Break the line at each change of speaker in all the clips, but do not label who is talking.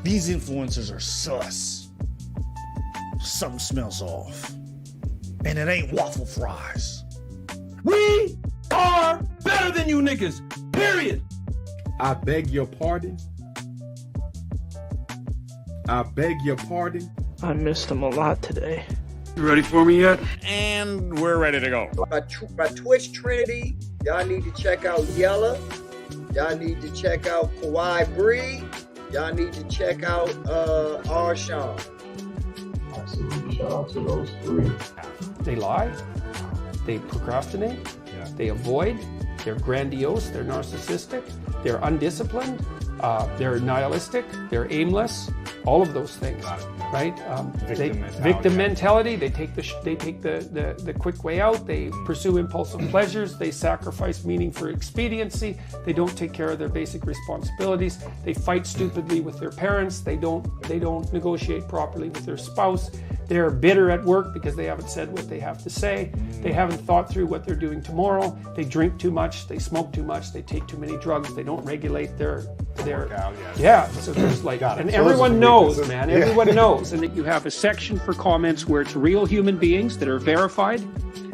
These influencers are sus. Something smells off. And it ain't waffle fries.
We are better than you niggas, period.
I beg your pardon. I beg your pardon.
I missed them a lot today.
You ready for me yet?
And we're ready to go.
My Twitch Trinity, y'all need to check out Yella. Y'all need to check out Kawhi Bree. Y'all need to check out Arshawn.
Absolutely. Shout out to those three.
They lie, they procrastinate, they avoid, they're grandiose, they're narcissistic, they're undisciplined, they're nihilistic, they're aimless, all of those things, right? Victim mentality. They take the quick way out. They pursue impulsive pleasures. They sacrifice meaning for expediency. They don't take care of their basic responsibilities. They fight stupidly with their parents. They don't negotiate properly with their spouse. They're bitter at work because they haven't said what they have to say. They haven't thought through what they're doing tomorrow. They drink too much. They smoke too much. They take too many drugs. They don't regulate their so there's like, and everyone knows, man. Everyone knows. And that you have a section for comments where it's real human beings that are verified,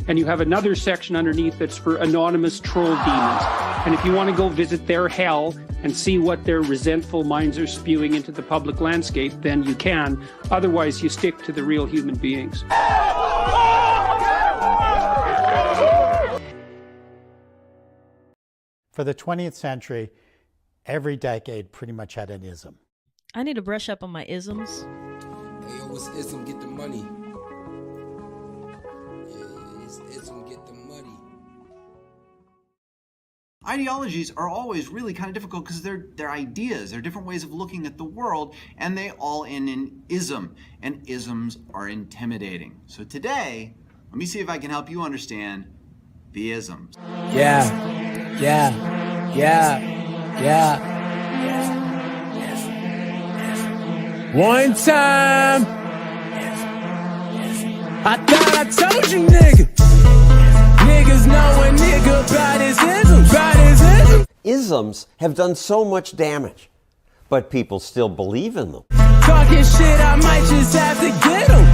and you have another section underneath that's for anonymous troll demons. And if you want to go visit their hell and see what their resentful minds are spewing into the public landscape, then you can. Otherwise, you stick to the real human beings.
For the 20th century, every decade pretty much had an ism.
I need to brush up on my isms.
Hey, yo, what's ism? Get the money. Yeah, it's ism, get the money.
Ideologies are always really kind of difficult because they're ideas, they're different ways of looking at the world, and they all end in ism, and isms are intimidating. So today, let me see if I can help you understand the isms.
Yeah. One time, I thought I told you, nigga. Niggas know a nigga about his isms.
Isms have done so much damage, but people still believe in them.
Talking shit, I might just have to get him.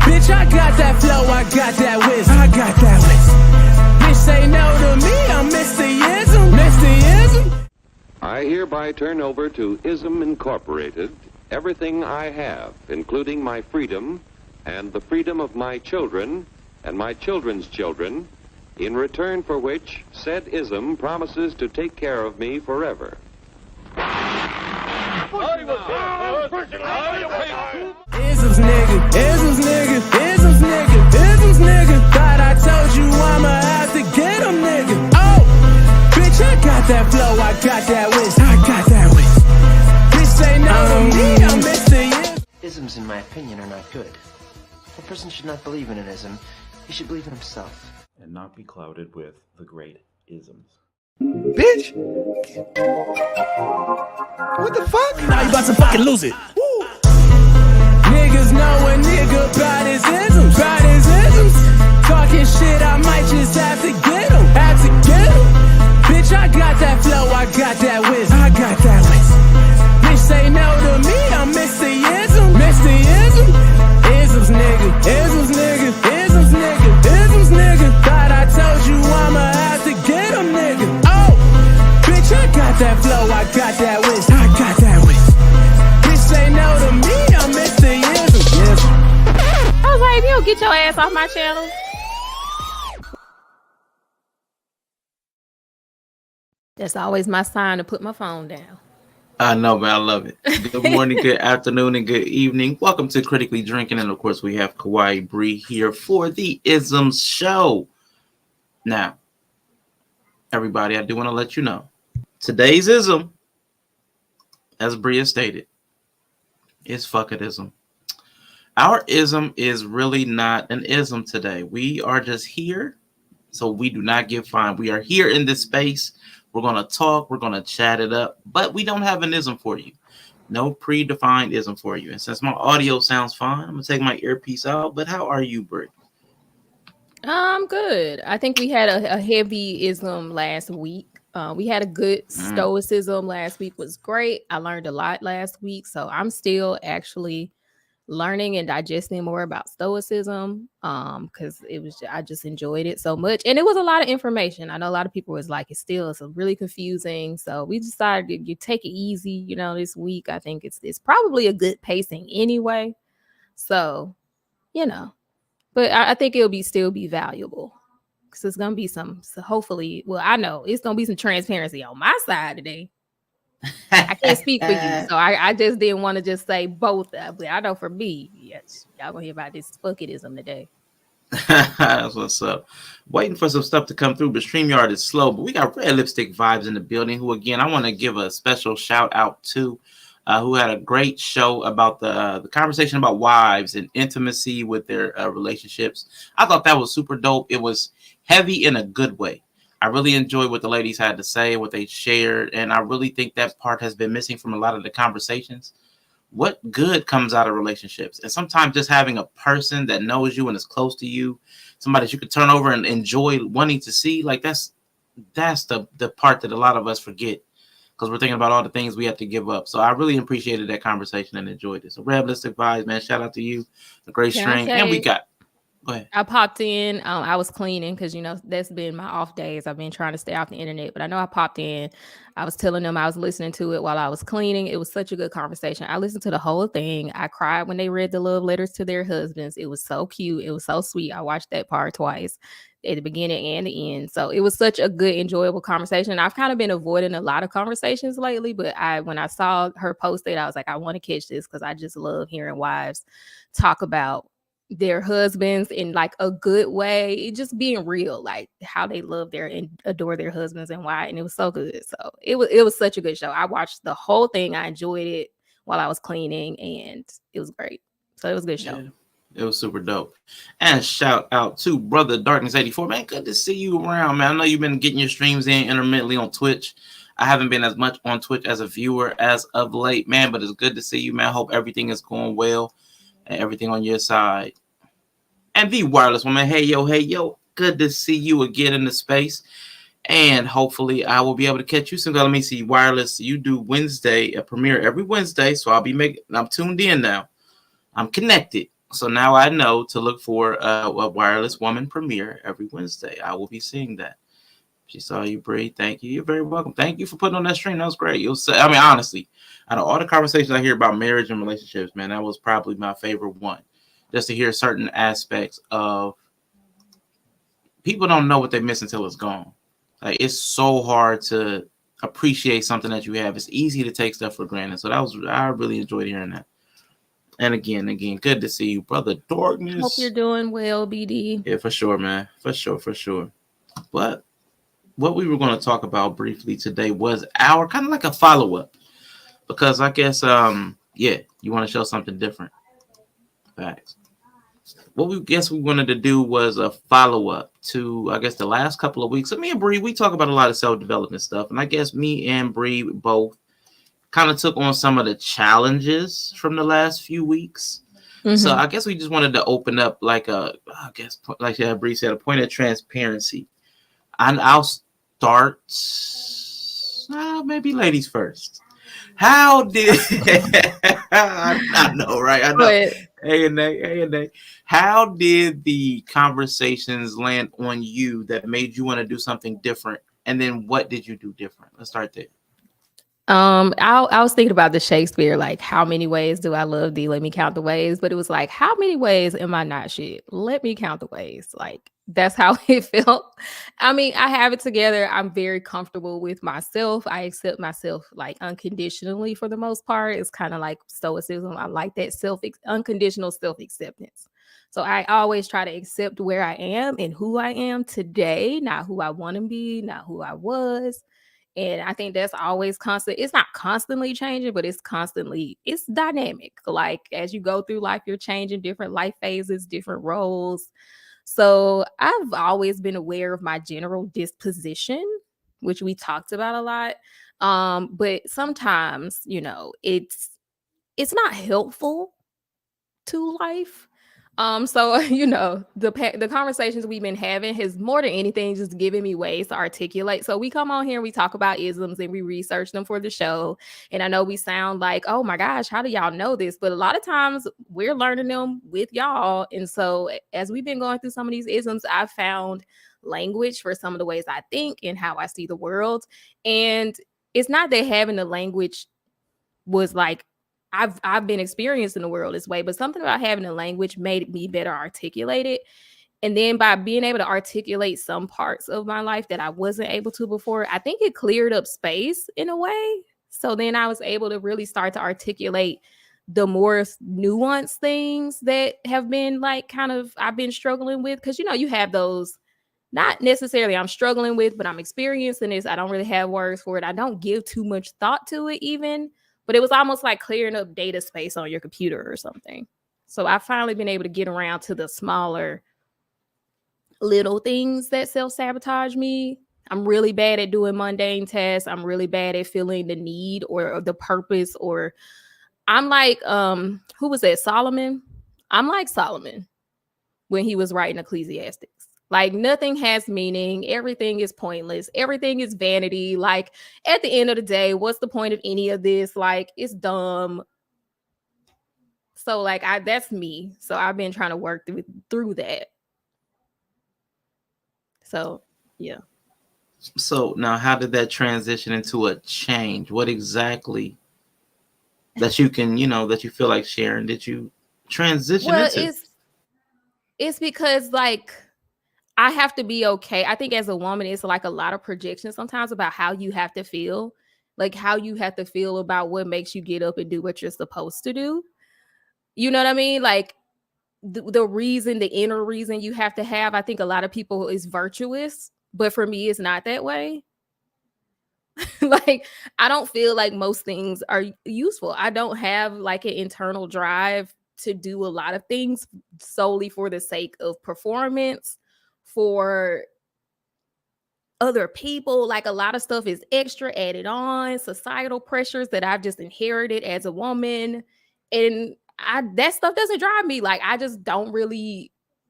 Bitch, I got that flow, I got that wisdom. Bitch, say no to me, I'm Mr. Ism.
I hereby turn over to Ism Incorporated everything I have, including my freedom and the freedom of my children and my children's children, in return for which said ism promises to take care of me forever.
Isms nigga. Thought I told you I'ma have to get him, nigga. Oh, bitch, I got that flow, I got that wisdom. Bitch, say no to me, I'm Mr.
Isms, in my opinion, are not good. A person should not believe in an ism. He should believe in himself.
And not be clouded with the great isms.
Bitch! What the fuck? Now you about to fucking lose it. Woo. Niggas know a nigga about his isms. Talking shit, I might just have to get him. Bitch, I got that flow, I got that wisdom. Bitch, say no to me, I'm Mr. Ism. Isms nigga. Thought I told you I'ma have to get him, nigga. Oh, bitch, I got that flow, I got that wisdom. Bitch, say no to me, I'm Mr. Ism.
I was like, you don't get your ass off my channel. That's always my sign to put my phone down.
I know, man. I love it. Good morning, good afternoon, and good evening. Welcome to Critically Drinking. And, of course, we have Kawhi Bree here for the Isms Show. Now, everybody, I do want to let you know, today's ism, as Bree has stated, is fuckadism. Our ism is really not an ism today. We are just here, so we do not get fined. We are here in this space. We're going to talk. We're going to chat it up. But we don't have an ism for you. No predefined ism for you. And since my audio sounds fine, I'm going to take my earpiece out. But how are you, Brie?
I'm good. I think we had a heavy ism last week. We had a good stoicism last week, was great. I learned a lot last week, so I'm still actually learning and digesting more about stoicism because I just enjoyed it so much, and it was a lot of information. I know a lot of people was like it's really confusing, so we decided to take it easy, this week. I think it's probably a good pacing anyway, so but I think it'll still be valuable because it's gonna be so hopefully, well, I know it's gonna be some transparency on my side today. I can't speak for you, so I just didn't want to just say both. But I know for me, yes, y'all gonna hear about this fuckidism today.
That's what's up. Waiting for some stuff to come through, but StreamYard is slow. But we got Red Lipstick Vibes in the building, who again I want to give a special shout out to, who had a great show about the conversation about wives and intimacy with their relationships. I thought that was super dope. It was heavy in a good way. I really enjoyed what the ladies had to say, what they shared, and I really think that part has been missing from a lot of the conversations. What good comes out of relationships? And sometimes just having a person that knows you and is close to you, somebody that you could turn over and enjoy wanting to see, like that's the part that a lot of us forget because we're thinking about all the things we have to give up. So I really appreciated that conversation and enjoyed it. So Red Lipstick Vibes, man, shout out to you, the great stream, and we got. Go ahead.
I popped in. I was cleaning because that's been my off days. I've been trying to stay off the internet, but I know I popped in. I was telling them I was listening to it while I was cleaning. It was such a good conversation. I listened to the whole thing. I cried when they read the love letters to their husbands. It was so cute. It was so sweet. I watched that part twice, at the beginning and the end. So it was such a good, enjoyable conversation. I've kind of been avoiding a lot of conversations lately, but when I saw her post it, I was like, I want to catch this because I just love hearing wives talk about their husbands in like a good way, it just being real, like how they love and adore their husbands and why. And it was so good. So it was such a good show. I watched the whole thing. I enjoyed it while I was cleaning and it was great. So it was a good show.
Yeah, it was super dope. And shout out to Brother Darkness 84, man. Good to see you around, man. I know you've been getting your streams in intermittently on Twitch. I haven't been as much on Twitch as a viewer as of late, man, but it's good to see you, man. Hope everything is going well and everything on your side. And the Wireless Woman, hey yo, good to see you again in the space. And hopefully I will be able to catch you soon. Let me see, Wireless, you do Wednesday, a premiere every Wednesday. So I'm tuned in now. I'm connected. So now I know to look for a Wireless Woman premiere every Wednesday. I will be seeing that. She saw you, Bree. Thank you. You're very welcome. Thank you for putting on that stream. That was great. You'll say, I mean, honestly, out of all the conversations I hear about marriage and relationships, man, that was probably my favorite one. Just to hear certain aspects of people don't know what they miss until it's gone. Like it's so hard to appreciate something that you have. It's easy to take stuff for granted. So I really enjoyed hearing that. And again, good to see you, Brother Darkness.
Hope you're doing well, BD.
Yeah, for sure, man. For sure. But what we were going to talk about briefly today was our kind of like a follow-up. Because I guess, you want to show something different. Facts. What we wanted to do was a follow-up to, I guess, the last couple of weeks. So me and Bree, we talk about a lot of self-development stuff. And I guess me and Bree both kind of took on some of the challenges from the last few weeks. Mm-hmm. So I guess we just wanted to open up like Bree said, a point of transparency. And I'll start, maybe ladies first. How did I know, right? I know. Hey and they. How did the conversations land on you that made you want to do something different? And then what did you do different? Let's start there.
I was thinking about the Shakespeare, like, how many ways do I love thee? Let me count the ways. But it was like, how many ways am I not shit? Let me count the ways. Like, that's how it felt. I mean, I have it together. I'm very comfortable with myself. I accept myself like unconditionally for the most part. It's kind of like stoicism. I like that unconditional self-acceptance. So I always try to accept where I am and who I am today, not who I want to be, not who I was. And I think that's always constant. It's not constantly changing, but it's dynamic. Like as you go through life, you're changing different life phases, different roles. So I've always been aware of my general disposition, which we talked about a lot. But sometimes, it's not helpful to life. So the conversations we've been having has more than anything just given me ways to articulate. So we come on here and we talk about isms and we research them for the show. And I know we sound like, oh my gosh, how do y'all know this? But a lot of times we're learning them with y'all. And so as we've been going through some of these isms, I've found language for some of the ways I think and how I see the world. And it's not that having the language was like, I've been experiencing the world this way, but something about having a language made me better articulated. And then by being able to articulate some parts of my life that I wasn't able to before, I think it cleared up space in a way. So then I was able to really start to articulate the more nuanced things that have been like kind of I've been struggling with. Because, you have those, not necessarily I'm struggling with, but I'm experiencing this. I don't really have words for it. I don't give too much thought to it even. But it was almost like clearing up data space on your computer or something. So I've finally been able to get around to the smaller little things that self-sabotage me. I'm really bad at doing mundane tasks. I'm really bad at feeling the need or the purpose. Or I'm like, who was that? Solomon? I'm like Solomon when he was writing Ecclesiastes. Like nothing has meaning. Everything is pointless. Everything is vanity. Like at the end of the day, what's the point of any of this? Like it's dumb. So like that's me. So I've been trying to work through that. So yeah.
So now how did that transition into a change? What exactly that you can, that you feel like sharing, did you transition into?
It's because like I have to be okay. I think as a woman, it's like a lot of projection sometimes about how you have to feel, like how you have to feel about what makes you get up and do what you're supposed to do. You know what I mean? Like the inner reason you have to have, I think a lot of people is virtuous, but for me, it's not that way. Like, I don't feel like most things are useful. I don't have like an internal drive to do a lot of things solely for the sake of performance. For other people, like a lot of stuff is extra added on, societal pressures that I've just inherited as a woman. And that stuff doesn't drive me. Like, I just don't really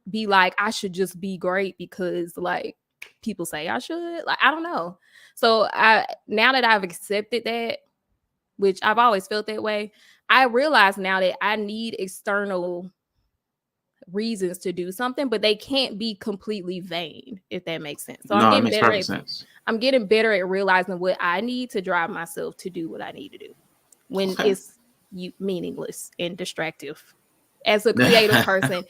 be like, I should just be great because like people say I should. Like, I don't know. So now that I've accepted that, which I've always felt that way, I realize now that I need external reasons to do something, but they can't be completely vain, if that makes sense. So I'm getting better at realizing what I need to drive myself to do what I need to do when it's meaningless and distractive. As a creative person,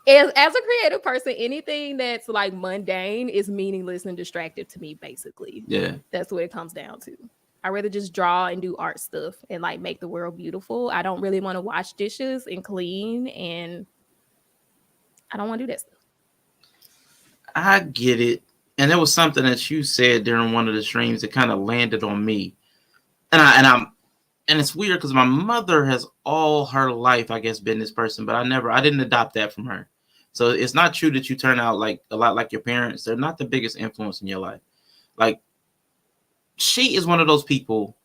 anything that's like mundane is meaningless and distractive to me, basically.
Yeah.
That's what it comes down to. I'd rather just draw and do art stuff and like make the world beautiful. I don't really want to wash dishes and clean, and I don't want to do that stuff.
I get it. And there was something that you said during one of the streams that kind of landed on me. And it's weird because my mother has all her life, I guess, been this person, but I didn't adopt that from her. So it's not true that you turn out like a lot like your parents. They're not the biggest influence in your life. Like, she is one of those people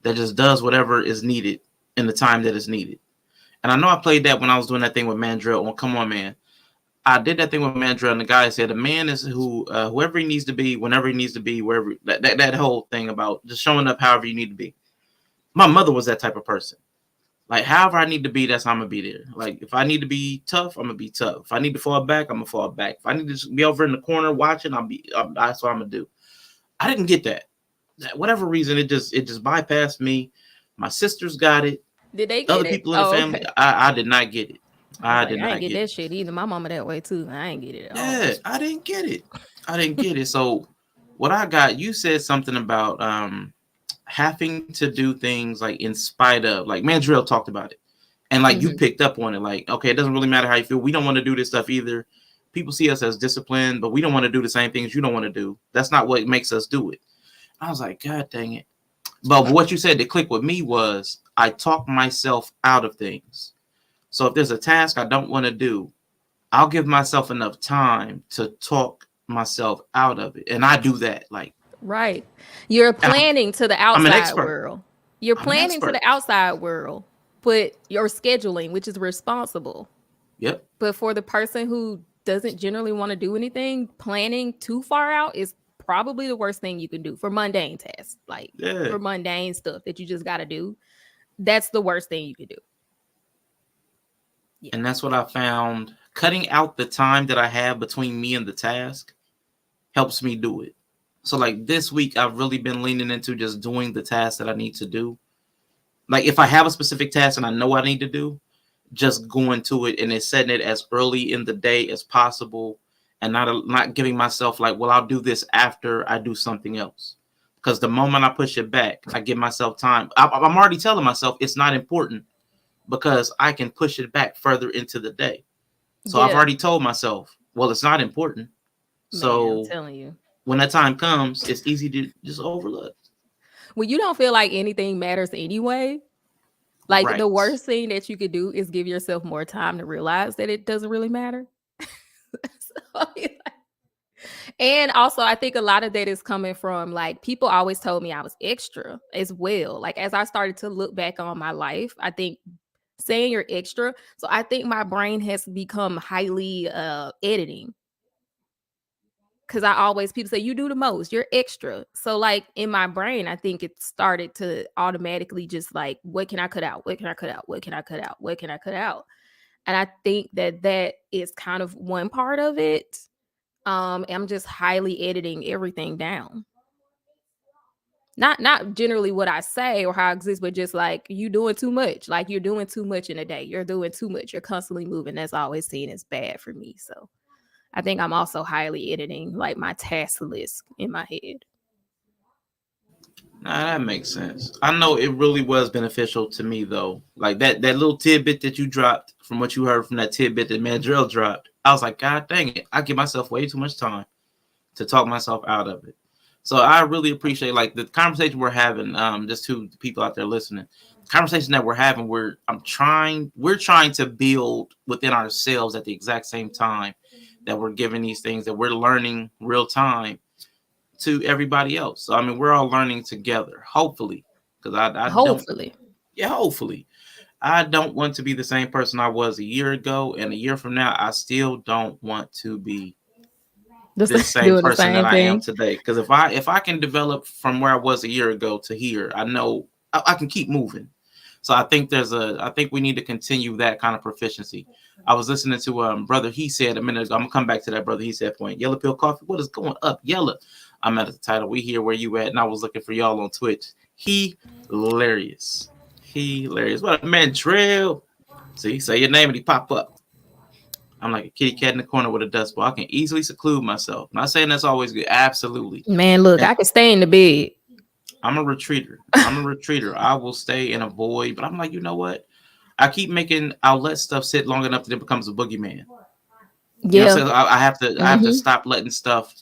that just does whatever is needed in the time that is needed. And I know I played that when I was doing that thing with Mandrell on Come On Man. I did that thing with Mandrell, and the guy said a man is whoever he needs to be, whenever he needs to be, wherever that whole thing about just showing up however you need to be. My mother was that type of person. Like, however I need to be, that's how I'm gonna be there. Like, if I need to be tough, I'm gonna be tough. If I need to fall back, I'm gonna fall back. If I need to just be over in the corner watching, that's what I'm gonna do. I didn't get that. Whatever reason, it just bypassed me. My sisters got it.
Did they get
other people in the family? Okay. I did not get it. I
didn't get that shit either. My mama that way too. I ain't get it at all.
Yeah, I didn't get it. So what I got, you said something about having to do things like in spite of, like Mandrell talked about it. And like you picked up on it, like, okay, it doesn't really matter how you feel. We don't want to do this stuff either. People see us as disciplined, but we don't want to do the same things you don't want to do. That's not what makes us do it. I was like, God dang it. But what you said that clicked with me was I talk myself out of things. So if there's a task I don't want to do, I'll give myself enough time to talk myself out of it. And I do that. Like,
right. You're planning to the outside world. You're planning to the outside world, but you're scheduling, which is responsible.
Yep.
But for the person who doesn't generally want to do anything, planning too far out is probably the worst thing you can do for mundane tasks, like for mundane stuff that you just got to do. That's the worst thing you can do.
Yeah. And that's what I found. Cutting out the time that I have between me and the task helps me do it. So like this week, I've really been leaning into just doing the tasks that I need to do. Like if I have a specific task and I know I need to do, just going to it and then setting it as early in the day as possible, and not giving myself like, well, I'll do this after I do something else. Because the moment I push it back, I give myself time. I'm already telling myself it's not important because I can push it back further into the day. So I've already told myself, well, it's not important.
Man,
so
I'm telling you,
when that time comes, it's easy to just overlook.
When you don't feel like anything matters anyway, like
Right.
the worst thing that you could do is give yourself more time to realize that it doesn't really matter. And also, I think a lot of that is coming from like people always told me I was extra as well. Like as I started to look back on my life, I think saying you're extra. So I think my brain has become highly editing. Because people say you do the most, you're extra. So like in my brain, I think it started to automatically just like, what can I cut out? What can I cut out? What can I cut out? What can I cut out? And I think that is kind of one part of it. I'm just highly editing everything down. Not generally what I say or how I exist, but just like you doing too much. Like you're doing too much in a day. You're doing too much. You're constantly moving. That's always seen as bad for me. So I think I'm also highly editing like my task list in my head.
Nah, that makes sense. I know it really was beneficial to me though. Like that little tidbit that you dropped from what you heard from that tidbit that Mandrell dropped. I was like, God dang it. I give myself way too much time to talk myself out of it. So I really appreciate like the conversation we're having, just to people out there listening. The conversation that we're having, we're trying to build within ourselves at the exact same time that we're giving these things that we're learning real time to everybody else. So I mean, we're all learning together, hopefully. Because hopefully. I don't want to be the same person I was a year ago, and a year from now, I still don't want to be the same person that I am today. Because if I can develop from where I was a year ago to here, I know I can keep moving. So I think we need to continue that kind of proficiency. I was listening to Brother He Said a minute ago. I'm gonna come back to that Brother He Said point. Yellow Pill Coffee, what is going up, Yella? I'm at the title. We here where you at, and I was looking for y'all on Twitch. Hilarious. What a man, Trail. See, say your name and he pop up. I'm like a kitty cat in the corner with a dust ball. I can easily seclude myself. Not saying that's always good. Absolutely.
Man, look, I can stay in the bed.
I'm a retreater. I will stay and avoid, but I'm like, you know what? I'll let stuff sit long enough that it becomes a boogeyman. Yeah. You know, so I have to stop letting stuff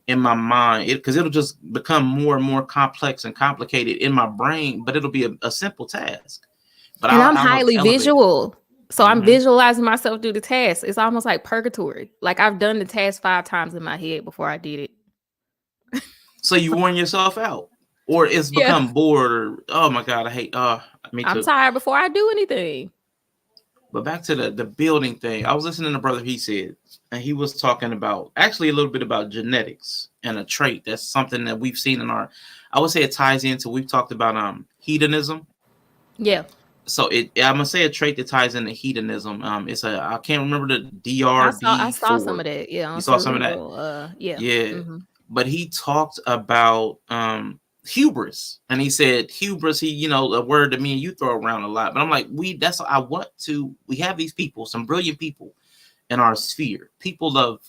in my mind because it'll just become more and more complex and complicated in my brain, but it'll be a simple task. But
I'm highly visual. So I'm visualizing myself do the task. It's almost like purgatory. Like I've done the task 5 times in my head before I did it.
So you worn yourself out. Or it's become bored, or oh my God, I hate.
I'm tired before I do anything.
But back to the building thing, I was listening to Brother He Said, and he was talking about actually a little bit about genetics and a trait. That's something that we've seen in I would say it ties into. We've talked about hedonism.
Yeah.
So I'm gonna say a trait that ties into hedonism. I can't remember the DRD.
I saw some of that. Yeah.
You saw some of that.
Yeah.
Mm-hmm. But he talked about hubris, and he said hubris, a word that me and you throw around a lot, but I'm like, we have these people, some brilliant people in our sphere, people of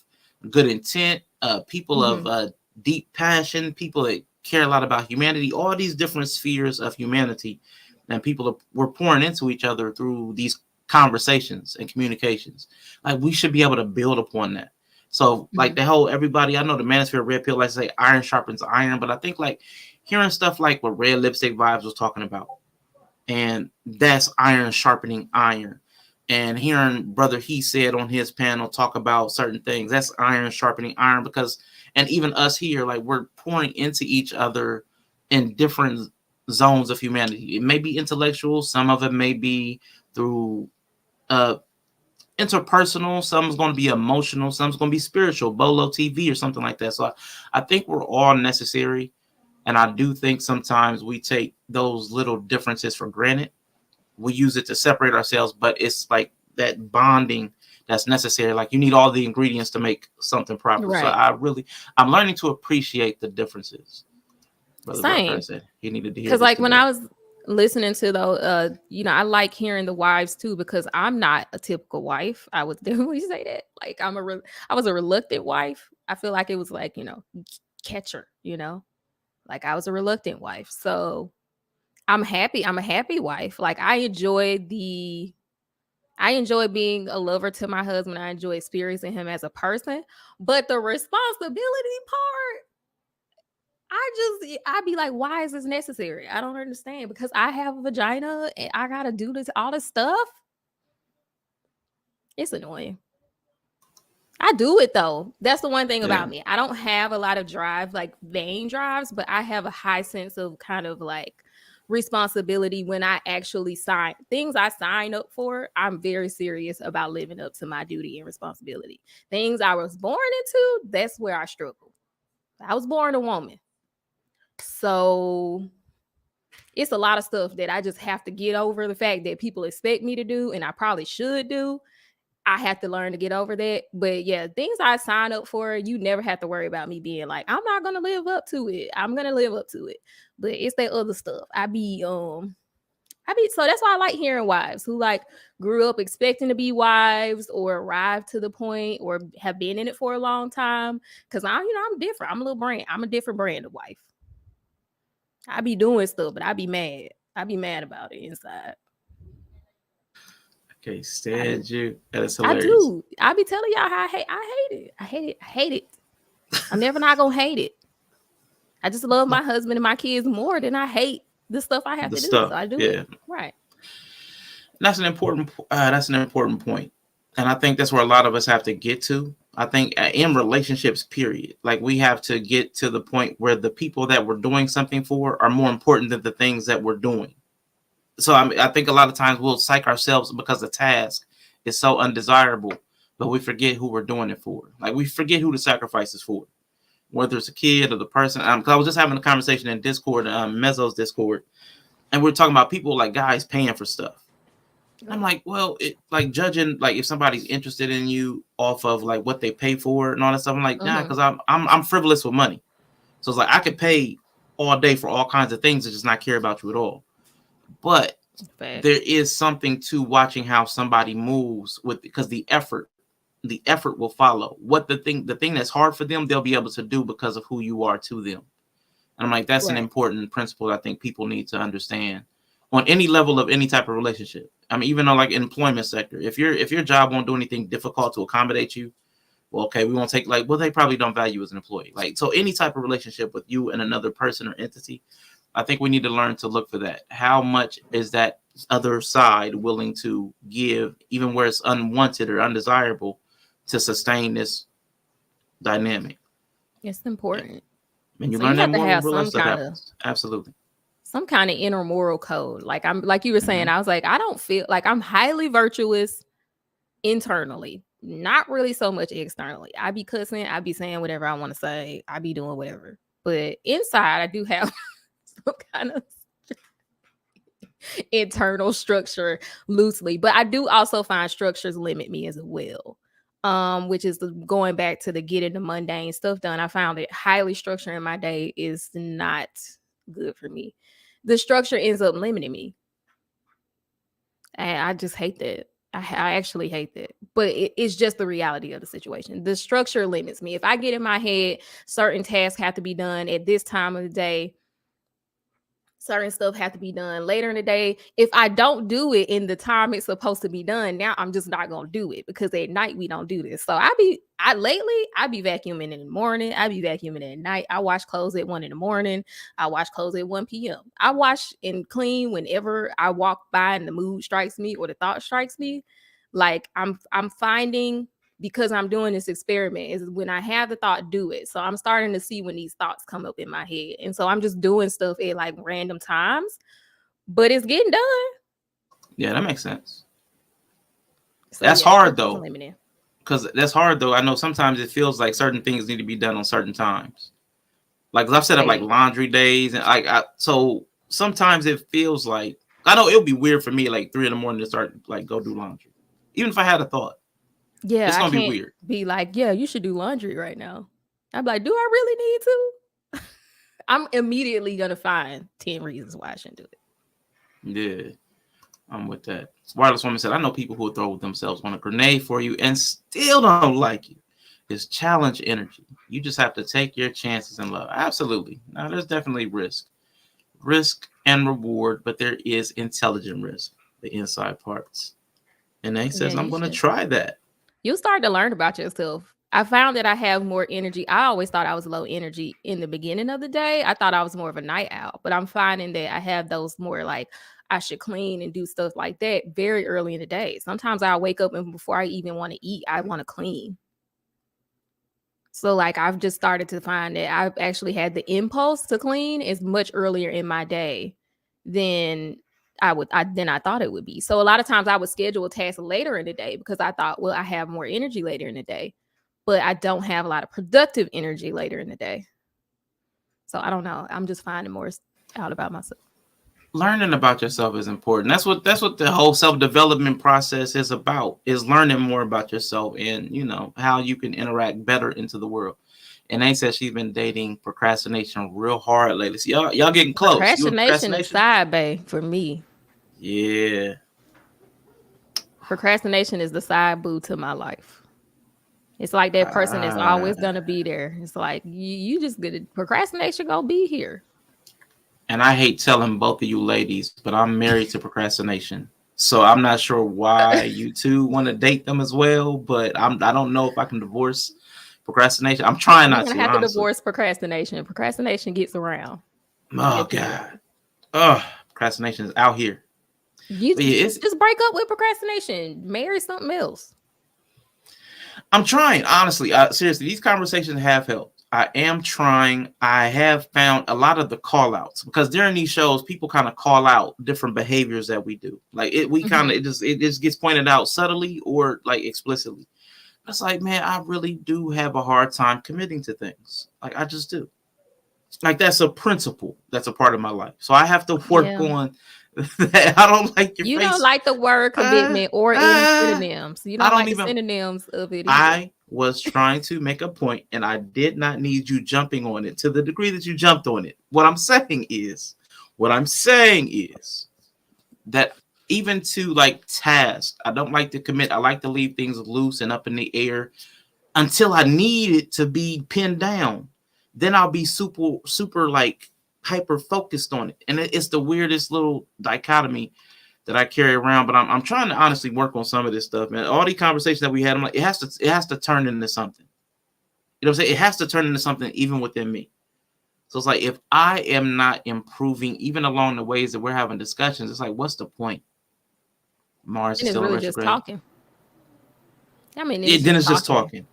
good intent, people of deep passion, people that care a lot about humanity, all these different spheres of humanity, and we're pouring into each other through these conversations and communications. Like we should be able to build upon that. So like the whole everybody, I know the Manosphere Red Pill likes to say iron sharpens iron, but I think like hearing stuff like what Red Lipstick Vibes was talking about, and that's iron sharpening iron. And hearing Brother He Said on his panel talk about certain things, that's iron sharpening iron, and even us here, like we're pouring into each other in different zones of humanity. It may be intellectual, some of it may be through interpersonal, some's going to be emotional, some's going to be spiritual, Bolo TV or something like that. So I think we're all necessary. And I do think sometimes we take those little differences for granted. We use it to separate ourselves, but it's like that bonding that's necessary. Like you need all the ingredients to make something proper.
Right.
So I'm learning to appreciate the differences. Brother
Same.
Burkhardt said he needed to hear
Because
this
like when
today.
I was listening to I like hearing the wives too, because I'm not a typical wife. I would definitely say that. Like I was a reluctant wife. I feel like it was like, catcher, like I was a reluctant wife. So I'm happy. I'm a happy wife. Like I enjoy being a lover to my husband. I enjoy experiencing him as a person, but the responsibility part, I'd be like, why is this necessary? I don't understand, because I have a vagina and I gotta do all this stuff. It's annoying. I do it though. That's the one thing about me. I don't have a lot of drive, like vain drives, but I have a high sense of kind of like responsibility when I actually sign things I sign up for. I'm very serious about living up to my duty and responsibility. Things I was born into, that's where I struggle. I was born a woman. So it's a lot of stuff that I just have to get over the fact that people expect me to do, and I probably should do. I have to learn to get over that. But yeah, things I sign up for, you never have to worry about me being like, I'm not going to live up to it. I'm going to live up to it. But it's that other stuff. So that's why I like hearing wives who like grew up expecting to be wives or arrived to the point or have been in it for a long time. Cause I'm different. I'm a different brand of wife. I be doing stuff, but I be mad. I be mad about it inside.
Okay, stand you. That is hilarious.
I do. I be telling y'all how I hate it. I'm never not gonna hate it. I just love my husband and my kids more than I hate the stuff I have to do. So I do it. Right.
That's an important point. And I think that's where a lot of us have to get to. I think in relationships, period, like we have to get to the point where the people that we're doing something for are more important than the things that we're doing. So I think a lot of times we'll psych ourselves because the task is so undesirable, but we forget who we're doing it for. Like we forget who the sacrifice is for, whether it's a kid or the person. Cause I was just having a conversation in Discord, Mezzo's Discord, and we're talking about people like guys paying for stuff. I'm like, well, like judging, like if somebody's interested in you off of like what they pay for and all that stuff. I'm like, nah, because I'm frivolous with money. So it's like I could pay all day for all kinds of things and just not care about you at all. But there is something to watching how somebody moves because the effort will follow. What the thing that's hard for them, they'll be able to do because of who you are to them. And I'm like, that's an important principle I think people need to understand on any level of any type of relationship. I mean, even though like employment sector, if your job won't do anything difficult to accommodate you, well, okay, we won't take they probably don't value you as an employee. Like, so any type of relationship with you and another person or entity, I think we need to learn to look for that. How much is that other side willing to give, even where it's unwanted or undesirable, to sustain this dynamic?
It's important.
And you learn that more when real stuff happens. Absolutely.
Some kind of inner moral code. Like you were saying, I was like, I don't feel like I'm highly virtuous internally, not really so much externally. I be cussing, I be saying whatever I want to say, I be doing whatever. But inside, I do have some kind of internal structure loosely. But I do also find structures limit me as well. Which is going back to the getting the mundane stuff done. I found that highly structuring my day is not good for me. The structure ends up limiting me. And I just hate that. I actually hate that. But it's just the reality of the situation. The structure limits me. If I get in my head, certain tasks have to be done at this time of the day. Certain stuff have to be done later in the day. If I don't do it in the time it's supposed to be done, now I'm just not gonna do it because at night we don't do this. So lately I be vacuuming in the morning. I be vacuuming at night. I wash clothes at 1 a.m. I wash clothes at 1 p.m. I wash and clean whenever I walk by and the mood strikes me or the thought strikes me. Like I'm finding, because I'm doing this experiment, is when I have the thought, do it. So I'm starting to see when these thoughts come up in my head. And so I'm just doing stuff at like random times, but it's getting done.
Yeah, that makes sense.
So,
That's
yeah,
hard
that's
though.
limiting.
Because that's hard though. I know sometimes it feels like certain things need to be done on certain times. Like, 'cause I've set up like laundry days, and so sometimes it feels like, I know it'll be weird for me like 3 a.m. to start like go do laundry, even if I had a thought.
Yeah,
It's gonna
I
be
can't
weird.
be like, yeah, you should do laundry right now. I'm like, do I really need to? I'm immediately gonna find 10 reasons why I shouldn't do it.
Yeah, I'm with that. Wireless Woman said, I know people who will throw themselves on a grenade for you and still don't like you. It's challenge energy. You just have to take your chances in love. Absolutely. Now, there's definitely risk and reward, but there is intelligent risk, the inside parts. And they says,
Yeah,
I'm
you
going to
should.
try that.
You'll start to learn about yourself. I found that I have more energy. I always thought I was low energy in the beginning of the day. I thought I was more of a night owl, but I'm finding that I have those more like I should clean and do stuff like that very early in the day. Sometimes I wake up and before I even want to eat, I want to clean. So like I've just started to find that I've actually had the impulse to clean is much earlier in my day than I thought it would be. So a lot of times I would schedule tasks later in the day because I thought, well, I have more energy later in the day, but I don't have a lot of productive energy later in the day. So I don't know. I'm just finding more out about myself.
Learning about yourself is important. That's what the whole self-development process is about, is learning more about yourself and, you know, how you can interact better into the world. And they said she's been dating procrastination real hard lately. So y'all getting close.
Procrastination is side bay for me.
Yeah.
Procrastination is the side boo to my life. It's like that person is always gonna be there. It's like you just get it. Procrastination gonna be here.
And I hate telling both of you ladies, but I'm married to procrastination. So I'm not sure why you two want to date them as well, but I don't know if I can divorce procrastination. I'm trying not to.
You're gonna have to divorce procrastination. Procrastination gets around.
Oh God. Oh, procrastination is out here.
You just break up with procrastination. Marry something else.
I'm trying, honestly. Seriously, these conversations have helped. I am trying. I have found a lot of the call outs because during these shows, people kind of call out different behaviors that we do. Like it just gets pointed out subtly or like explicitly. It's like, man, I really do have a hard time committing to things. Like I just do. Like that's a principle that's a part of my life. So I have to work on that. I don't like your face.
Don't like the word commitment or any synonyms. You don't like the synonyms of it either.
I was trying to make a point and I did not need you jumping on it to the degree that you jumped on it. What I'm saying is that even to like tasks, I don't like to commit. I like to leave things loose and up in the air until I need it to be pinned down. Then I'll be super like hyper focused on it. And it's the weirdest little dichotomy that I carry around, but I'm trying to honestly work on some of this stuff, man. All the conversations that we had, I'm like, it has to turn into something. You know what I'm saying? It has to turn into something even within me. So it's like, if I am not improving, even along the ways that we're having discussions, it's like, what's the point? Mars is still
really
retrograde.
Just talking. I mean,
then it's just talking.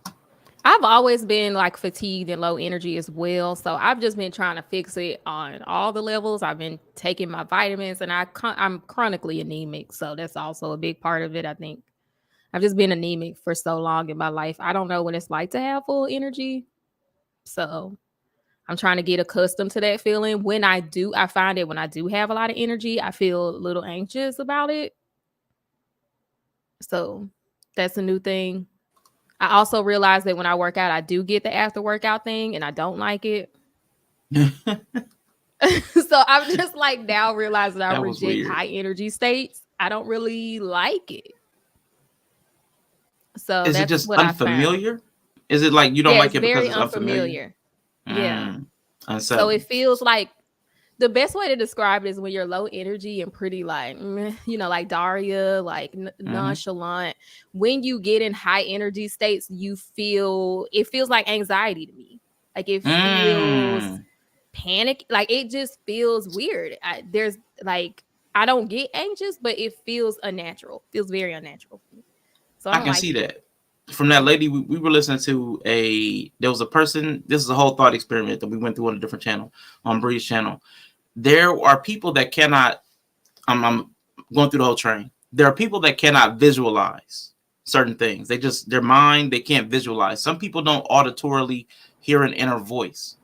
I've always been like fatigued and low energy as well. So I've just been trying to fix it on all the levels. I've been taking my vitamins and I'm chronically anemic. So that's also a big part of it. I think I've just been anemic for so long in my life. I don't know what it's like to have full energy. So I'm trying to get accustomed to that feeling. I find that when I do have a lot of energy, I feel a little anxious about it. So that's a new thing. I also realized that when I work out, I do get the after workout thing and I don't like it. So I'm just like now realizing I reject high energy states. I don't really like it. So
is
that's
it just
what
unfamiliar? Is it like you don't like it because it's
unfamiliar? Yeah.
So
it feels like the best way to describe it is when you're low energy and pretty like, like Daria, like nonchalant. When you get in high energy states, it feels like anxiety to me. Like it feels panic. Like it just feels weird. I don't get anxious, but it feels unnatural. It feels very unnatural for me. So
I can see that. From that lady, we were listening to there was a person, this is a whole thought experiment that we went through on a different channel, on Bree's channel. There are people that cannot, I'm going through the whole train. There are people that cannot visualize certain things. Their mind, they can't visualize. Some people don't auditorily hear an inner voice.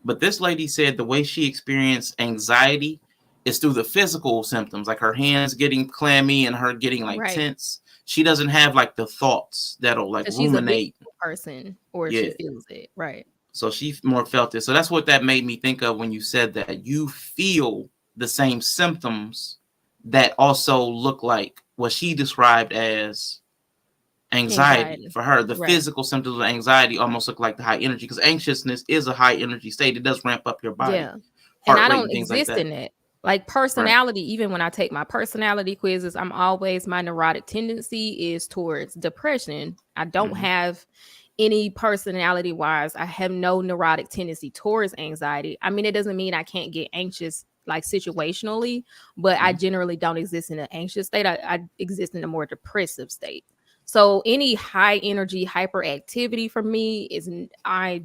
But this lady said the way she experienced anxiety is through the physical symptoms, like her hands getting clammy and her getting like tense. She doesn't have like the thoughts that'll like ruminate.
She's a person, or
Yeah.
she feels it, right?
So she more felt it. So that's what that made me think of when you said that you feel the same symptoms that also look like what she described as anxiety. For her. The physical symptoms of anxiety almost look like the high energy, because anxiousness is a high energy state. It does ramp up your body.
Yeah.
Heart
And I
rate
don't
things
exist
like that.
in it. Like personality, even when I take my personality quizzes, my neurotic tendency is towards depression. I don't have any personality wise. I have no neurotic tendency towards anxiety. I mean, it doesn't mean I can't get anxious like situationally, but I generally don't exist in an anxious state. I exist in a more depressive state. So any high energy hyperactivity for me is, I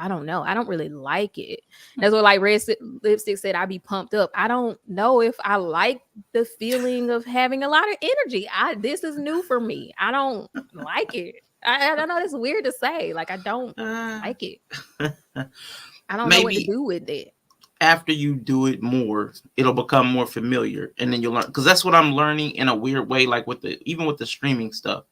don't know. I don't really like it. That's what like Red Lipstick said, I be pumped up. I don't know if I like the feeling of having a lot of energy. This is new for me. I don't like it. I don't know. It's weird to say. Like, I don't like it. I don't know what to do with it.
After you do it more, it'll become more familiar, and then you'll learn. Because that's what I'm learning in a weird way. Like even with the streaming stuff,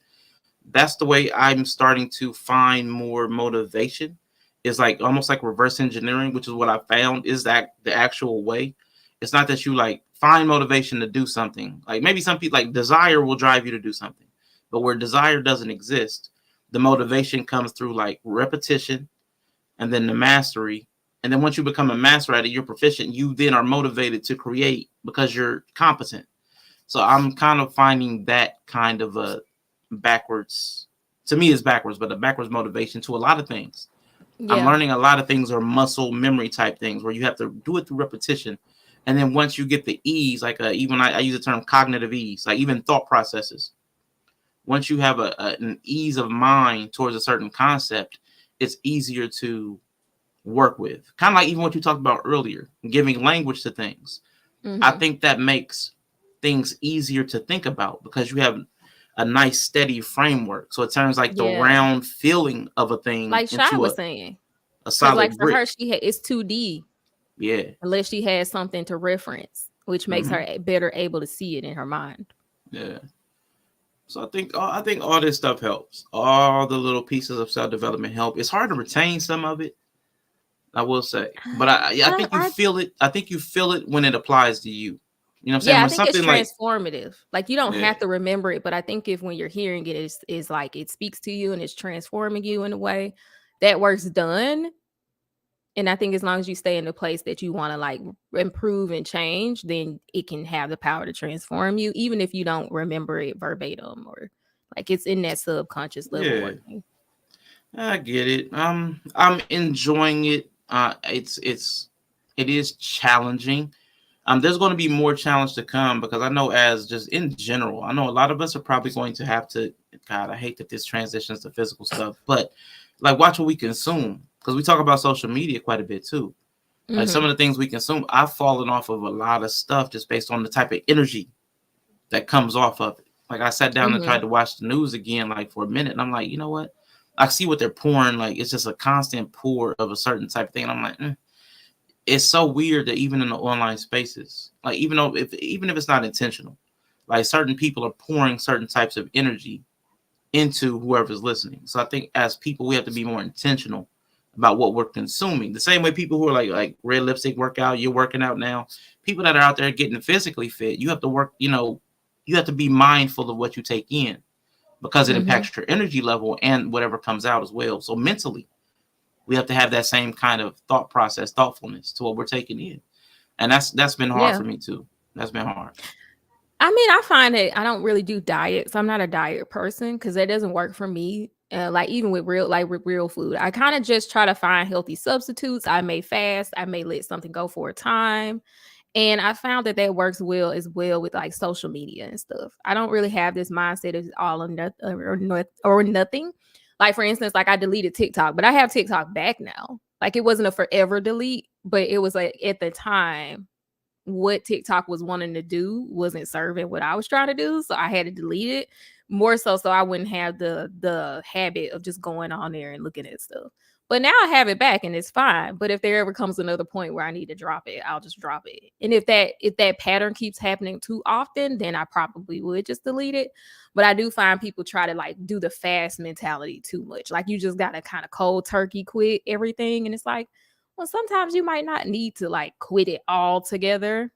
that's the way I'm starting to find more motivation. Is like almost like reverse engineering, which is what I found is that the actual way. It's not that you like find motivation to do something. Like maybe some people like desire will drive you to do something, but where desire doesn't exist, the motivation comes through like repetition, and then the mastery. And then once you become a master at it, you're proficient. You then are motivated to create because you're competent. So I'm kind of finding that kind of a backwards, to me it's backwards, but a backwards motivation to a lot of things. Yeah. I'm learning a lot of things are muscle memory type things where you have to do it through repetition. And then once you get the ease, like even I use the term cognitive ease, like even thought processes. Once you have an ease of mind towards a certain concept, it's easier to work with. Kind of like even what you talked about earlier, giving language to things. I think that makes things easier to think about because you have a nice steady framework. So it turns like the round feeling of a thing
like
into
Shy was saying.
A solid
like for
brick.
her, it's 2D.
Yeah.
Unless she has something to reference, which makes her better able to see it in her mind.
Yeah. So I think all this stuff helps. All the little pieces of self-development help. It's hard to retain some of it, I will say, but I think you feel it. I think you feel it when it applies to you. You know what I'm saying?
Yeah, I think it's transformative. Like you don't have to remember it, but I think if when you're hearing it, is like it speaks to you and it's transforming you in a way that work's done. And I think as long as you stay in the place that you want to like improve and change, then it can have the power to transform you, even if you don't remember it verbatim or like it's in that subconscious level.
Yeah.
Working.
I get it. I'm enjoying it. It is challenging. There's going to be more challenge to come because I know as just in general, I know a lot of us are probably going to have to, God, I hate that this transitions to physical stuff, but like watch what we consume because we talk about social media quite a bit too. Like some of the things we consume, I've fallen off of a lot of stuff just based on the type of energy that comes off of it. Like I sat down and tried to watch the news again, like for a minute. And I'm like, you know what? I see what they're pouring. Like it's just a constant pour of a certain type of thing. And I'm like, it's so weird that even in the online spaces, like even if it's not intentional, like certain people are pouring certain types of energy into whoever's listening. So I think as people, we have to be more intentional about what we're consuming. The same way people who are like Red Lipstick workout, you're working out now. People that are out there getting physically fit, you have to work, you have to be mindful of what you take in because it impacts your energy level and whatever comes out as well. So mentally, we have to have that same kind of thought process, thoughtfulness to what we're taking in. And that's been hard for me too. That's been hard.
I mean, I find that I don't really do diets. I'm not a diet person because that doesn't work for me. Like even with real food, I kind of just try to find healthy substitutes. I may fast. I may let something go for a time. And I found that works well as well with like social media and stuff. I don't really have this mindset of all or nothing. Like for instance, like I deleted TikTok, but I have TikTok back now. Like it wasn't a forever delete, but it was like at the time what TikTok was wanting to do wasn't serving what I was trying to do. So I had to delete it. more so I wouldn't have the habit of just going on there and looking at stuff. But now I have it back and it's fine. But if there ever comes another point where I need to drop it, I'll just drop it. And if that pattern keeps happening too often, then I probably would just delete it. But I do find people try to like do the fast mentality too much. Like you just gotta kind of cold turkey quit everything. And it's like, well, sometimes you might not need to like quit it all together.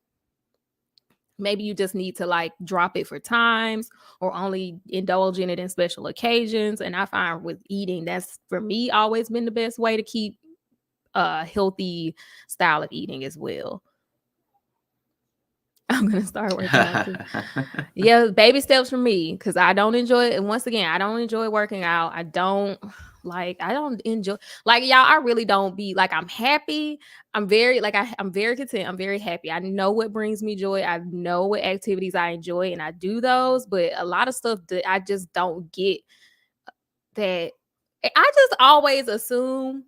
Maybe you just need to like drop it for times or only indulge in it in special occasions. And I find with eating, that's for me always been the best way to keep a healthy style of eating as well. I'm going to start working out too. Yeah, baby steps for me because I don't enjoy it. And once again, I don't enjoy working out. I don't enjoy, like, y'all, I really don't be like, I'm happy. I'm very, like, I'm very content. I'm very happy. I know what brings me joy. I know what activities I enjoy and I do those, but a lot of stuff that I just don't get that. I just always assume,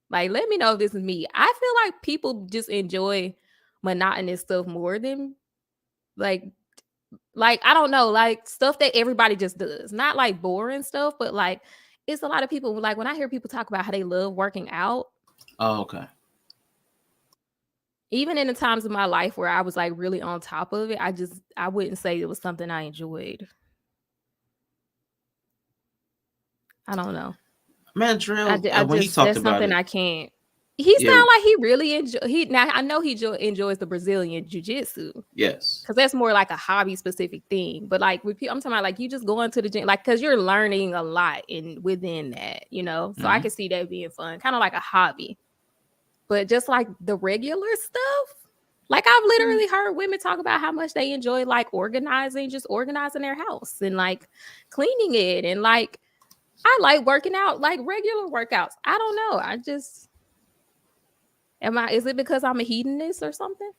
like, let me know if this is me. I feel like people just enjoy monotonous stuff more than like, I don't know, like stuff that everybody just does, not like boring stuff, but like, it's a lot of people, like when I hear people talk about how they love working out.
Oh, okay.
Even in the times of my life where I was like really on top of it, I wouldn't say it was something I enjoyed. I don't know.
Man, Drill,
when he talked that's about something it, I can't. He sound like he really enjoy. Now I know he enjoys the Brazilian jiu-jitsu.
Yes,
because that's more like a hobby specific thing. But like with people, I'm talking about like you just going to the gym, like because you're learning a lot within that, you know. So I can see that being fun, kind of like a hobby. But just like the regular stuff, like I've literally heard women talk about how much they enjoy like organizing their house and like cleaning it, and like I like working out, like regular workouts. I don't know. I just. Is it because I'm a hedonist or something?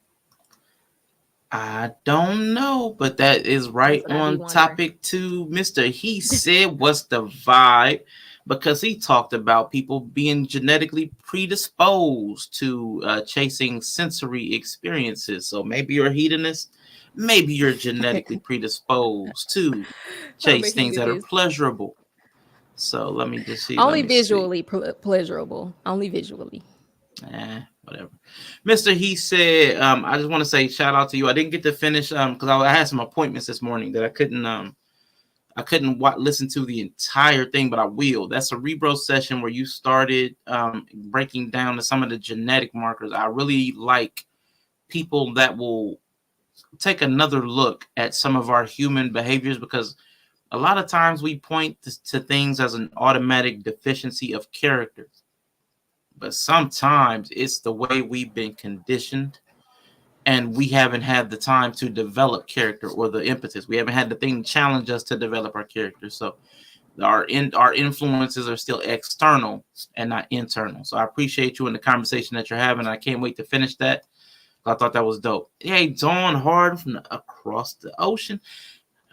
I don't know, but that is right on topic to Mr. He said, what's the vibe? Because he talked about people being genetically predisposed to chasing sensory experiences. So maybe you're a hedonist, maybe you're genetically predisposed to chase things that are pleasurable. So let me just see.
Only visually pleasurable. Only visually.
Whatever. Mr. He said, I just want to say shout out to you. I didn't get to finish because I had some appointments this morning that I couldn't listen to the entire thing, but I will. That Cerebro session where you started breaking down to some of the genetic markers. I really like people that will take another look at some of our human behaviors, because a lot of times we point to things as an automatic deficiency of character. But sometimes it's the way we've been conditioned and we haven't had the time to develop character or the impetus. We haven't had the thing challenge us to develop our character. So our influences are still external and not internal. So I appreciate you in the conversation that you're having. I can't wait to finish that. I thought that was dope. Hey, Dawn Hard from across the ocean.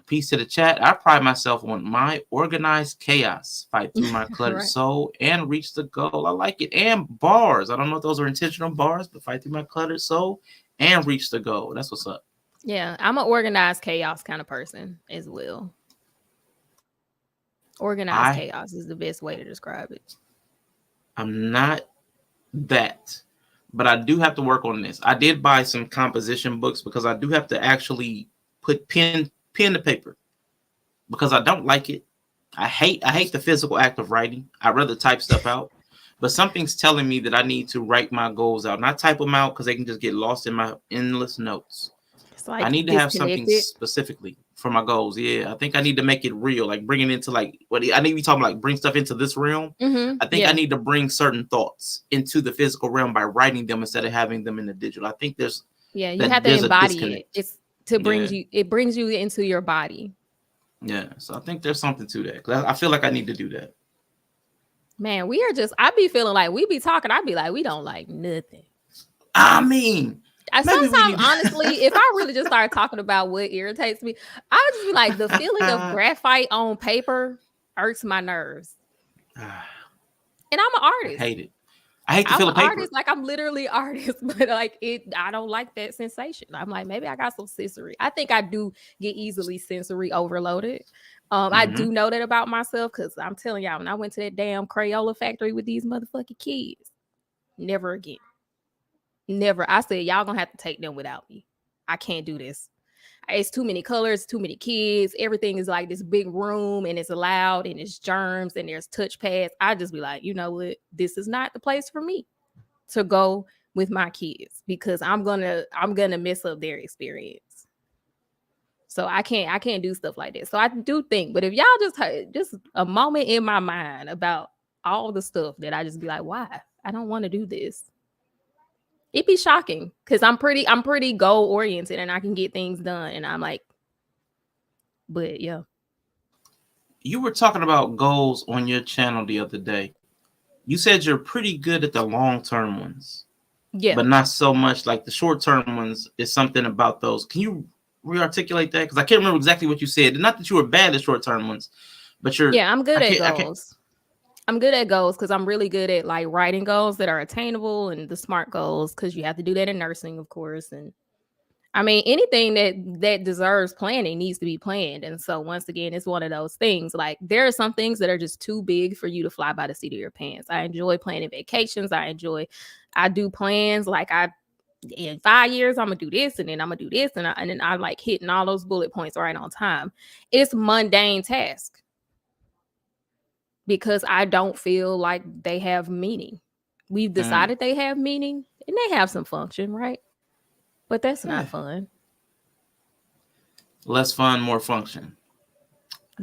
Peace to the chat. I pride myself on my organized chaos, fight through my cluttered soul and reach the goal. I like it. And bars. I don't know if those are intentional bars, but fight through my cluttered soul and reach the goal. That's what's up.
Yeah, I'm an organized chaos kind of person as well. Organized chaos is the best way to describe it. I'm
not that, but I do have to work on this. I did buy some composition books because I do have to actually put pen to paper because I don't like it. I hate the physical act of writing. I'd rather type stuff out, but something's telling me that I need to write my goals out, not type them out because they can just get lost in my endless notes. Like I need to have something specifically for my goals. Yeah, I think I need to make it real, like bring it into like what I need to be talking like bring stuff into this realm. I think I need to bring certain thoughts into the physical realm by writing them instead of having them in the digital. I think there's
you have to embody it. It's to bring it brings you into your body.
Yeah, so I think there's something to that. I feel like I need to do that.
Man, I be feeling like we be talking. I be like, we don't like nothing.
I mean,
sometimes honestly, if I really just start talking about what irritates me, I would just be like, the feeling of graphite on paper irks my nerves. And I'm an artist.
I hate it. I hate to
I'm
feel
an
a paper.
artist, like I'm literally artist, but like I don't like that sensation. I'm like, maybe I got some sensory. I think I do get easily sensory overloaded. I do know that about myself because I'm telling y'all, when I went to that damn Crayola factory with these motherfucking kids, never again. Never. I said, y'all gonna have to take them without me. I can't do this. It's too many colors, too many kids. Everything is like this big room and it's loud and it's germs and there's touch pads. I just be like, you know what? This is not the place for me to go with my kids because I'm gonna mess up their experience. So I can't do stuff like that. So I do think, but if y'all just a moment in my mind about all the stuff that I just be like, why? I don't want to do this. It'd be shocking because I'm pretty goal oriented and I can get things done. And I'm like, but yeah.
You were talking about goals on your channel the other day. You said you're pretty good at the long-term ones.
Yeah.
But not so much like the short-term ones is something about those. Can you re-articulate that? Because I can't remember exactly what you said. Not that you were bad at short-term ones, but
I'm good at goals. I'm good at goals because I'm really good at like writing goals that are attainable and the SMART goals because you have to do that in nursing, of course. And I mean, anything that deserves planning needs to be planned. And so once again, it's one of those things. Like there are some things that are just too big for you to fly by the seat of your pants. I enjoy planning vacations. I do plans like in 5 years, I'm gonna do this and then I'm gonna do this. And then I like hitting all those bullet points right on time. It's mundane task. Because I don't feel like they have meaning. We've decided they have meaning and they have some function, right? But that's not fun.
less fun, more function.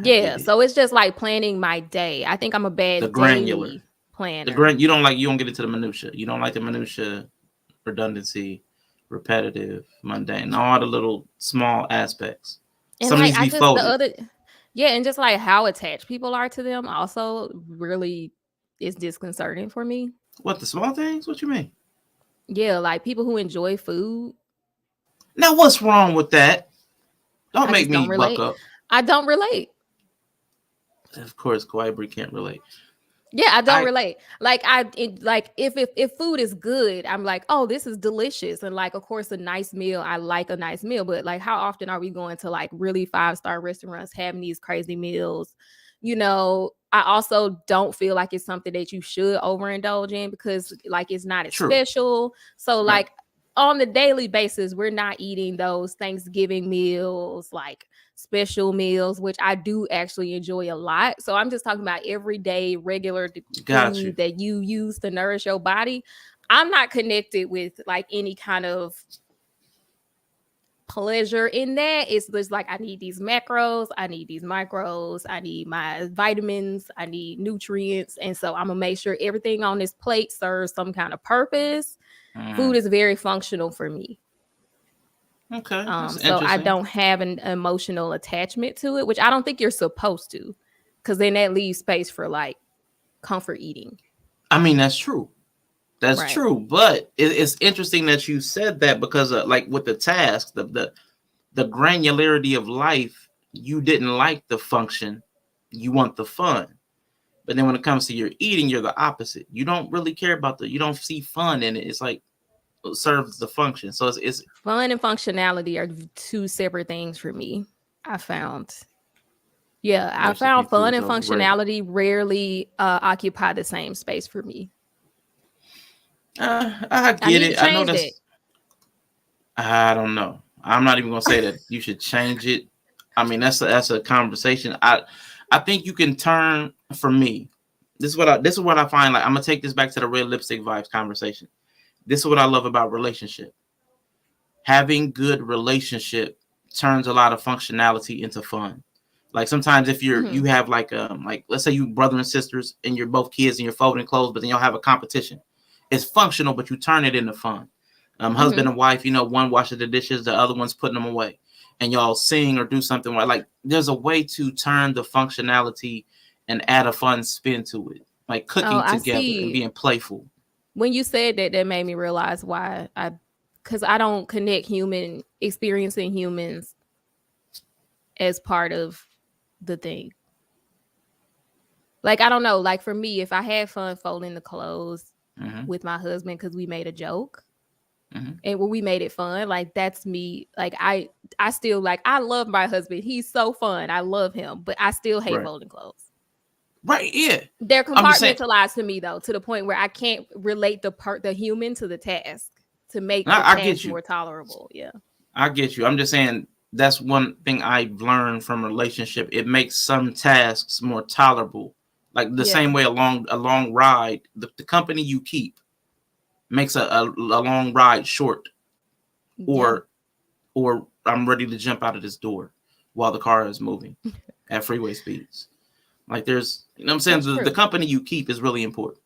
Yeah, so it's just like planning my day. I think I'm a bad
The granular
daily planner.
you don't get into the minutia. You don't like the minutia, redundancy, repetitive, mundane, all the little small aspects.
And
Some
like
needs to be folded.
and just like how attached people are to them also really is disconcerting for me.
What, the small things? What you mean?
Yeah, like people who enjoy food.
Now, what's wrong with that? Don't make me buck up.
I don't relate.
Of course, Kawhi Bree can't relate.
Yeah, I don't relate. Like if food is good, I'm like, oh, this is delicious. And like, of course, a nice meal. I like a nice meal, but like, how often are we going to like really 5-star restaurants having these crazy meals? You know, I also don't feel like it's something that you should overindulge in because like it's not as special. So like on the daily basis, we're not eating those Thanksgiving meals, like special meals, which I do actually enjoy a lot. So I'm just talking about everyday, regular food that you use to nourish your body. I'm not connected with like any kind of pleasure in that. It's just like I need these macros, I need these micros, I need my vitamins, I need nutrients, and so I'm gonna make sure everything on this plate serves some kind of purpose. Food is very functional for me.
Okay.
So I don't have an emotional attachment to it, which I don't think you're supposed to, because then that leaves space for like comfort eating.
I mean, that's true. That's true. But it's interesting that you said that because like with the task, the granularity of life, you didn't like the function. You want the fun. But then when it comes to your eating, you're the opposite. You don't really care about you don't see fun in it. It's like it serves the function. So it's
fun and functionality are two separate things for me. I found. Yeah, I found fun and functionality rarely occupy the same space for me.
I get it. I know that's. I don't know. I'm not even gonna say that you should change it. I mean, that's a conversation. I think you can turn. For me, this is what I find. Like, I'm gonna take this back to the red lipstick vibes conversation. This is what I love about relationship. Having good relationship turns a lot of functionality into fun. Like sometimes if you have like let's say you brother and sisters and you're both kids and you're folding clothes, but then y'all have a competition. It's functional, but you turn it into fun. Husband and wife, one washes the dishes, the other one's putting them away, and y'all sing or do something like there's a way to turn the functionality and add a fun spin to it, like cooking together and being playful.
When you said that, that made me realize why because I don't connect experiencing humans as part of the thing. Like, I don't know, like for me, if I had fun folding the clothes, with my husband because we made a joke. And when we made it fun, like that's me. Like I still like I love my husband. He's so fun. I love him, but I still hate folding clothes.
Right? Yeah.
They're compartmentalized to me though, to the point where I can't relate the human to the task to make the task more tolerable. Yeah.
I get you. I'm just saying that's one thing I've learned from a relationship. It makes some tasks more tolerable. Like the same way a long ride, the company you keep makes a long ride short, or I'm ready to jump out of this door while the car is moving at freeway speeds. Like there's, you know what I'm saying? The company you keep is really important.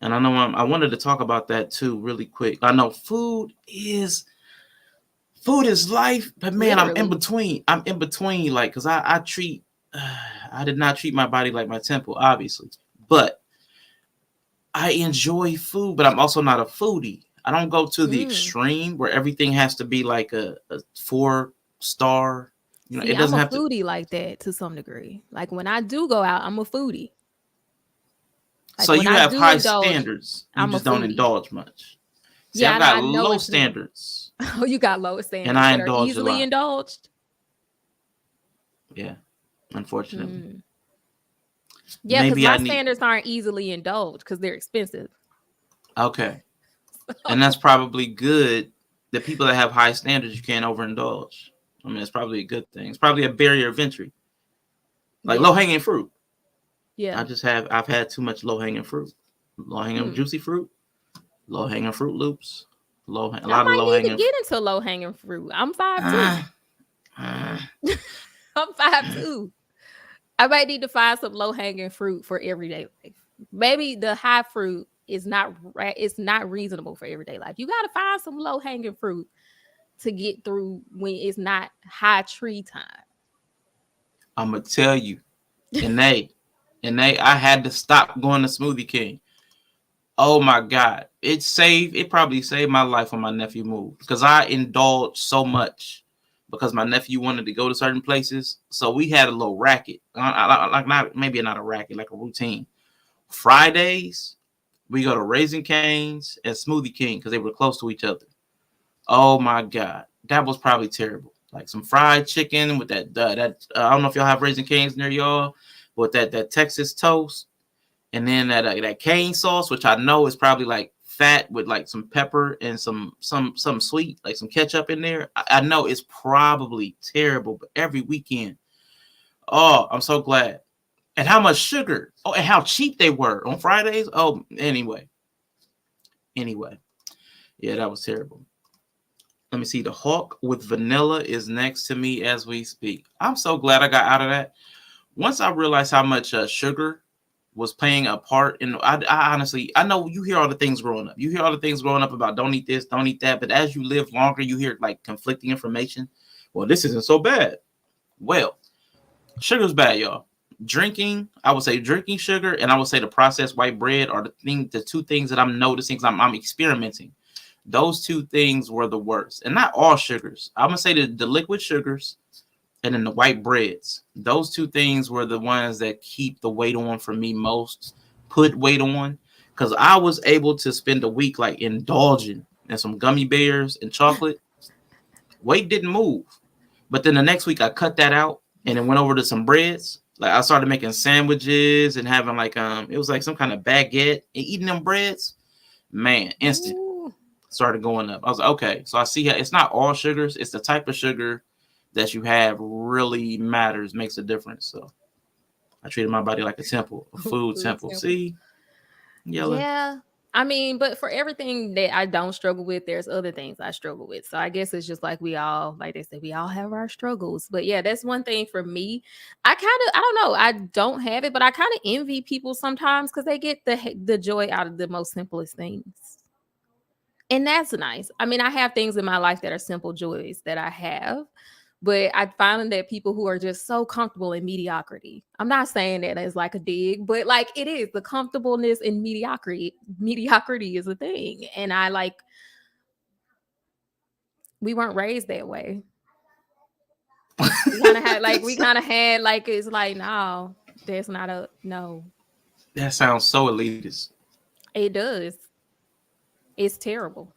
And I know I wanted to talk about that too really quick. I know food is life, but man, literally. I'm in between like, cause I did not treat my body like my temple, obviously, but I enjoy food, but I'm also not a foodie. I don't go to the extreme where everything has to be like a 4-star. You know, it doesn't have to. I'm a
foodie like that to some degree. Like when I do go out, I'm a foodie.
Like so you have high standards. You just don't indulge much. See, I've got low standards.
Oh, you got low standards.
And I indulge
easily indulged.
Yeah, unfortunately.
Yeah, because my standards aren't easily indulged because they're expensive.
Okay. And that's probably good. The people that have high standards, you can't overindulge. I mean, it's probably a good thing. It's probably a barrier of entry. Like low-hanging fruit.
Yeah.
I've had too much low-hanging fruit. Low-hanging juicy fruit. Low-hanging Fruit Loops. A lot of low-hanging.
I need to get into low-hanging fruit. I'm 5'2". I'm 5'2". I might need to find some low-hanging fruit for everyday life. Maybe the high fruit is not reasonable for everyday life. You got to find some low-hanging fruit to get through when it's not high tree time.
I'm gonna tell you, and I had to stop going to Smoothie King. Oh my God, it probably saved my life when my nephew moved because I indulged so much. Because my nephew wanted to go to certain places. So we had a little racket. Maybe not a racket, like a routine. Fridays, we go to Raising Cane's and Smoothie King because they were close to each other. Oh my God. That was probably terrible. Like some fried chicken with that I don't know if y'all have Raising Cane's near y'all, but that Texas toast. And then that cane sauce, which I know is probably like fat with like some pepper and some sweet, like some ketchup in there. I know it's probably terrible, but every weekend, oh, I'm so glad. And how much sugar? Oh, and how cheap they were on Fridays. Oh, anyway. Yeah, that was terrible. Let me see. The Hawk with vanilla is next to me as we speak. I'm so glad I got out of that. Once I realized how much sugar was playing a part in, I honestly, I know you hear all the things growing up. You hear all the things growing up about don't eat this, don't eat that. But as you live longer, you hear like conflicting information. Well, this isn't so bad. Well, sugar's bad, y'all. Drinking, I would say drinking sugar, and I would say the processed white bread are the two things that I'm noticing because I'm experimenting. Those two things were the worst. And not all sugars. I'm going to say the liquid sugars and then the white breads. Those two things were the ones that keep the weight on for me most, put weight on. Because I was able to spend a week like indulging in some gummy bears and chocolate. Weight didn't move. But then the next week I cut that out and then went over to some breads. Like I started making sandwiches and having like, it was like some kind of baguette and eating them breads. Man, instant. Started going up. I was like, okay, so I see how it's not all sugars. It's the type of sugar that you have really matters, makes a difference. So I treated my body like a temple, a food temple. See? Yellow.
Yeah. I mean, but for everything that I don't struggle with, there's other things I struggle with. So I guess it's just like we all, like they said, we all have our struggles. But yeah, that's one thing for me. I don't know. I don't have it, but I kind of envy people sometimes because they get the joy out of the most simplest things. And that's nice. I mean, I have things in my life that are simple joys that I have, but I find that people who are just so comfortable in mediocrity. I'm not saying that as like a dig, but like it is the comfortableness in mediocrity. Mediocrity is a thing. And we weren't raised that way. We kind of had it's like, no, there's not a no.
That sounds so elitist.
It does. It's terrible.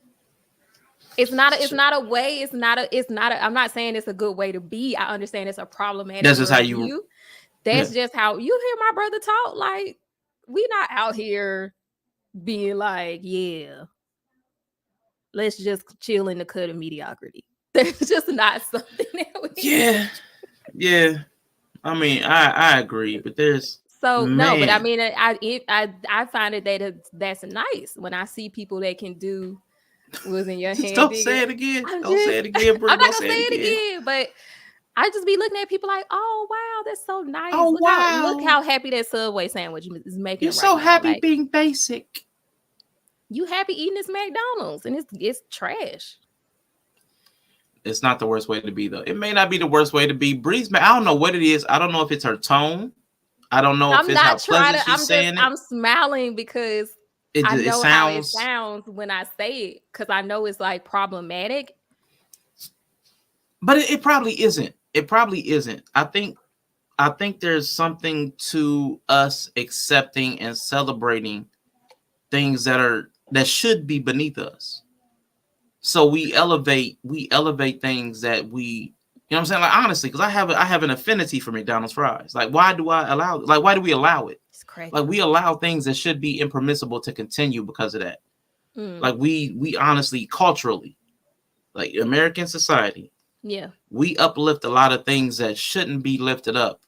It's not a way. I'm not saying it's a good way to be. I understand it's a problematic.
That's just how you.
That's just how you hear my brother talk. Like, we not out here being like, yeah, let's just chill in the cut of mediocrity. That's just not something that we.
Yeah. I mean, I agree, but there's.
So no, but I mean, I find it that's nice when I see people that can do what's in your hand.
Don't say it again. Don't say it again, bro.
I'm not gonna say it again, but I just be looking at people like, oh wow, that's so nice.
Oh
Look how happy that Subway sandwich is making.
You're so happy being basic.
You happy eating this McDonald's and it's trash.
It's not the worst way to be though. It may not be the worst way to be. Breeze, I don't know what it is. I don't know if it's her tone. I don't know if it's how pleasant she's saying it.
I'm smiling because I know how it sounds when I say it, because I know it's like problematic.
But it probably isn't. It probably isn't. I think there's something to us accepting and celebrating things that should be beneath us. So we elevate things that we. You know what I'm saying? Like, honestly, because I have an affinity for McDonald's fries. Like, why do we allow it?
It's crazy.
Like, we allow things that should be impermissible to continue because of that. Like, we honestly, culturally, like American society, we uplift a lot of things that shouldn't be lifted up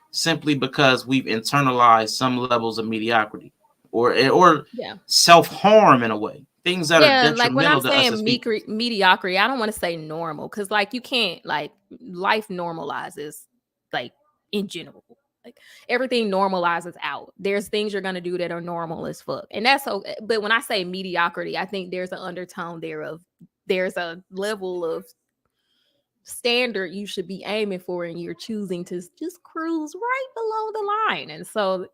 simply because we've internalized some levels of mediocrity or self-harm in a way. Things that are detrimental
like when I'm
to
saying
us
mediocrity, I don't want to say normal, because like you can't, like, life normalizes, like, in general, like everything normalizes out. There's things you're gonna do that are normal as fuck, and that's okay. But when I say mediocrity, I think there's an undertone there of there's a level of standard you should be aiming for, and you're choosing to just cruise right below the line. And so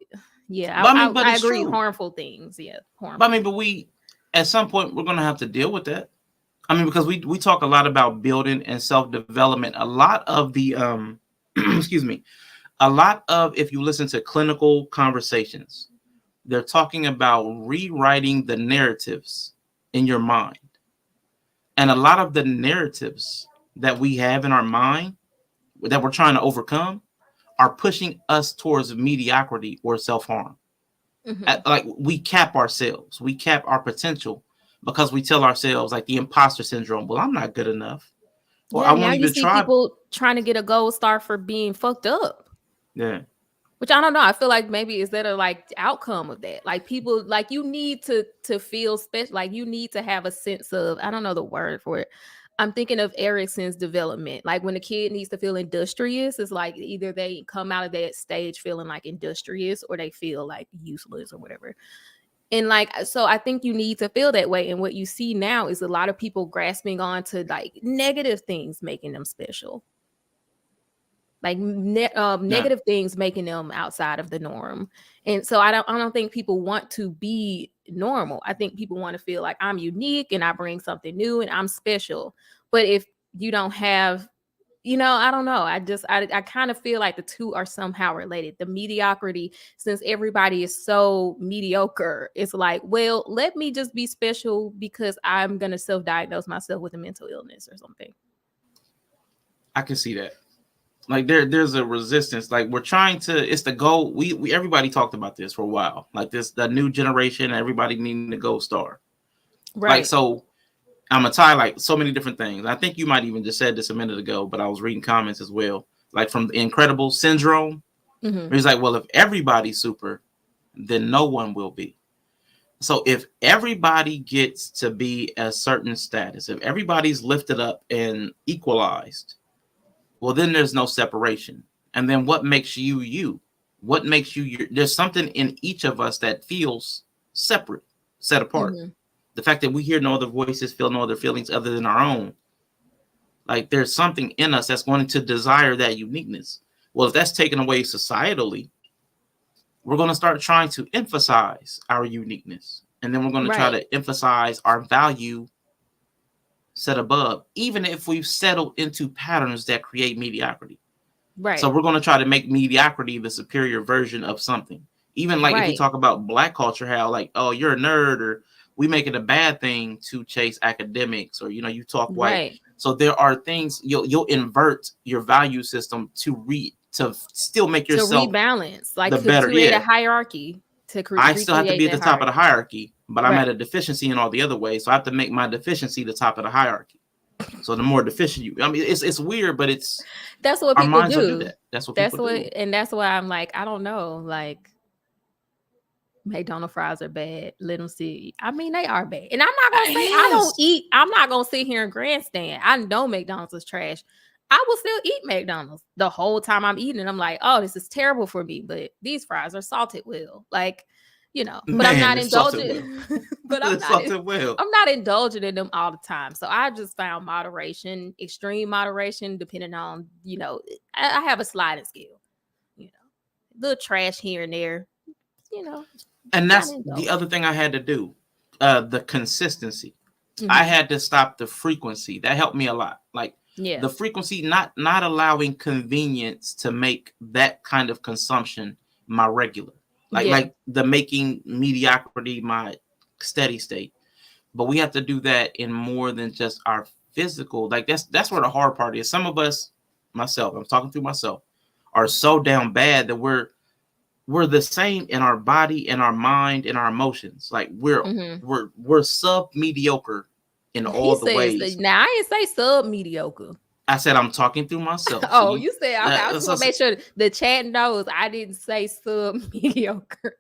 I agree.
True.
Harmful things, harmful.
But I mean, but we. At some point, we're going to have to deal with that. I mean, because we talk a lot about building and self-development. A lot of the, if you listen to clinical conversations, they're talking about rewriting the narratives in your mind. And a lot of the narratives that we have in our mind that we're trying to overcome are pushing us towards mediocrity or self-harm. Like, we cap ourselves, we cap our potential because we tell ourselves, like, the imposter syndrome. Well, I'm not good enough. Or I won't even try.
People trying to get a gold star for being fucked up.
Yeah.
Which I don't know. I feel like maybe is that a like outcome of that? Like, people, like, you need to feel special. Like, you need to have a sense of, I don't know the word for it. I'm thinking of Erickson's development. Like, when a kid needs to feel industrious, it's like either they come out of that stage feeling like industrious or they feel like useless or whatever. And like, so I think you need to feel that way. And what you see now is a lot of people grasping on to like negative things, making them special. Like negative things making them outside of the norm. And so I don't think people want to be normal. I think people want to feel like I'm unique and I bring something new and I'm special. But if you don't have, I don't know. I kind of feel like the two are somehow related. The mediocrity, since everybody is so mediocre, it's like, well, let me just be special because I'm going to self-diagnose myself with a mental illness or something.
I can see that. Like there's a resistance. Like, we're trying to, it's the goal. We everybody talked about this for a while. Like, the new generation, everybody needing a gold star.
Right.
Like, so I'm gonna tie like so many different things. I think you might even just said this a minute ago, but I was reading comments as well. Like, from the Incredible Syndrome. Mm-hmm. It's like, well, if everybody's super, then no one will be. So if everybody gets to be a certain status, if everybody's lifted up and equalized, well, then there's no separation. And then what makes you you? What makes you there's something in each of us that feels separate, set apart. Mm-hmm. The fact that we hear no other voices, feel no other feelings other than our own. Like, there's something in us that's going to desire that uniqueness. Well, if that's taken away societally, we're going to start trying to emphasize our uniqueness. And then we're going to try to emphasize our value set above, even if we've settled into patterns that create mediocrity.
Right.
So we're going to try to make mediocrity the superior version of something, Even like if you
Right.
talk about Black culture, how like, oh, you're a nerd, or we make it a bad thing to chase academics, or you talk white.
Right.
So there are things you'll invert your value system to still make yourself
to rebalance, like
the
to
better.
create
Yeah,
a hierarchy.
I still have to be at the top of the
hierarchy.
hierarchy, but I'm
Right.
at a deficiency in all the other ways. So I have to make my deficiency the top of the hierarchy. So the more deficient you, I mean, it's weird, but it's
That's what
our
people
minds will
do.
do that. That's what people do.
And that's why I'm like, I don't know, like McDonald's fries are bad. Let them see. I mean, they are bad. And I'm not gonna say I don't eat. I'm not gonna sit here and grandstand. I know McDonald's is trash. I will still eat McDonald's the whole time I'm eating. I'm like, oh, this is terrible for me. But these fries are salted well. Like, but I'm not indulging. But I'm not indulging in them all the time. So I just found moderation, extreme moderation, depending on, I have a sliding scale. Little trash here and there,
And that's
not
the
indulge.
other thing I had to do, the consistency. I had to stop the frequency. That helped me a lot. Like
Yeah.
the frequency, not allowing convenience to make that kind of consumption my regular. Like the making mediocrity my steady state. But we have to do that in more than just our physical. Like that's where the hard part is. Some of us, myself, I'm talking through myself, are so down bad that we're the same in our body, in our mind, in our emotions. Like we're sub mediocre in all the ways.
Now I didn't say sub mediocre.
I said I'm talking through myself.
Oh, you said I just want to make sure the chat knows I didn't say sub mediocre.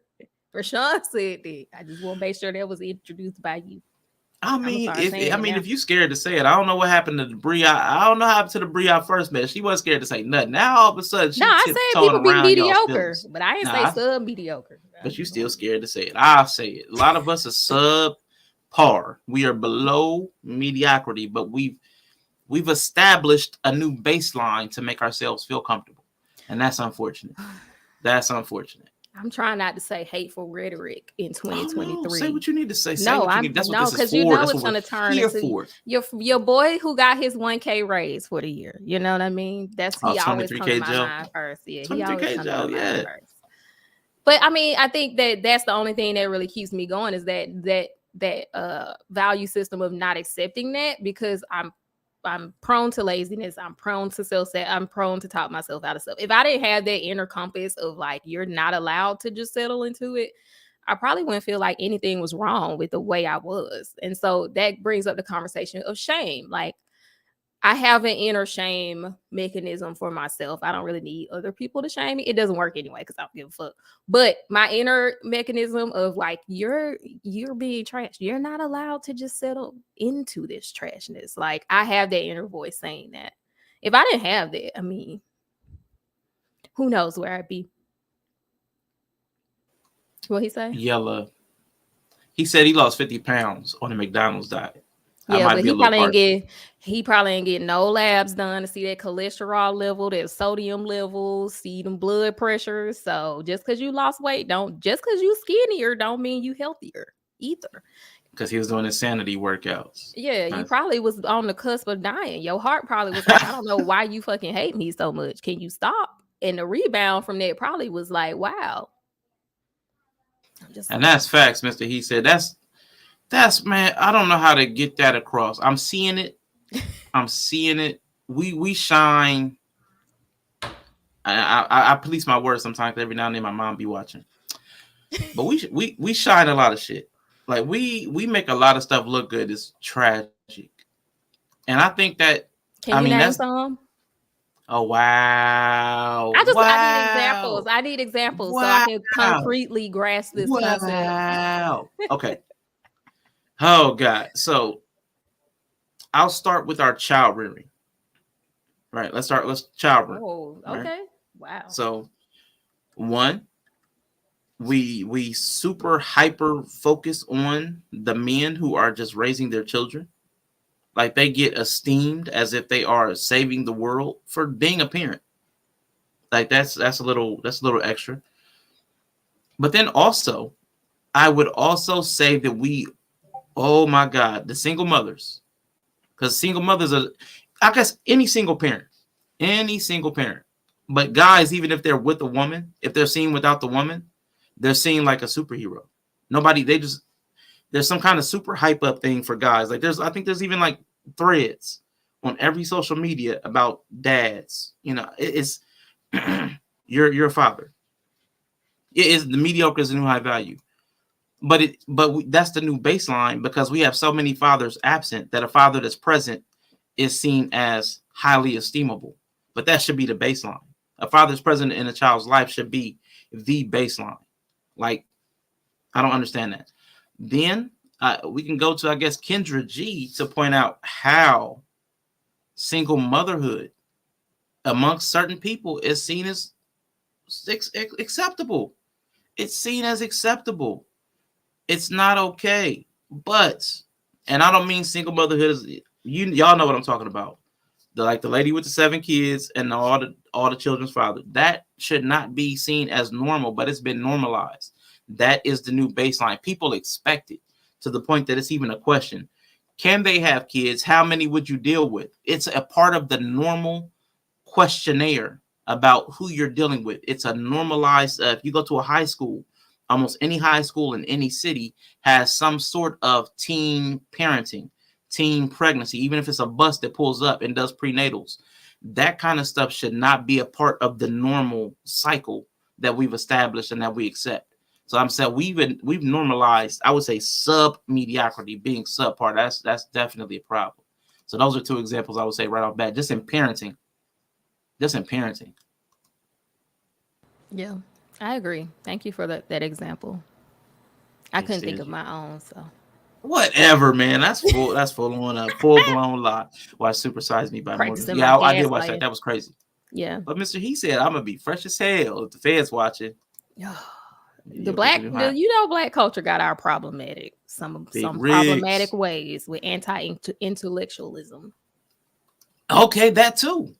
Rashawn said that. I just want to make sure that was introduced by you.
I mean, if you're scared to say it, I don't know what happened to the Brie. I don't know what happened to the Brie I first met. She wasn't scared to say nothing. Now all of a sudden,
I said people be mediocre, but I didn't say sub mediocre.
But you still scared to say it. I'll say it. A lot of us are sub par. We are below mediocrity, but we've established a new baseline to make ourselves feel comfortable, and that's unfortunate. That's unfortunate.
I'm trying not to say hateful rhetoric in 2023.
No, say what you need to say.
No, that's what this is for. It's going to turn into your boy who got his 1K raise for the year. You know what I mean? That's he always comes to my mind first. Yeah, he always comes to my mind first. But I mean, I think that's the only thing that really keeps me going is that value system of not accepting that, because I'm prone to laziness. I'm prone to self-set. I'm prone to talk myself out of stuff. If I didn't have that inner compass of like, you're not allowed to just settle into it, I probably wouldn't feel like anything was wrong with the way I was. And so that brings up the conversation of shame. Like, I have an inner shame mechanism for myself. I don't really need other people to shame me. It doesn't work anyway because I don't give a fuck. But my inner mechanism of like, you're being trash. You're not allowed to just settle into this trashness. Like, I have that inner voice saying that. If I didn't have that, I mean, who knows where I'd be. What he say?
Yella. He said he lost 50 pounds on the McDonald's diet.
Yeah, but he probably ain't get no labs done to see that cholesterol level, that sodium level, see them blood pressure. So just because you lost weight, just because you skinnier don't mean you healthier either.
Because he was doing insanity workouts.
Yeah, you probably was on the cusp of dying. Your heart probably was like, I don't know why you fucking hate me so much. Can you stop? And the rebound from that probably was like, wow.
And that's facts, Mr. He said. That's man, I don't know how to get that across. I'm seeing it. We shine. I police my words sometimes. Every now and then my mom be watching. But we shine a lot of shit. Like we make a lot of stuff look good. It's tragic. And I think that
Can you name some?
Oh wow.
I need examples so I can concretely grasp this concept.
Wow. Okay. Oh God. So I'll start with our child rearing. Right. Let's child rearing.
Oh, okay.
Right?
Wow.
So one, we super hyper focus on the men who are just raising their children. Like they get esteemed as if they are saving the world for being a parent. Like that's a little extra. But then also, I would also say that oh my God, the single mothers. Because single mothers are, I guess any single parent. But guys, even if they're with a woman, if they're seen without the woman, they're seen like a superhero. There's some kind of super hype up thing for guys. Like I think there's even like threads on every social media about dads. You know, it's you're a father. It is the mediocre is the new high value. But that's the new baseline, because we have so many fathers absent that a father that's present is seen as highly estimable. But that should be the baseline. A father's present in a child's life should be the baseline. Like, I don't understand that. Then we can go to, I guess, Kendra G to point out how single motherhood amongst certain people is seen as acceptable. It's seen as acceptable. It's not okay. But, and I don't mean single motherhood is, y'all know what I'm talking about. The lady with the 7 kids and all the children's father. That should not be seen as normal, but it's been normalized. That is the new baseline. People expect it to the point that it's even a question. Can they have kids? How many would you deal with? It's a part of the normal questionnaire about who you're dealing with. It's a normalized, if you go to a high school, almost any high school in any city has some sort of teen parenting, teen pregnancy, even if it's a bus that pulls up and does prenatals. That kind of stuff should not be a part of the normal cycle that we've established and that we accept. So I'm saying we've normalized, I would say, sub mediocrity being subpar. That's definitely a problem. So those are 2 examples I would say right off bat, just in parenting.
Yeah, I agree. Thank you for that example. I couldn't think of my own, so.
Whatever, man. That's full on a full blown lie. Watch Super Size Me by Morgan. Yeah, I did watch that. That was crazy.
Yeah.
But Mr. He said I'm gonna be fresh as hell if the feds watching.
Black culture got our problematic, some problematic ways with anti-intellectualism.
Okay, that too.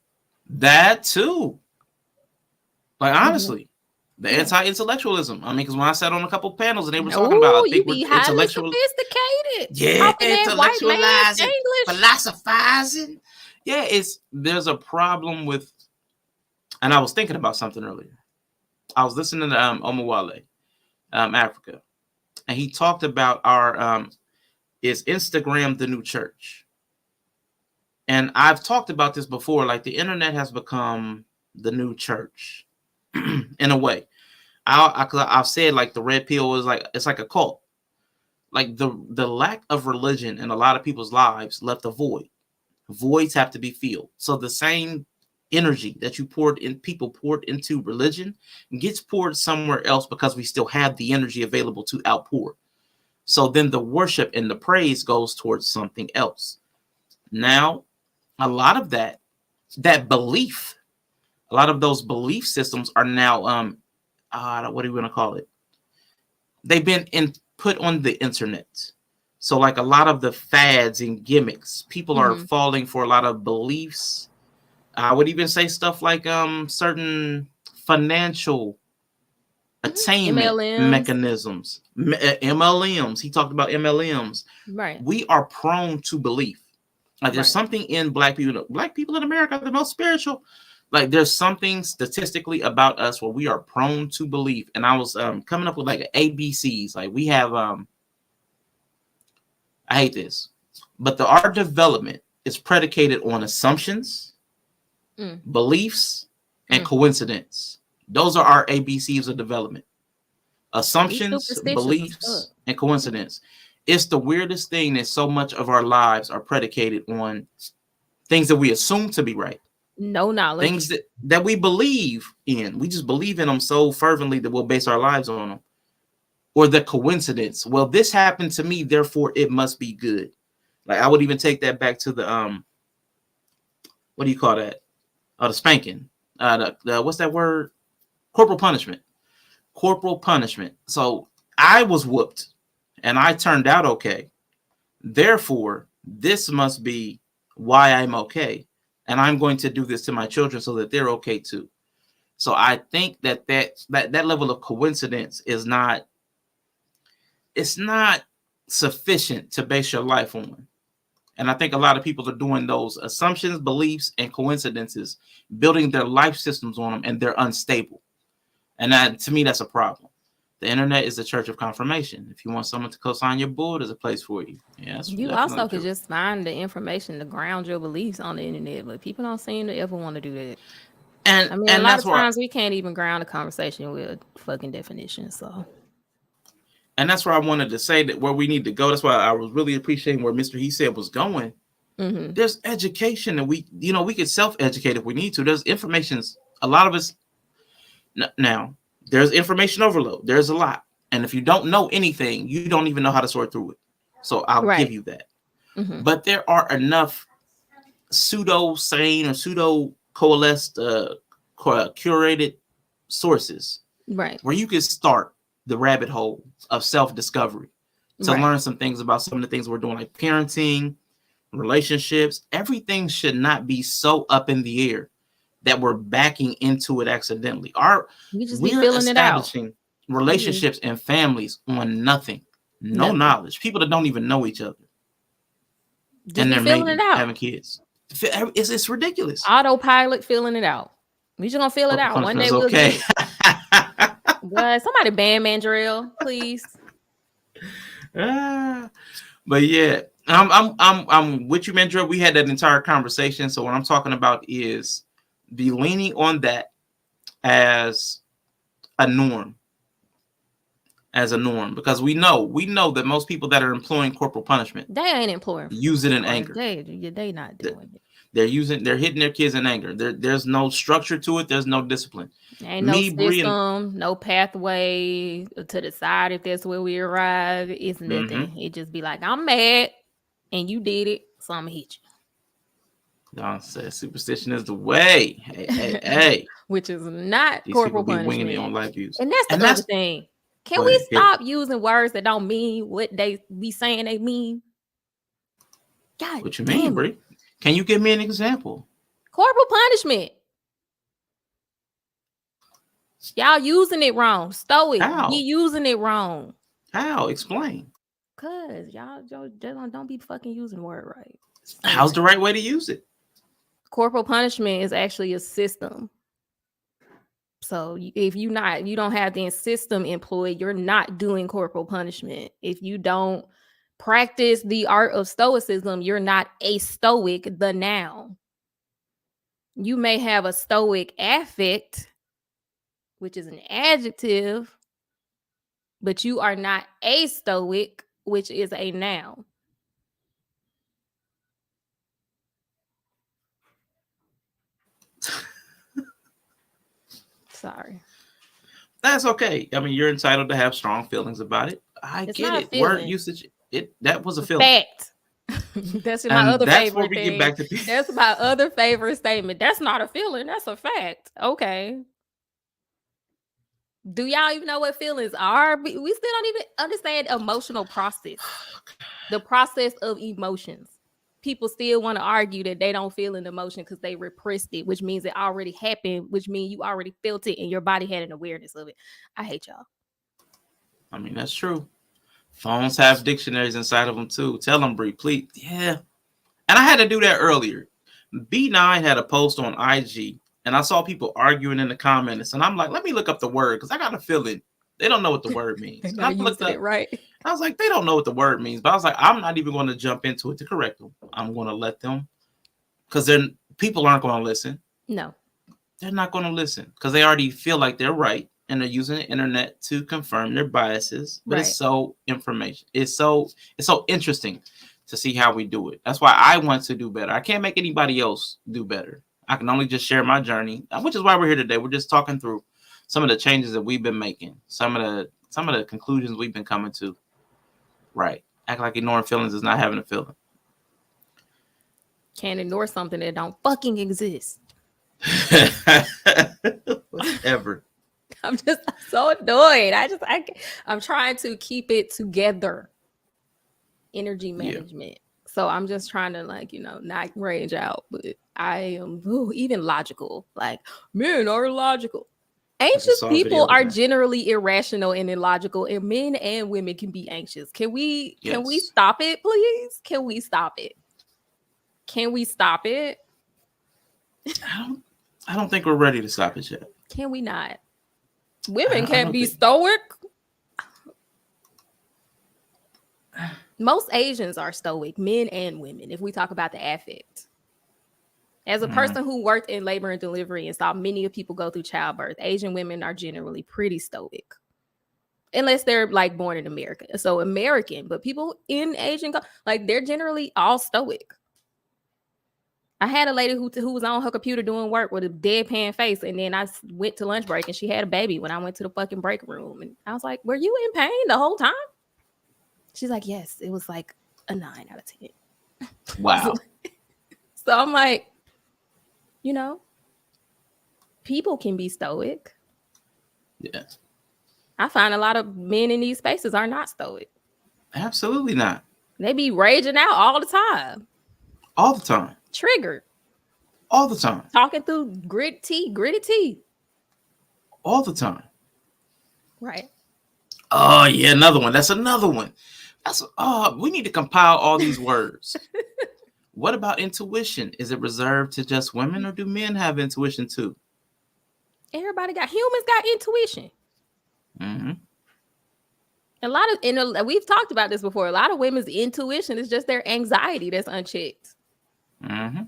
Like honestly, the anti-intellectualism. I mean, because when I sat on a couple panels and they were talking about, I think we're intellectual,
sophisticated.
Yeah, intellectualizing, philosophizing. Yeah, there's a problem with. And I was thinking about something earlier. I was listening to Omawale, Africa, and he talked about our is Instagram the new church? And I've talked about this before. Like the internet has become the new church in a way. I've said like the red pill is like it's like a cult. Like the lack of religion in a lot of people's lives left a void. Voids have to be filled. So the same energy that people poured into religion gets poured somewhere else because we still have the energy available to outpour. So then the worship and the praise goes towards something else. Now, a lot of that belief, a lot of those belief systems are now, what are we going to call it? They've been put on the internet. So like a lot of the fads and gimmicks, people are falling for a lot of beliefs. I would even say stuff like certain financial attainment mechanisms, MLMs. He talked about MLMs.
Right.
We are prone to belief. Like there's something in black people in America are the most spiritual. Like there's something statistically about us where we are prone to belief. And I was coming up with like ABCs. Like we have, I hate this, but our development is predicated on assumptions, beliefs, and coincidence. Those are our ABCs of development. Assumptions, beliefs, and coincidence. It's the weirdest thing that so much of our lives are predicated on things that we assume to be right.
No knowledge.
Things that we believe in. We just believe in them so fervently that we'll base our lives on them. Or the coincidence. Well, this happened to me, therefore it must be good. Like I would even take that back to the what do you call that? The spanking. What's that word? Corporal punishment. Corporal punishment. So I was whooped and I turned out okay. Therefore, this must be why I'm okay. And I'm going to do this to my children so that they're okay too. So I think that level of coincidence is not sufficient to base your life on. And I think a lot of people are doing those assumptions, beliefs, and coincidences, building their life systems on them, and they're unstable. And that, to me, that's a problem. The internet is the church of confirmation. If you want someone to co-sign your bull, there's a place for you. Yeah,
you also could just find the information to ground your beliefs on the internet, but people don't seem to ever want to do that.
And
I mean, a lot of times we can't even ground a conversation with fucking definitions. So,
and that's where I wanted to say that where we need to go. That's why I was really appreciating where Mr. He said was going.
Mm-hmm.
There's education, and we could self-educate if we need to. There's information. A lot of us now. There's information overload. There's a lot, and if you don't know anything, you don't even know how to sort through it. So I'll give you that.
Mm-hmm.
But there are enough pseudo-sane or pseudo-coalesced, curated sources,
right,
where you can start the rabbit hole of self-discovery to learn some things about some of the things we're doing, like parenting, relationships. Everything should not be so up in the air that we're backing into it accidentally. We're establishing relationships and families on nothing, no knowledge. People that don't even know each other, and they're maybe having kids. It's ridiculous.
Autopilot filling it out. We just gonna fill it out one day. We'll get it. Somebody ban Mandrill, please.
But yeah, I'm with you, Mandrill. We had that entire conversation. So what I'm talking about is the leaning on that as a norm, because we know that most people that are employing corporal punishment,
they ain't employing,
use it in anger.
They not doing it.
They're hitting their kids in anger. There's no structure to it. There's no discipline.
Ain't no system, no pathway to decide if that's where we arrive. It's nothing. It just be like, I'm mad and you did it, so I'm gonna hit you.
Don says superstition is the way. Hey.
Which is not
These
corporal
people be
punishment.
winging it on life views.
And that's the other thing. Can we stop using words that don't mean what they be saying they mean? God,
what you mean, Brie? Can you give me an example?
Corporal punishment. Y'all using it wrong. Stoic. You using it wrong.
How? Explain.
Cause y'all don't be fucking using the word right.
How's the right way to use it?
Corporal punishment is actually a system. So if you don't have the system employed, you're not doing corporal punishment. If you don't practice the art of stoicism, you're not a stoic, the noun. You may have a stoic affect, which is an adjective, but you are not a stoic, which is a noun. Sorry.
That's okay. I mean, you're entitled to have strong feelings about it. It's get it. Word usage. That was a feeling.
Fact. That's my other favorite
where we
thing.
Get back to
that's my other favorite statement. That's not a feeling. That's a fact. Okay. Do y'all even know what feelings are? We still don't even understand emotional process. The process of emotions. People still want to argue that they don't feel an emotion because they repressed it, which means it already happened, which means you already felt it and your body had an awareness of it. I hate y'all.
I mean, that's true. Phones have dictionaries inside of them too. Tell them, Brie, please. Yeah. And I had to do that earlier. B9 had a post on IG and I saw people arguing in the comments. And I'm like, let me look up the word because I got a feeling they don't know what the word means. I looked up,
right.
I was like, they don't know what the word means. But I was like, I'm not even going to jump into it to correct them. I'm going to let them, because then people aren't going to listen.
No.
They're not going to listen because they already feel like they're right. And they're using the internet to confirm their biases. But it's so information. It's so interesting to see how we do it. That's why I want to do better. I can't make anybody else do better. I can only just share my journey, which is why we're here today. We're just talking through some of the changes that we've been making, some of the conclusions we've been coming to. Right. Act like ignoring feelings is not having a feeling.
Can't ignore something that don't fucking exist.
Whatever.
I'm so annoyed. I'm trying to keep it together. Energy management. Yeah. So I'm just trying to not rage out, but I am even logical. Like, men are logical. Anxious people are generally irrational and illogical, and men and women can be anxious. Can we stop it, please? Can we stop it? Can we stop it?
I don't think we're ready to stop it yet.
Can we not? Women can't be stoic. Most Asians are stoic, men and women, if we talk about the affect. As a person who worked in labor and delivery and saw many of people go through childbirth, Asian women are generally pretty stoic. Unless they're like born in America. So American, but people in Asian, like they're generally all stoic. I had a lady who was on her computer doing work with a deadpan face. And then I went to lunch break and she had a baby when I went to the fucking break room. And I was like, were you in pain the whole time? She's like, yes, it was like a 9 out of 10.
Wow.
So I'm like, you know, people can be stoic.
Yes.
I find a lot of men in these spaces are not stoic.
Absolutely not.
They be raging out all the time.
All the time.
Triggered.
All the time.
Talking through gritty teeth.
All the time.
Right.
Oh, yeah, another one. That's another one. We need to compile all these words. What about intuition? Is it reserved to just women or do men have intuition too?
Humans got intuition.
Mm-hmm.
We've talked about this before. A lot of women's intuition is just their anxiety that's unchecked.
Mm-hmm.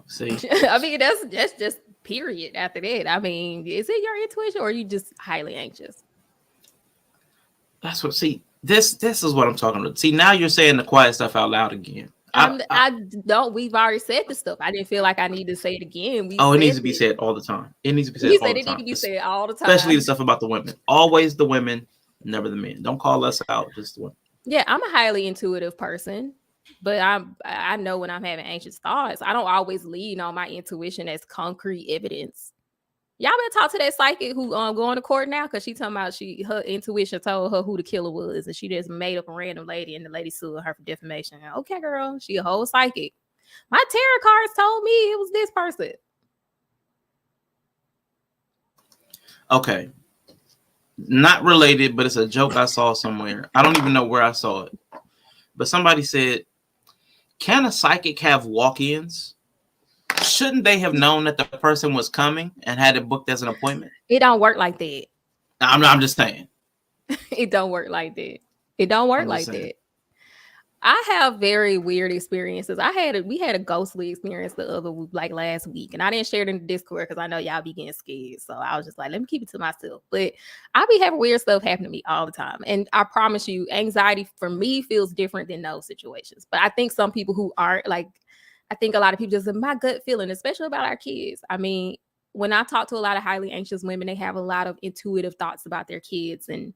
See,
I mean, that's just period. After that, I mean, is it your intuition or are you just highly anxious?
That's what. See, this is what I'm talking about. See, now you're saying the quiet stuff out loud again.
I don't. We've already said this stuff. I didn't feel like I need to say it again.
It needs to be said all the time. It needs to be said.
He
all
said
the
it
time.
need to be said all the time,
especially the stuff about the women. Always the women, never the men. Don't call us out, just the women.
Yeah, I'm a highly intuitive person, but I know when I'm having anxious thoughts. I don't always lean on my intuition as concrete evidence. Y'all better talk to that psychic who going to court now because she talking about her intuition told her who the killer was and she just made up a random lady and the lady sued her for defamation. Okay, girl, she a whole psychic. My tarot cards told me it was this person.
Okay. Not related, but it's a joke I saw somewhere. I don't even know where I saw it. But somebody said, can a psychic have walk-ins? Shouldn't they have known that the person was coming and had it booked as an appointment?
It don't work like that.
I'm just saying.
It don't work like that. It don't work like that. I have very weird experiences. We had a ghostly experience last week, and I didn't share it in the Discord because I know y'all be getting scared. So I was just like, let me keep it to myself. But I be having weird stuff happen to me all the time, and I promise you, anxiety for me feels different than those situations. But I think some people who aren't I think a lot of people just my gut feeling, especially about our kids. I mean, when I talk to a lot of highly anxious women, they have a lot of intuitive thoughts about their kids, and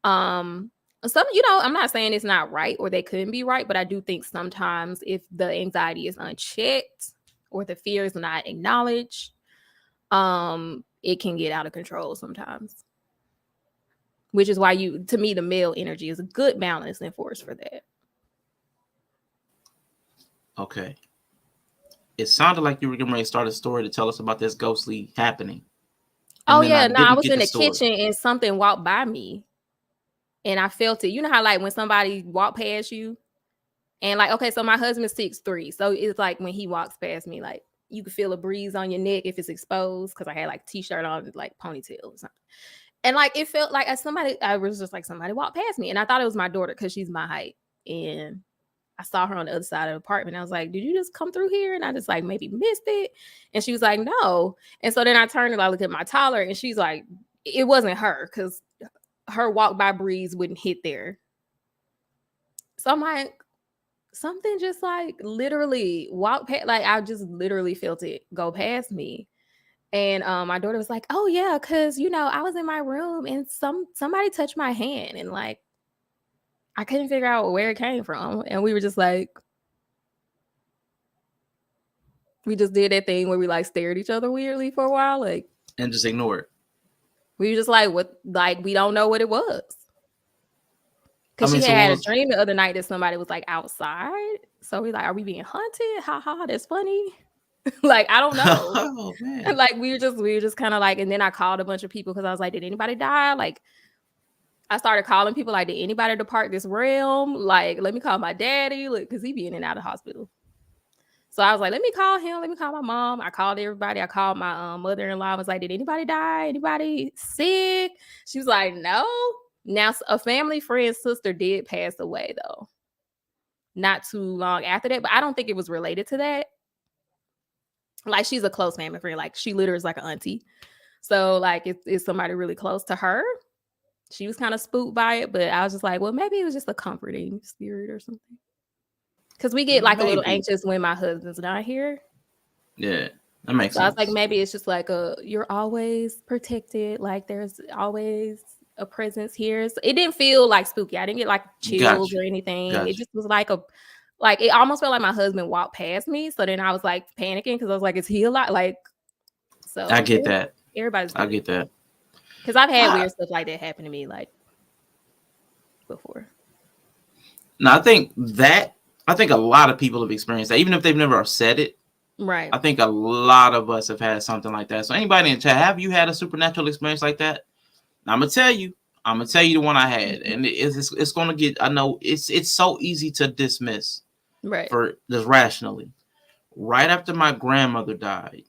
some, I'm not saying it's not right or they couldn't be right, but I do think sometimes if the anxiety is unchecked or the fear is not acknowledged, it can get out of control sometimes. Which is why to me, the male energy is a good balance and force for that.
Okay. It sounded like you were getting ready to start a story to tell us about this ghostly happening.
Oh yeah, no, I was in the kitchen and something walked by me. And I felt it. You know how when somebody walk past you and okay, so my husband's 6'3". So it's like when he walks past me, you can feel a breeze on your neck if it's exposed. Cause I had t-shirt on, ponytail or something. And it felt like I was just somebody walked past me. And I thought it was my daughter cause she's my height. And I saw her on the other side of the apartment. I was like, did you just come through here? And I just maybe missed it. And she was like, no. And so then I turned and I looked at my toddler and she's like, it wasn't her cause her walk by breeze wouldn't hit there. So I'm like, something just literally walked past, I just literally felt it go past me. And my daughter was like, oh yeah, because I was in my room and somebody touched my hand and I couldn't figure out where it came from. And we were just we just did that thing where we stared at each other weirdly for a while.
And just ignore it.
We were just what, we don't know what it was. Because she had a dream the other night that somebody was outside. So we're are we being hunted? Ha ha, that's funny. I don't know.
Oh, man.
We were just kind of and then I called a bunch of people because I was did anybody die? I started calling people did anybody depart this realm? Let me call my daddy, because he be in and out of the hospital. So I was like, let me call him. Let me call my mom. I called everybody. I called my mother-in-law. I was like, did anybody die? Anybody sick? She was like, no. Now, a family friend's sister did pass away, though. Not too long after that. But I don't think it was related to that. Like, she's a close family friend. Like, she literally is like an auntie. So, like, it's somebody really close to her. She was kind of spooked by it. But I was just like, well, maybe it was just a comforting spirit or something. Because we get like a little anxious when my husband's not here.
Yeah, that makes
So
sense.
I was like, maybe it's just like you're always protected. Like there's always a presence here. So it didn't feel like spooky. I didn't get like chills or anything. It just was like it almost felt like my husband walked past me. So then I was like panicking because I was like, is he alive? Like, so
I get that.
Everybody's
I get that.
Because I've had weird stuff like that happen to me like before.
No, I think a lot of people have experienced that, even if they've never said it.
Right.
I think a lot of us have had something like that. So anybody in the chat, have you had a supernatural experience like that? Now, I'm gonna tell you the one I had, and it's gonna get. I know it's so easy to dismiss,
right?
For just rationally. Right after my grandmother died,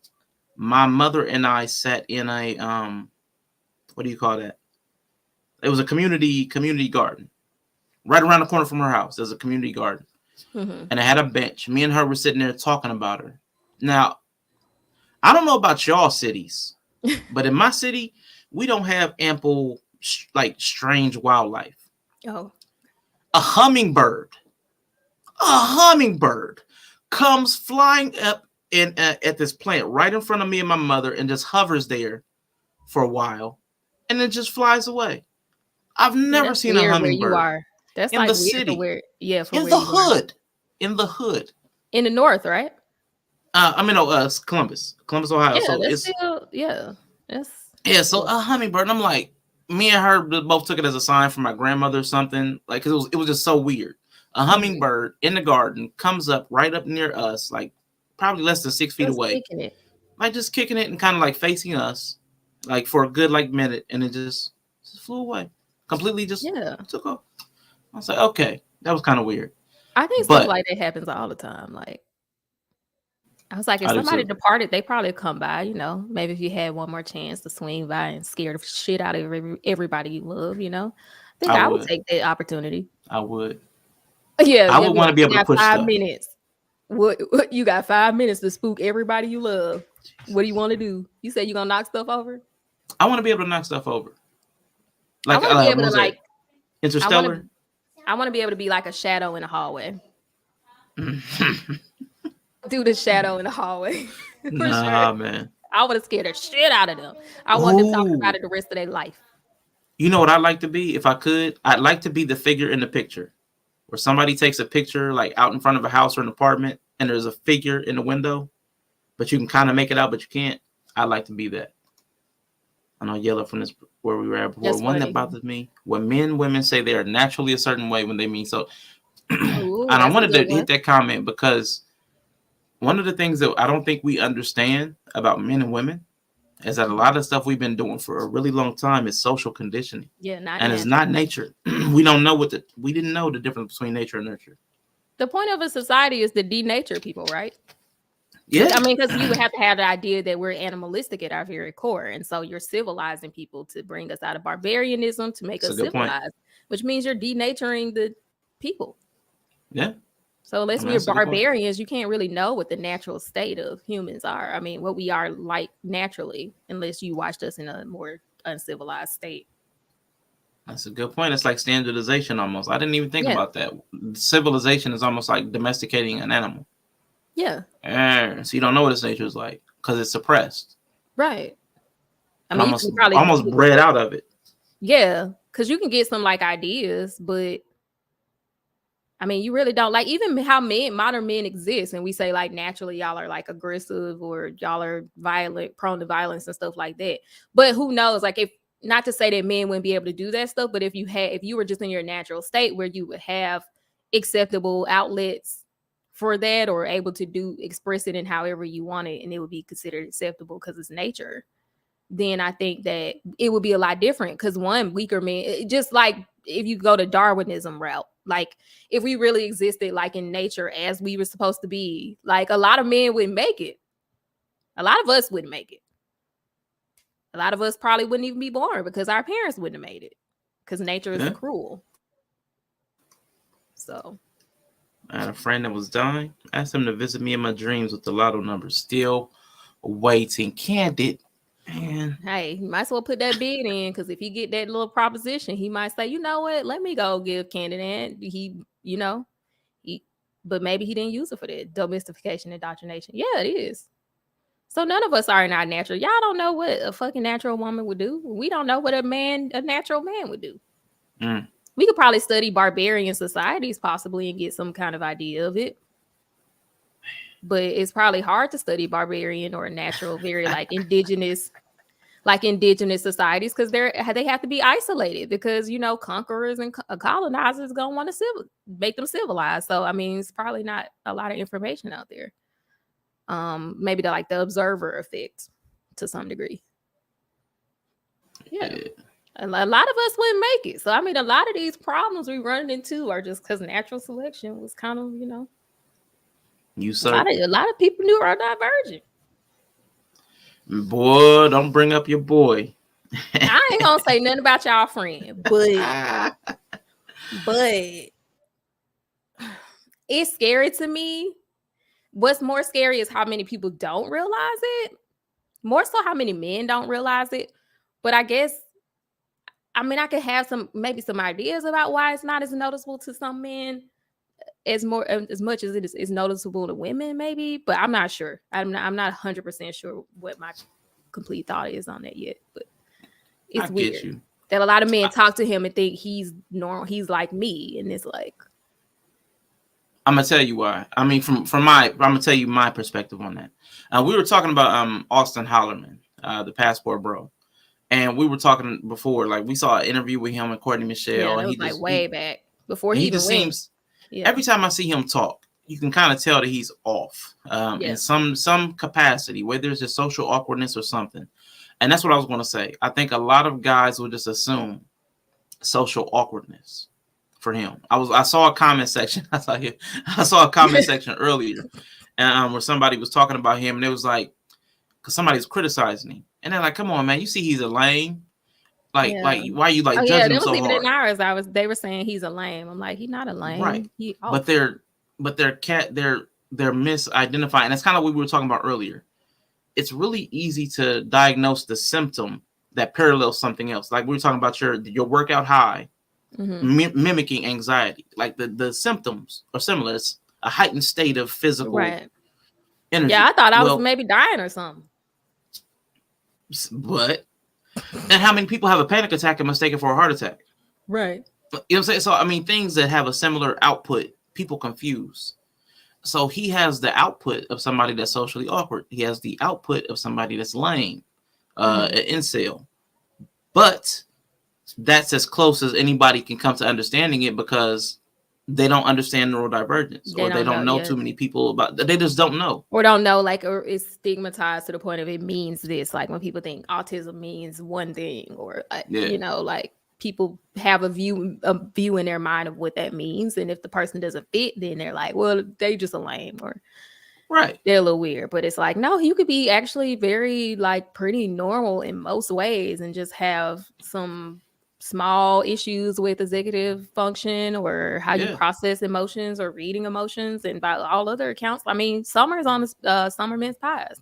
my mother and I sat in a what do you call that? It was a community garden, right around the corner from her house. There's a community garden. Mm-hmm. And I had a bench. Me and her were sitting there talking about her. Now, I don't know about y'all cities, but in my city, we don't have ample, strange wildlife.
Oh.
A hummingbird comes flying up at this plant right in front of me and my mother and just hovers there for a while and then just flies away. I've never seen a hummingbird.
You are. That's
in
like
the
weird
city.
Where, yeah,
in the hood. In the hood.
In the north, right?
Columbus, Ohio.
Yeah,
So
that's
it's
still, yeah.
So a hummingbird. And I'm like, me and her both took it as a sign from my grandmother or something. Like, 'cause it was just so weird. A hummingbird in the garden comes up right up near us, like probably less than 6 feet away. Just kicking it and kind of like facing us, like for a good minute, and it just flew away. Completely just took off. I was like, okay, that was kind of weird.
I think stuff like that happens all the time. Like, I was like, if somebody departed, they probably come by, maybe if you had one more chance to swing by and scare the shit out of everybody you love, I think I would take that opportunity.
I would.
Yeah.
I would want to be able to push
5
stuff.
minutes. What you got 5 minutes to spook everybody you love. What do you want to do? You said you're going to knock stuff over?
I want to be able to knock stuff over.
Like, I want to be able to
Interstellar?
I want to be able to be like a shadow in the hallway. Do the shadow in the hallway.
Nah, man.
I would have scared the shit out of them. I want them talking about it the rest of their life.
You know what I'd like to be if I could? I'd like to be the figure in the picture where somebody takes a picture like out in front of a house or an apartment and there's a figure in the window, but you can kind of make it out, but you can't. I'd like to be that. I know Yellow from this where we were at before. One that bothers me when women say they are naturally a certain way when they mean so.
Ooh,
and I wanted to hit that comment because one of the things that I don't think we understand about men and women is that a lot of stuff we've been doing for a really long time is social conditioning.
Yeah,
it's not nature. We didn't know the difference between nature and nurture.
The point of a society is to denature people, right?
Yeah.
I mean, because you would have to have the idea that we're animalistic at our very core. And so you're civilizing people to bring us out of barbarianism, to make us civilized, which means you're denaturing the people.
Yeah.
So unless we're barbarians, you can't really know what the natural state of humans are. I mean, what we are like naturally, unless you watched us in a more uncivilized state.
That's a good point. It's like standardization almost. I didn't even think about that. Civilization is almost like domesticating an animal.
Yeah.
So you don't know what its nature is like because it's suppressed.
Right. I mean,
almost bred out of it.
Yeah. Because you can get some like ideas, but I mean, you really don't like even how modern men exist. And we say like naturally y'all are like aggressive or y'all are violent, prone to violence and stuff like that. But who knows? Like if not to say that men wouldn't be able to do that stuff, but if you were just in your natural state where you would have acceptable outlets for that or able to express it in however you want it and it would be considered acceptable because it's nature, then I think that it would be a lot different because one, weaker men, just like if you go to Darwinism route, like if we really existed like in nature as we were supposed to be, like a lot of men wouldn't make it. A lot of us wouldn't make it. A lot of us probably wouldn't even be born because our parents wouldn't have made it because nature is cruel. So
I had a friend that was dying. Asked him to visit me in my dreams with the lotto numbers. Still waiting. Candid. Man.
Hey, you might as well put that bid in because if he get that little proposition, he might say, you know what, let me go give Candid. But maybe he didn't use it for that domestication, indoctrination. Yeah, it is. So none of us are in our natural. Y'all don't know what a fucking natural woman would do. We don't know what a natural man would do. We could probably study barbarian societies possibly and get some kind of idea of it. But it's probably hard to study barbarian or natural, very like indigenous societies because they have to be isolated because conquerors and colonizers gonna want to make them civilized. So I mean, it's probably not a lot of information out there. Maybe the observer effect to some degree. Yeah. A lot of us wouldn't make it. So I mean, a lot of these problems we run into are just because natural selection was kind of, a lot of people knew are divergent.
Boy, don't bring up your boy.
I ain't gonna say nothing about y'all friend, but it's scary to me. What's more scary is how many people don't realize it. More so how many men don't realize it. But I guess, I mean, I could have some ideas about why it's not as noticeable to some men as much as it is noticeable to women, maybe. But I'm not sure. I'm not 100% sure what my complete thought is on that yet. But it's weird that a lot of men talk to him and think he's normal. He's like me, and it's like.
I'm gonna tell you why. I mean, I'm gonna tell you my perspective on that. We were talking about Austin Hollerman, the Passport Bro, and we were talking before. Like we saw an interview with him and Courtney Michelle.
Yeah,
and
it was way back before he even
seems. Yeah. Every time I see him talk, you can kind of tell that he's off in some capacity, whether it's just social awkwardness or something. And that's what I was going to say. I think a lot of guys will just assume social awkwardness for him. I saw a comment section. I saw a comment section earlier, where somebody was talking about him, and it was like, because somebody was criticizing him, and they're like, "Come on, man, you see he's a lame." Like why are you judging him so hard?
Even in ours, they were saying he's a lame. I'm like, he's not a lame,
right? But they're misidentifying. And that's kind of what we were talking about earlier. It's really easy to diagnose the symptom that parallels something else. Like we were talking about your workout high, mimicking anxiety. Like the symptoms are similar. It's a heightened state of physical energy.
Yeah, I thought I was maybe dying or something.
But and how many people have a panic attack and mistake it for a heart attack?
Right.
You know what I'm saying? So, I mean, things that have a similar output, people confuse. So he has the output of somebody that's socially awkward. He has the output of somebody that's lame, an incel. But that's as close as anybody can come to understanding it because they don't understand neurodivergence or they don't know too many people about they just don't know.
Or don't know, or it's stigmatized to the point of it means this. Like when people think autism means one thing or, people have a view in their mind of what that means. And if the person doesn't fit, then they're like, well, they just a lame or they're a little weird. But it's like, no, you could be actually very pretty normal in most ways and just have some small issues with executive function or how you process emotions or reading emotions. And by all other accounts, I mean, Summer's on the Summer Mince Pies.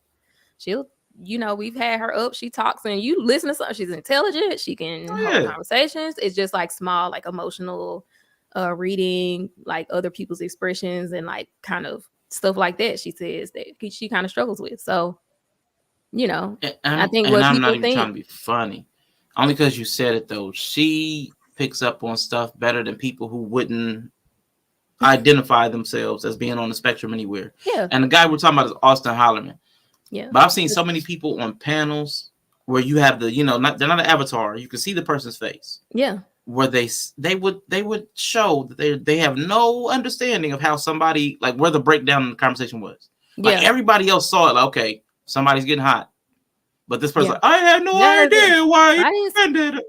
We've had her up. She talks and you listen to something. She's intelligent. She can hold conversations. It's just emotional, reading, other people's expressions and kind of stuff like that. She says that she kind of struggles with. So, I think what
I'm
people
not even
think.
trying to be funny. Only because you said it though, she picks up on stuff better than people who wouldn't identify themselves as being on the spectrum anywhere.
Yeah.
And the guy we're talking about is Austin Hollerman.
Yeah.
But I've seen so many people on panels where you have they're not an avatar. You can see the person's face.
Yeah.
Where they would show that they have no understanding of how somebody where the breakdown in the conversation was. Everybody else saw it. Okay, somebody's getting hot. But this person, I had no idea why he offended.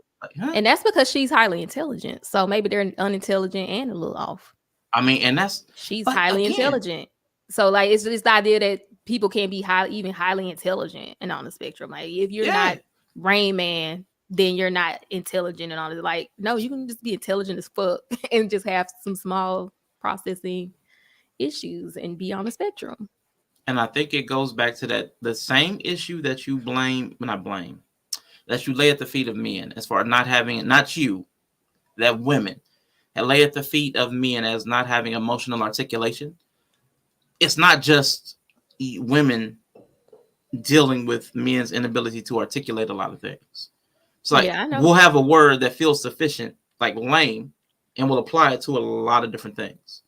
And that's because she's highly intelligent. So maybe they're unintelligent and a little off.
I mean, and
she's highly intelligent. So like it's just the idea that people can't be even highly intelligent and on the spectrum. Like if you're not Rain Man, then you're not intelligent and all that. Like, no, you can just be intelligent as fuck and just have some small processing issues and be on the spectrum.
And I think it goes back to the same issue that you that you lay at the feet of men as far as that women that lay at the feet of men as not having emotional articulation. It's not just women dealing with men's inability to articulate a lot of things. It's like we'll have a word that feels sufficient, like lame, and we'll apply it to a lot of different things.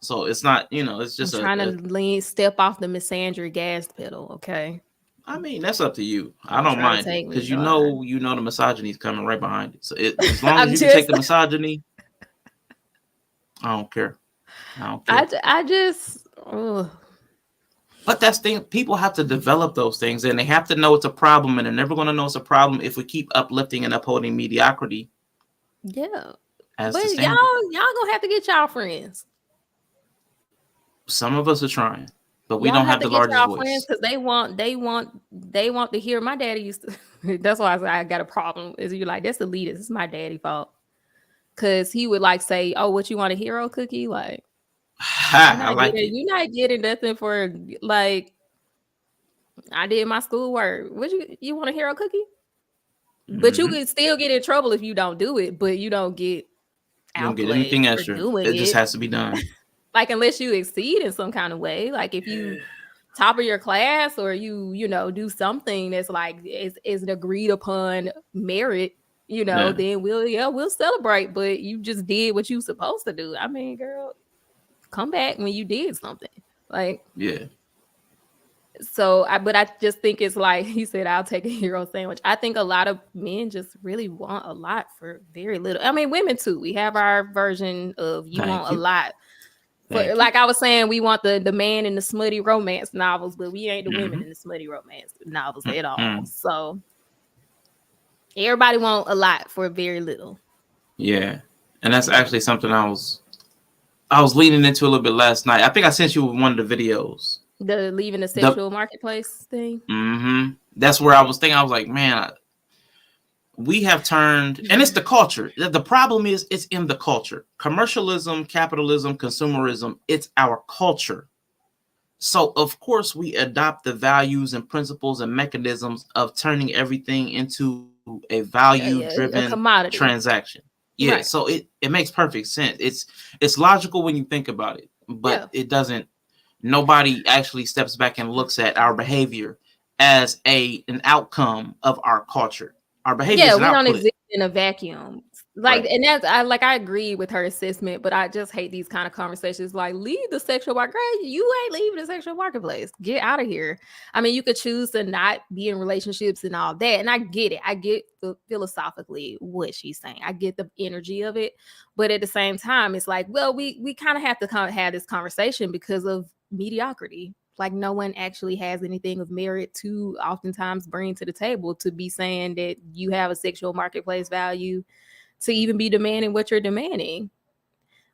So it's not, it's just
trying to step off the misandry gas pedal. Okay.
I mean, that's up to you. I don't mind because you know the misogyny is coming right behind it. So as long as you can take the misogyny, I don't care.
I just.
But that's the thing. People have to develop those things, and they have to know it's a problem, and they're never going to know it's a problem if we keep uplifting and upholding mediocrity.
Yeah,
but
y'all gonna have to get y'all friends.
Some of us are trying, but we don't have the largest voice
because they want to hear. My daddy used to. That's why I got a problem. Is you like that's elitist? It's my daddy fault because he would like say, "Oh, what you want a hero cookie?" Like. You're not getting nothing for like I did my schoolwork. Would you want a hero cookie? But you can still get in trouble if you don't do it, but you don't get
anything extra. It just has to be done.
Like unless you exceed in some kind of way. Like if you top of your class or you do something that's like is an agreed upon merit, then we'll celebrate. But you just did what you supposed to do. I mean, girl. Come back when you did something like so but I just think it's like he said I'll take a hero sandwich. I think a lot of men just really want a lot for very little. I mean women too, we have our version of a lot but like I was saying, we want the man in the smutty romance novels, but we ain't the women in the smutty romance novels at all. So everybody want a lot for very little.
And that's actually something I was leaning into a little bit last night. I think I sent you one of the videos.
The leaving the sexual marketplace thing.
That's where I was thinking. I was like, man, we have turned, and it's the culture. The problem is it's in the culture. Commercialism, capitalism, consumerism, it's our culture. So, of course, we adopt the values and principles and mechanisms of turning everything into a value-driven transaction. Right. So it makes perfect sense. It's logical when you think about it, but it doesn't. Nobody actually steps back and looks at our behavior as an outcome of our culture. Our behavior.
Yeah, we don't exist in a vacuum. Like, and that's I agree with her assessment, but I just hate these kind of conversations. Like, leave the sexual market. You ain't leaving the sexual marketplace. Get out of here. I mean, you could choose to not be in relationships and all that, and I get it. I get philosophically what she's saying. I get the energy of it, but at the same time, it's like, well, we kind of have to have this conversation because of mediocrity. Like, no one actually has anything of merit to oftentimes bring to the table to be saying that you have a sexual marketplace value. To even be demanding what you're demanding.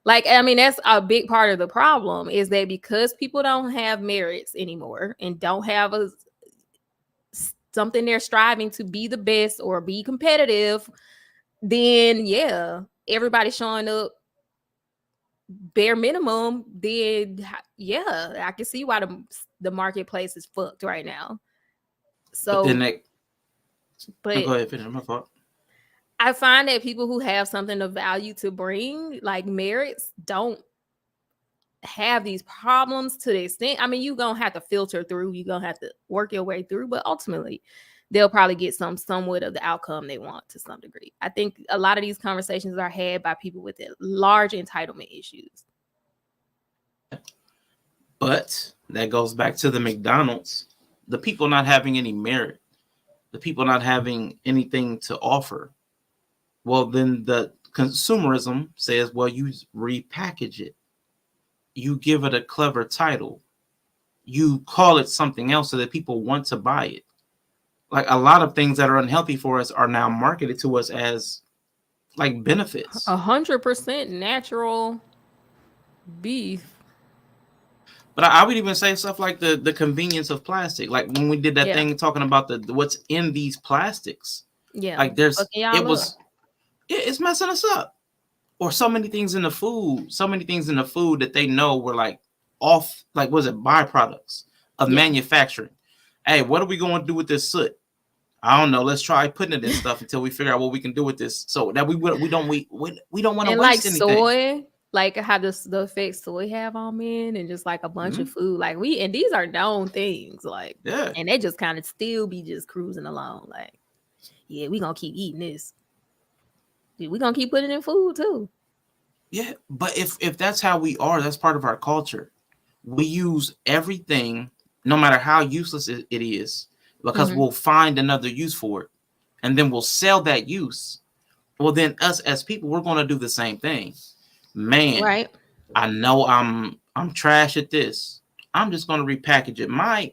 Like, I mean, that's a big part of the problem is that because people don't have merits anymore and don't have something they're striving to be the best or be competitive, then everybody's showing up bare minimum. Then I can see why the marketplace is fucked right now. So, but
go ahead, finish my fault.
I find that people who have something of value to bring, like merits, don't have these problems to the extent. I mean, you're going to have to filter through. You're going to have to work your way through. But ultimately, they'll probably get somewhat of the outcome they want to some degree. I think a lot of these conversations are had by people with large entitlement issues.
But that goes back to the McDonald's. The people not having any merit. The people not having anything to offer. Well, then the consumerism says, well, you repackage it. You give it a clever title. You call it something else so that people want to buy it. Like a lot of things that are unhealthy for us are now marketed to us as like benefits.
100% natural beef.
But I would even say stuff like the convenience of plastic. Like when we did that thing talking about the what's in these plastics.
Yeah.
Like it's messing us up. Or so many things in the food, that they know were like off, like was it byproducts of manufacturing. Hey, what are we going to do with this soot? I don't know. Let's try putting it in stuff until we figure out what we can do with this, so that we don't want to waste anything.
Soy, like how the effect soy have on men, and just like a bunch of food, like and these are known things, like and they just kind of still be just cruising along, like we gonna keep eating this. We gonna keep putting in food too.
Yeah, but if that's how we are, that's part of our culture. We use everything, no matter how useless it is, because we'll find another use for it, and then we'll sell that use. Well, then us as people, we're going to do the same thing. Man, right? I know I'm trash at this. I'm just going to repackage it. My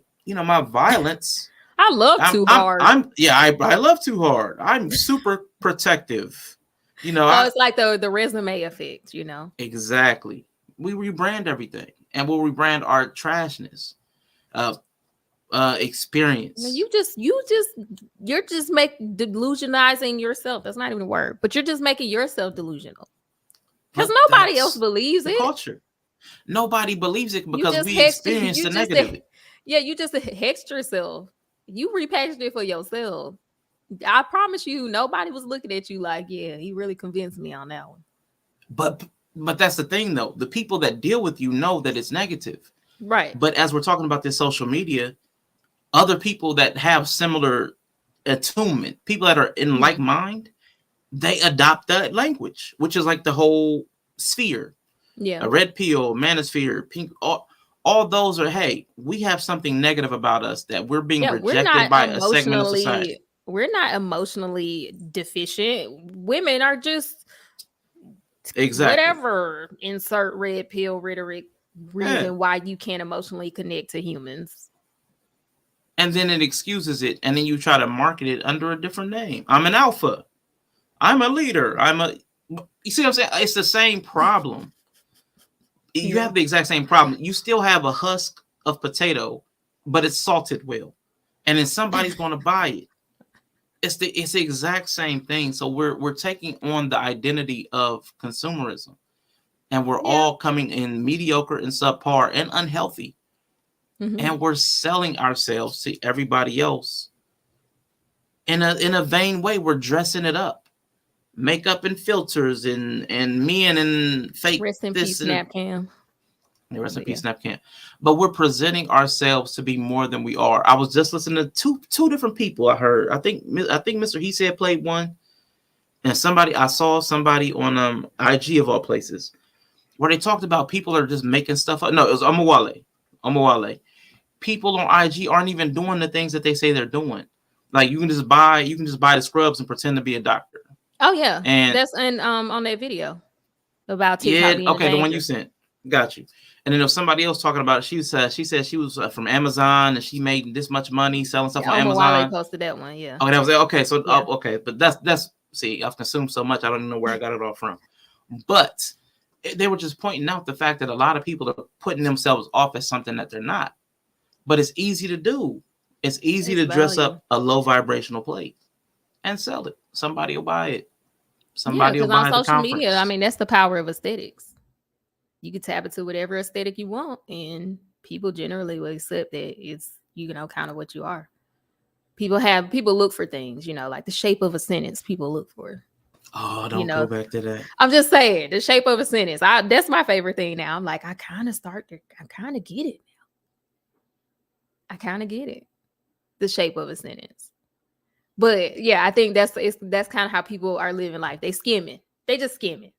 violence.
I love too hard.
I love too hard. I'm super protective.
It's like the resume effect.
Exactly. We rebrand everything, and we'll rebrand our trashness. Experience.
You're just delusionizing yourself. That's not even a word, but you're just making yourself delusional because nobody else believes it.
Culture. Nobody believes it because we experience the negative.
You just hexed yourself. You repackaged it for yourself. I promise you, nobody was looking at you like, he really convinced me on that one.
But that's the thing, though. The people that deal with you know that it's negative.
Right.
But as we're talking about this social media, other people that have similar attunement, people that are in like mind, they adopt that language, which is like the whole sphere.
Yeah.
A red pill, manosphere, pink, all those are, hey, we have something negative about us that we're being rejected by a segment of society.
We're not emotionally deficient. Women are just whatever, insert red pill rhetoric reason why you can't emotionally connect to humans.
And then it excuses it, and then you try to market it under a different name. I'm an alpha. I'm a leader. You see what I'm saying? It's the same problem. You have the exact same problem. You still have a husk of potato, but it's salted well, and then somebody's going to buy it. It's the exact same thing. So we're taking on the identity of consumerism, and we're all coming in mediocre and subpar and unhealthy. And we're selling ourselves to everybody else in a vain way. We're dressing it up, makeup and filters and men and fake.
Rest in peace, Snapcam.
Rest in peace, Snapcam. But we're presenting ourselves to be more than we are. I was just listening to two different people. I heard. I think Mr. He Said played one, and I saw somebody on IG of all places where they talked about people are just making stuff up. No, it was Omawale. People on IG aren't even doing the things that they say they're doing. Like you can just buy the scrubs and pretend to be a doctor.
Oh yeah,
and
that's on that video about TikTok.
The one you sent. Got you. And then if somebody else talking about it, she said she was from Amazon and she made this much money selling stuff on Amazon.
Posted that one, yeah.
Oh, that was it. Okay, so okay, but that's see, I've consumed so much I don't even know where I got it all from. But they were just pointing out the fact that a lot of people are putting themselves off as something that they're not. But it's easy to do. It's easy to dress up a low vibrational plate and sell it. Somebody will buy it. Somebody will buy it. On social media,
I mean, that's the power of aesthetics. You can tap into whatever aesthetic you want, and people generally will accept that it's kind of what you are. People look for things, like the shape of a sentence. People look for.
Oh, don't go back to that.
I'm just saying the shape of a sentence. That's my favorite thing now. I'm like, I kind of get it. I kind of get it, the shape of a sentence. But yeah, I think that's kind of how people are living life. They skimming. They just skimming.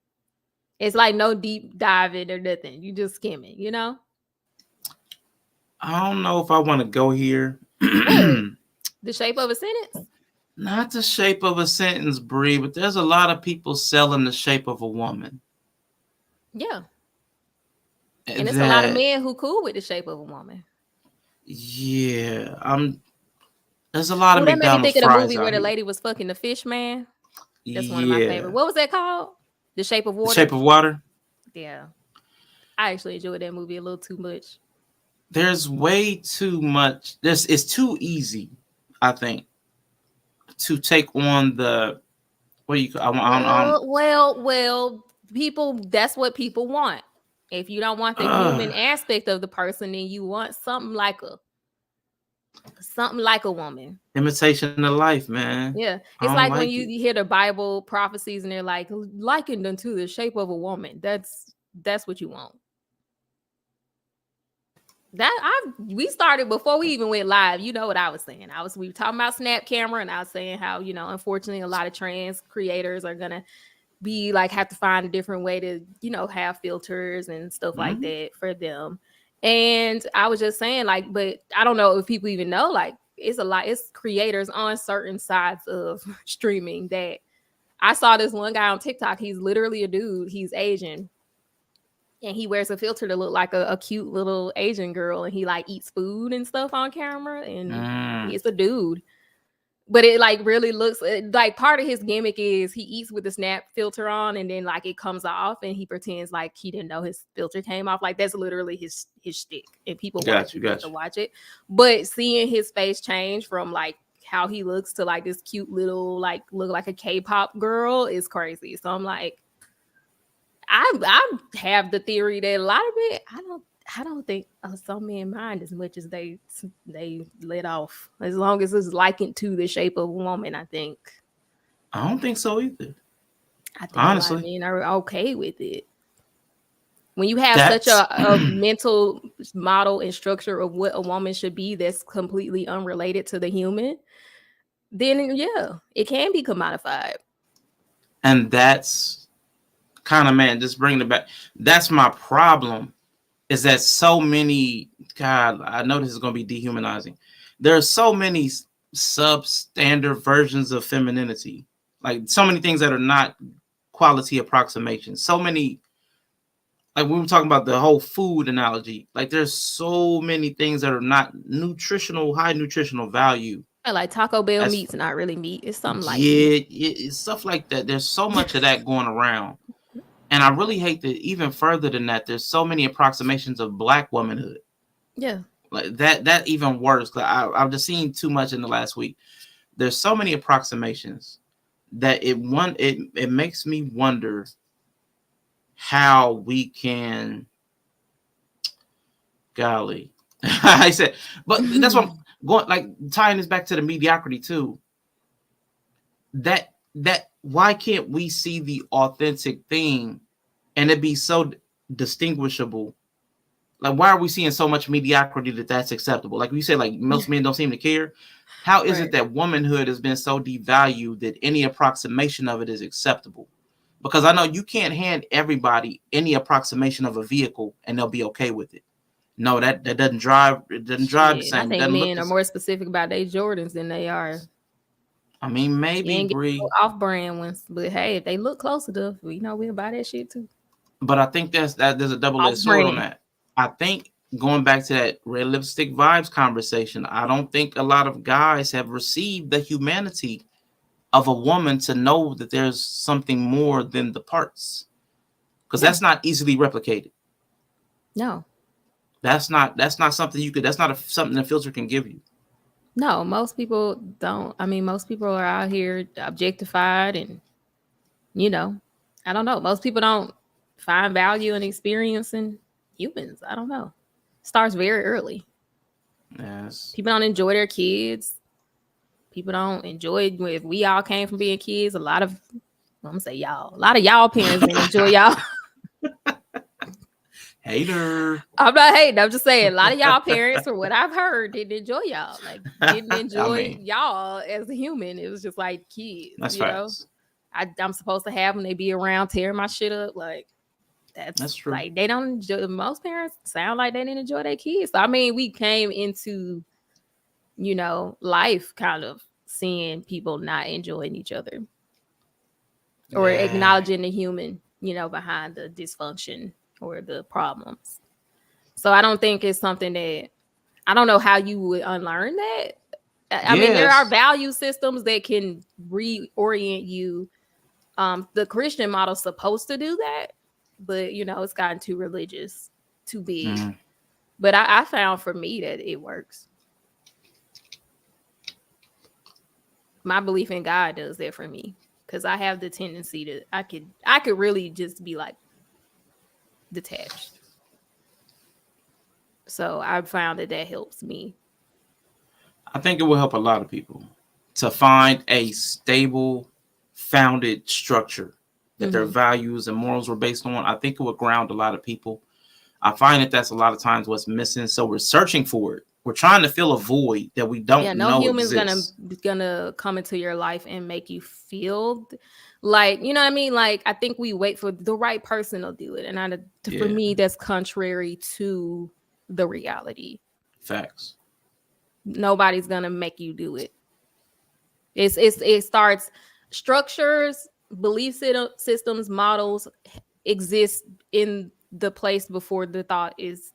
It's like no deep diving or nothing. You just skimming,
I don't know if I want to go here.
The shape of a sentence?
Not the shape of a sentence, Bree, but there's a lot of people selling the shape of a woman.
Yeah. And there's a lot of men who cool with the shape of a woman.
Yeah, There's a lot of
that made me
McDonald's
think of the
fries
movie where
out
the
here.
lady was fucking the fish man. That's one of my favorite. What was that called? The Shape of Water.
The Shape of Water.
Yeah, I actually enjoyed that movie a little too much.
There's way too much. It's too easy, I think, to take on the what you.
Well, people. That's what people want. If you don't want the human aspect of the person, then you want something like a woman.
Imitation of life, man.
Yeah,
I
it's
don't
like when
like
you
it.
hear the Bible prophecies and they're like likened unto the shape of a woman. That's what you want. We started before we even went live. You know what I was saying? We were talking about Snap Camera, and I was saying how, you know, unfortunately, a lot of trans creators are gonna be like have to find a different way to, you know, have filters and stuff like that for them. And I was just saying, like, but I don't know if people even know, like, it's creators on certain sides of streaming that I saw this one guy on TikTok. He's literally a dude. He's Asian. And he wears a filter to look like a cute little Asian girl. And he like eats food and stuff on camera. And it's a dude. But it like really looks like part of his gimmick is he eats with the Snap filter on, and then like it comes off, and he pretends like he didn't know his filter came off. Like that's literally his shtick, and people want to watch it. But seeing his face change from like how he looks to like this cute little like look like a K-pop girl is crazy. So I'm like, I have the theory that a lot of it, I don't think some men mind as much as they let off. As long as it's likened to the shape of a woman, I think.
I don't think so either.
I think
honestly,
a lot of men are okay with it. When you have such a mental model and structure of what a woman should be that's completely unrelated to the human, then yeah, it can be commodified.
And that's kind of, man, just bringing it back. That's my problem. Is that so many, God, I know this is going to be dehumanizing. There are so many substandard versions of femininity, like so many things that are not quality approximations. So many, like we were talking about the whole food analogy, like there's so many things that are not nutritional, high nutritional value.
Like Taco Bell meat's not really meat. It's something like
it's stuff like that. There's so much of that going around. And I really hate that even further than that, there's so many approximations of Black womanhood.
Yeah.
Like that even worse. I've just seen too much in the last week. There's so many approximations that it makes me wonder how we can, golly. I said, but that's what I'm going, like tying this back to the mediocrity too. That why can't we see the authentic thing and it be so distinguishable? Like, why are we seeing so much mediocrity that's acceptable? Like you said, like most men don't seem to care. How is it that womanhood has been so devalued that any approximation of it is acceptable? Because I know you can't hand everybody any approximation of a vehicle and they'll be okay with it. No, that doesn't drive. It doesn't drive the same.
I think men are more specific about their Jordans than they are.
I mean, maybe Bree
off-brand ones, but hey, if they look close enough, we know we'll buy that shit too.
But I think there's a double-edged sword on that. I think going back to that red lipstick vibes conversation, I don't think a lot of guys have received the humanity of a woman to know that there's something more than the parts, because that's not easily replicated.
No,
that's not something you could. That's not something a filter can give you.
No, most people don't. I mean, most people are out here objectified, and you know, I don't know. Most people don't find value in experiencing humans. I don't know. Starts very early.
Yes.
People don't enjoy their kids. People don't enjoy. If we all came from being kids, a lot of y'all parents didn't enjoy y'all.
Hater.
I'm not hating. I'm just saying a lot of y'all parents, from what I've heard, didn't enjoy y'all. Like didn't enjoy y'all as a human. It was just like kids.
That's
you know? I'm supposed to have them. They be around tearing my shit up. Like that's true. Like they don't enjoy. Most parents sound like they didn't enjoy their kids. So, I mean, we came into, you know, life kind of seeing people not enjoying each other or acknowledging the human, you know, behind the dysfunction or the problems. So I don't think it's something that, I don't know how you would unlearn that. I mean, there are
Yes.
value systems that can reorient you. The Christian model's supposed to do that, but you know, it's gotten too religious, too big.
Mhm.
But I found for me that it works. My belief in God does that for me, because I have the tendency to I could really just be like detached. So I've found that helps me.
I think it will help a lot of people to find a stable, founded structure that their values and morals were based on. I think it would ground a lot of people. I find that that's a lot of times what's missing. So we're searching for it. We're trying to fill a void that we don't
No
know
human's
exists.
gonna come into your life and make you feel like, you know what I mean? Like, I think we wait for the right person to do it, and for me, that's contrary to the reality.
Facts.
Nobody's gonna make you do it. It starts structures, belief systems, models exist in the place before the thought is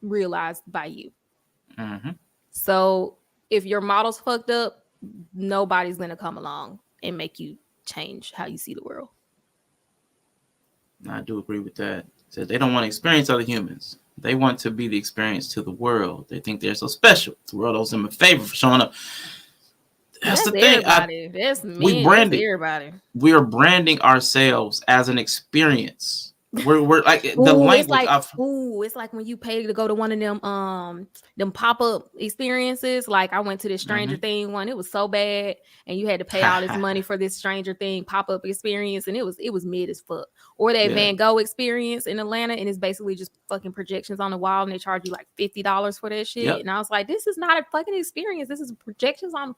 realized by you.
Mhm.
So if your model's fucked up, nobody's gonna come along and make you change how you see the world.
I do agree with that. So they don't want to experience other humans. They want to be the experience to the world. They think they're so special. The world owes them a favor for showing up. That's the thing.
Everybody. That's me.
We brand it.
Everybody.
We are branding ourselves as an experience. We're like the
Ooh,
language
it's like
of
it's like when you pay to go to one of them pop-up experiences. Like I went to this Stranger Thing one. It was so bad, and you had to pay all this money for this Stranger Thing pop-up experience, and it was mid as fuck. Or that Van Gogh experience in Atlanta, and it's basically just fucking projections on the wall, and they charge you like $50 for that shit.
Yep.
And I was like, this is not a fucking experience. This is projections on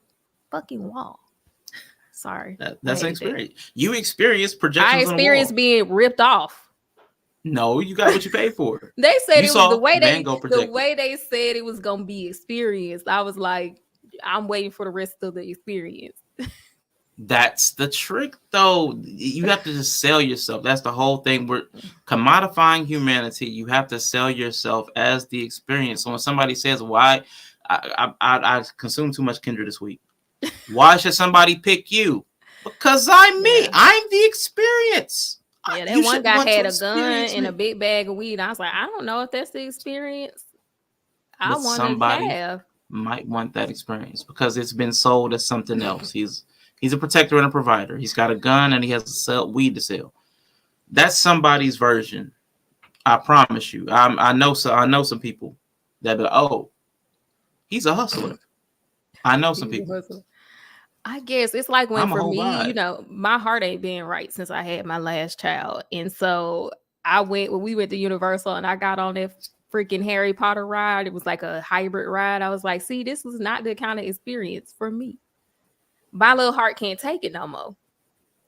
fucking wall. Sorry.
that's an experience. You experience projections.
I experienced being ripped off.
No, you got what you paid for.
They said
You
it
saw
was the
projected.
way they said it was gonna be experienced. I was like, I'm waiting for the rest of the experience.
That's the trick, though. You have to just sell yourself. That's the whole thing. We're commodifying humanity. You have to sell yourself as the experience. So when somebody says, "Why I consumed too much Kendra this week," why should somebody pick you? Because I'm me. I'm the experience.
Yeah, that
You
one
should
guy
want to
had a gun
experience
and
me.
a big bag of weed. I was like, I don't know if that's the experience I
But
want
somebody
to have.
might want that experience because it's been sold as something else. He's a protector and a provider. He's got a gun and he has to sell weed to sell. That's somebody's version. I promise you. I know some people that be like, oh, he's a hustler. I know some people.
I guess it's like when
I'm a
for
whole
me,
vibe.
you know, my heart ain't been right since I had my last child. And so we went to Universal and I got on that freaking Harry Potter ride. It was like a hybrid ride. I was like, see, this was not the kind of experience for me. My little heart can't take it no more.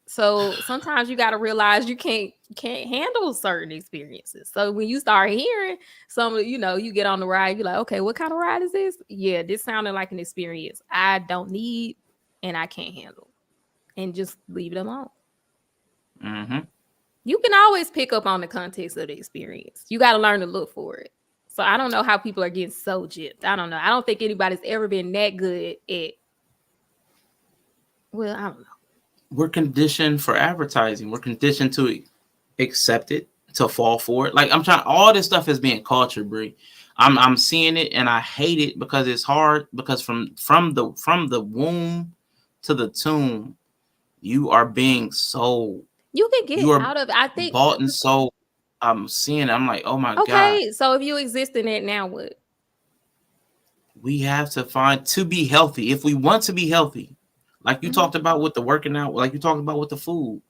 So sometimes you got to realize you can't handle certain experiences. So when you start hearing some, you know, you get on the ride, you're like, okay, what kind of ride is this? Yeah, this sounded like an experience I don't need and I can't handle, and just leave it alone.
Mm-hmm.
You can always pick up on the context of the experience. You got to learn to look for it. So I don't know how people are getting so gypped. I don't know. I don't think anybody's ever been that good at. Well, I don't know.
We're conditioned for advertising. We're conditioned to accept it, to fall for it. Like all this stuff is being cultured, Brie. I'm seeing it and I hate it because it's hard. Because from the womb to the tomb, you are being sold.
You can get out of it. I think
bought and sold. I'm seeing it. I'm like, oh my God.
Okay, so if you exist in it now, what?
We have to find to be healthy. If we want to be healthy, like you talked about with the working out, like you talked about with the food.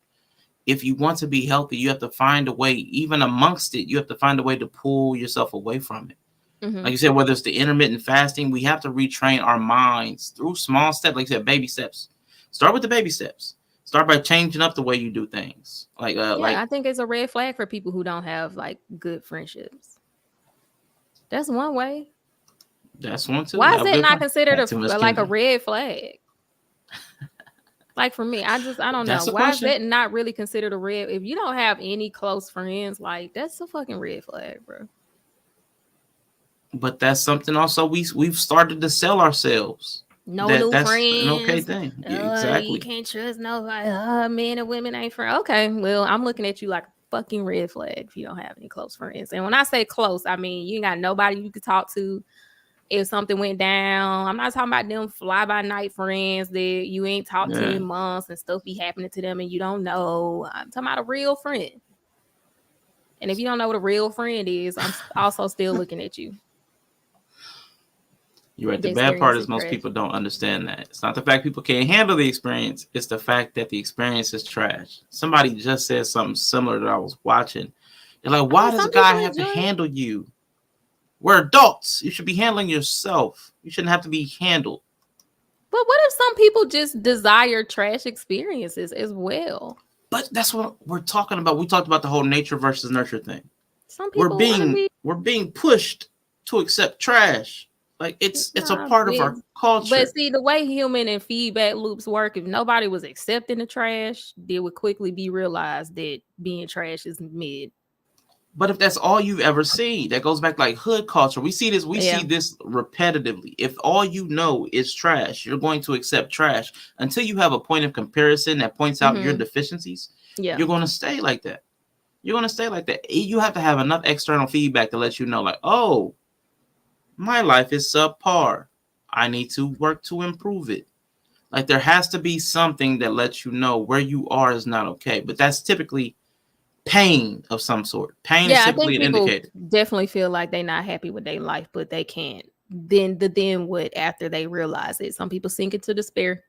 If you want to be healthy, you have to find a way, even amongst it, you have to find a way to pull yourself away from it. Like you said, whether it's the intermittent fasting, we have to retrain our minds through small steps. Like you said, baby steps. Start with the baby steps. Start by changing up the way you do things.
I think it's a red flag for people who don't have like good friendships. That's one way.
That's one too.
Why is it not considered a red flag? Like for me, I don't know. Why is that not really considered a red? If you don't have any close friends, like that's a fucking red flag, bro.
But that's something also we've started to sell ourselves.
No new
that's
friends.
an okay thing. Yeah, exactly.
You can't trust nobody. Men and women ain't friends. Okay, well, I'm looking at you like a fucking red flag if you don't have any close friends. And when I say close, I mean you ain't got nobody you could talk to if something went down. I'm not talking about them fly by night friends that you ain't talked to in months and stuff be happening to them and you don't know. I'm talking about a real friend. And if you don't know what a real friend is, I'm also still looking at you.
You're right. The bad part is most people don't understand that. It's not the fact people can't handle the experience. It's the fact that the experience is trash. Somebody just said something similar that I was watching. They're like, why does a guy have to handle you? We're adults. You should be handling yourself. You shouldn't have to be handled.
But what if some people just desire trash experiences as well?
But that's what we're talking about. We talked about the whole nature versus nurture thing.
Some people
we're being pushed to accept trash. Like it's a part of our culture.
But see, the way human and feedback loops work, if nobody was accepting the trash, it would quickly be realized that being trash is mid.
But if that's all you've ever seen, that goes back like hood culture. We see this repetitively. If all you know is trash, you're going to accept trash until you have a point of comparison that points out your deficiencies.
Yeah.
You're going to stay like that. You're going to stay like that. You have to have enough external feedback to let you know, like, oh, my life is subpar. I need to work to improve it. Like there has to be something that lets you know where you are is not okay. But that's typically pain of some sort. Pain is typically an indicator.
Definitely feel like they're not happy with their life, but they can't. Then what after they realize it? Some people sink into despair.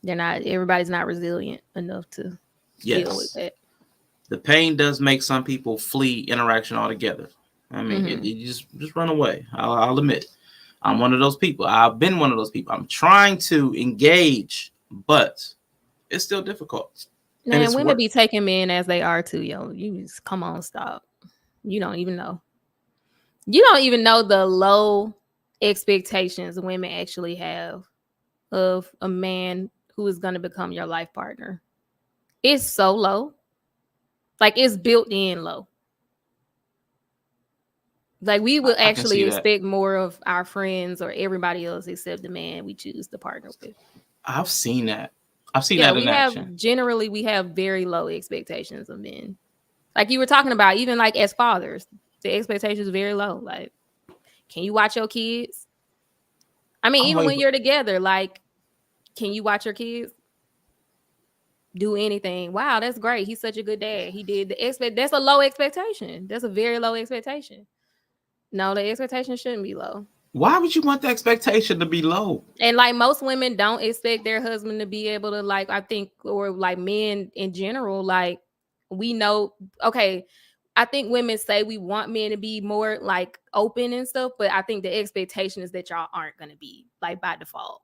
Everybody's not resilient enough to deal with that.
The pain does make some people flee interaction altogether. I mean, you just run away. I'll admit. I'm one of those people. I've been one of those people. I'm trying to engage, but it's still difficult.
Man, women be taking men as they are too, yo. You just come on, stop. You don't even know. You don't even know the low expectations women actually have of a man who is going to become your life partner. It's so low. Like it's built in low. Like we will actually expect more of our friends or everybody else except the man we choose to partner with.
I've seen that. I've seen that in action.
Generally, we have very low expectations of men. Like you were talking about, even like as fathers, the expectations are very low. Like, can you watch your kids? I mean, even when you're together, like, can you watch your kids? Do anything? Wow, that's great. He's such a good dad. He did that's a low expectation. That's a very low expectation. No, the expectation shouldn't be low.
Why would you want the expectation to be low?
And like most women don't expect their husband to be able to, like, I think, or like men in general, like we know, okay, I think women say we want men to be more like open and stuff, but I think the expectation is that y'all aren't going to be like by default,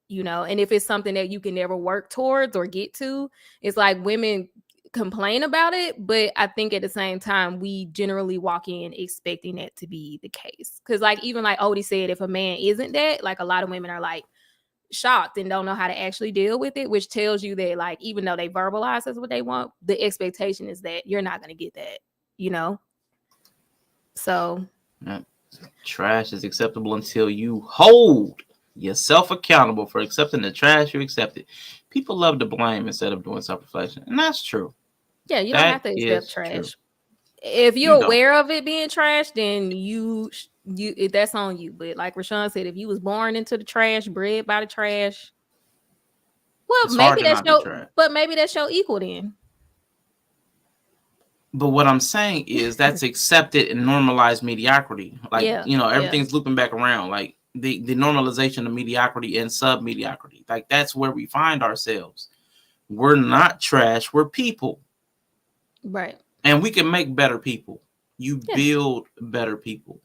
you know? And if it's something that you can never work towards or get to, it's like women complain about it, but I think at the same time we generally walk in expecting that to be the case, because like even like Odie said, if a man isn't that, like a lot of women are like shocked and don't know how to actually deal with it, which tells you that like even though they verbalize that's what they want, the expectation is that you're not going to get that, you know. So
trash is acceptable until you hold yourself accountable for accepting the trash you accepted. People love to blame instead of doing self-reflection, and that's true.
Yeah, you don't have to accept trash. True. If you're aware of it being trash, then you that's on you. But like Rashawn said, if you was born into the trash, bred by the trash, well, it's maybe that's your equal then.
But what I'm saying is that's accepted and normalized mediocrity. Like, everything's looping back around. Like the normalization of mediocrity and sub-mediocrity. Like that's where we find ourselves. We're not trash. We're people.
Right.
And we can make better people. You build better people.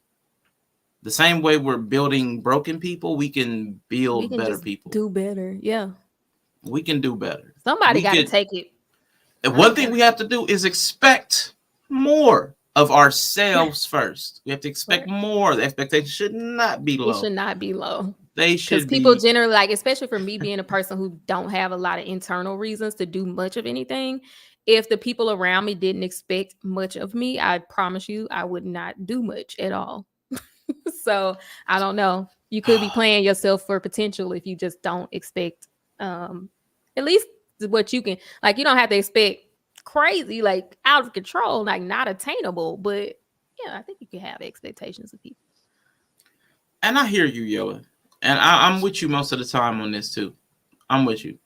The same way we're building broken people, we can build better people.
Do better. Yeah.
We can do better.
Somebody got to take it.
And one thing we have to do is expect more of ourselves first. We have to expect more. The expectation should not be low.
It should not be low.
They should be.
Because people generally, like, especially for me being a person who don't have a lot of internal reasons to do much of anything, if the people around me didn't expect much of me, I promise you I would not do much at all. So I don't know. You could be playing yourself for potential if you just don't expect at least what you can, like, you don't have to expect crazy, like out of control, like not attainable. But yeah, I think you can have expectations of people.
And I hear you, Yola. And I'm with you most of the time on this too. I'm with you.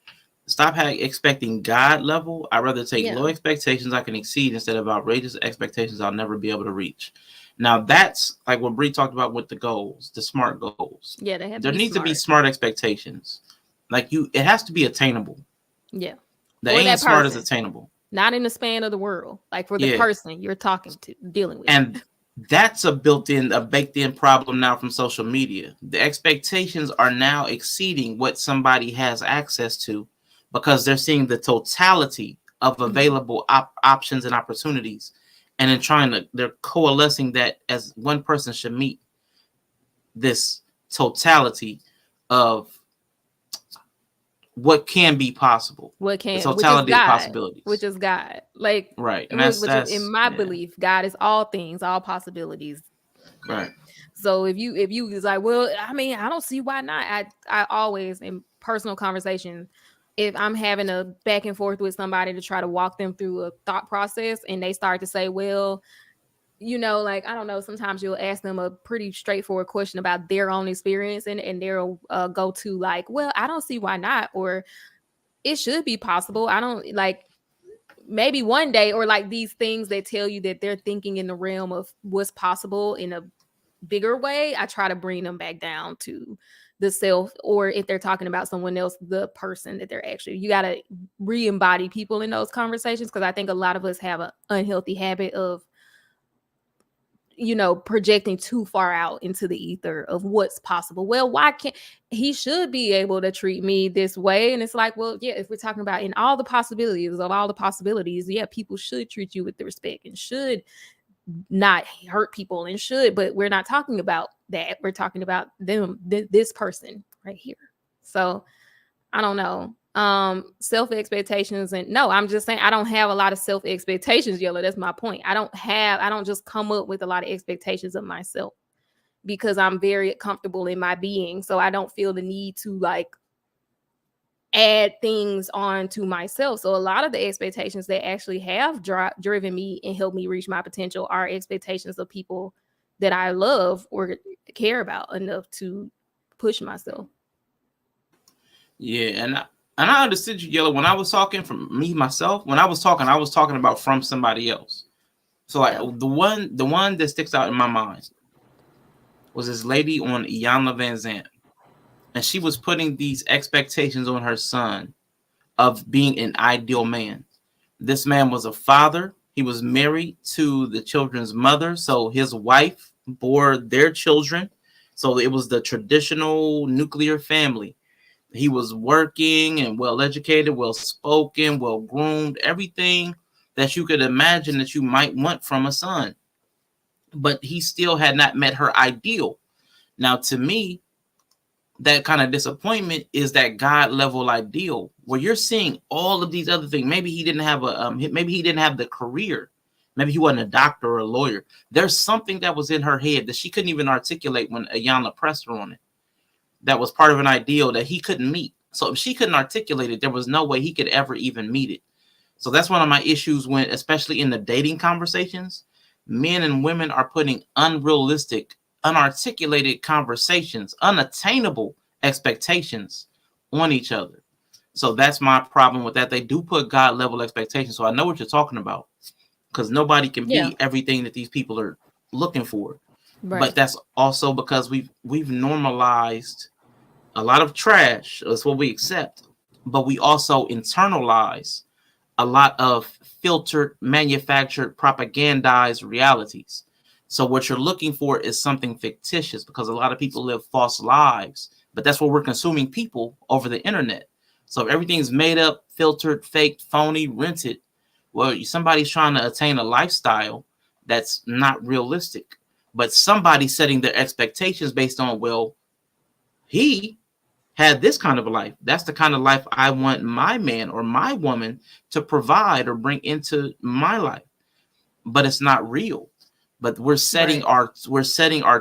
Stop expecting God level. I'd rather take low expectations I can exceed instead of outrageous expectations I'll never be able to reach. Now that's like what Bree talked about with the goals, the SMART goals.
Yeah, they have
there needs to be smart expectations. Like it has to be attainable.
Yeah.
The ain't smart is attainable.
Not in the span of the world. Like for the person you're talking to, dealing with.
And that's a baked-in problem now from social media. The expectations are now exceeding what somebody has access to because they're seeing the totality of available options and opportunities. And then they're coalescing that as one person should meet this totality of what can be possible.
What can,
the totality
of
possibilities.
Which is God. Like,
right. And
that's in my belief, God is all things, all possibilities.
Right.
So if you is like, well, I mean, I don't see why not. I always in personal conversations, if I'm having a back and forth with somebody to try to walk them through a thought process and they start to say, well, you know, like, I don't know, sometimes you'll ask them a pretty straightforward question about their own experience and they'll go to like, well, I don't see why not, or it should be possible. I don't like maybe one day, or like these things that tell you that they're thinking in the realm of what's possible in a bigger way. I try to bring them back down to the self, or if they're talking about someone else, the person that they're actually, you got to re-embody people in those conversations. Cause I think a lot of us have an unhealthy habit of, you know, projecting too far out into the ether of what's possible. Well, why can't he should be able to treat me this way? And it's like, well, yeah, if we're talking about in all the possibilities of all the possibilities, yeah, people should treat you with the respect and should not hurt people and should, but we're not talking about that. We're talking about them, this person right here. So I don't know. Self expectations, and no, I'm just saying I don't have a lot of self expectations, Yella. That's my point. I don't just come up with a lot of expectations of myself because I'm very comfortable in my being. So I don't feel the need to like add things on to myself. So a lot of the expectations that actually have driven me and helped me reach my potential are expectations of people that I love or care about enough to push myself.
Yeah, and I understood you, Yellow. When I was talking from me myself, when I was talking about from somebody else. So like the one that sticks out in my mind was this lady on Iyanla Vanzant. And she was putting these expectations on her son of being an ideal man. This man was a father. He was married to the children's mother. So his wife bore their children. So it was the traditional nuclear family. He was working and well-educated, well-spoken, well-groomed, everything that you could imagine that you might want from a son. But he still had not met her ideal. Now, to me, that kind of disappointment is that God level ideal where you're seeing all of these other things. Maybe he didn't have the career. Maybe he wasn't a doctor or a lawyer. There's something that was in her head that she couldn't even articulate when Iyanla pressed her on it. That was part of an ideal that he couldn't meet. So if she couldn't articulate it, there was no way he could ever even meet it. So that's one of my issues when, especially in the dating conversations, men and women are putting unrealistic, unarticulated conversations, unattainable expectations on each other. So that's my problem with that. They do put God level expectations. So I know what you're talking about because nobody can be everything that these people are looking for. Right. But that's also because we've normalized a lot of trash. That's what we accept. But we also internalize a lot of filtered, manufactured, propagandized realities. So what you're looking for is something fictitious because a lot of people live false lives, but that's what we're consuming people over the internet. So if everything's made up, filtered, fake, phony, rented, well, somebody's trying to attain a lifestyle that's not realistic, but somebody's setting their expectations based on, well, he had this kind of a life. That's the kind of life I want my man or my woman to provide or bring into my life, but it's not real. but we're setting our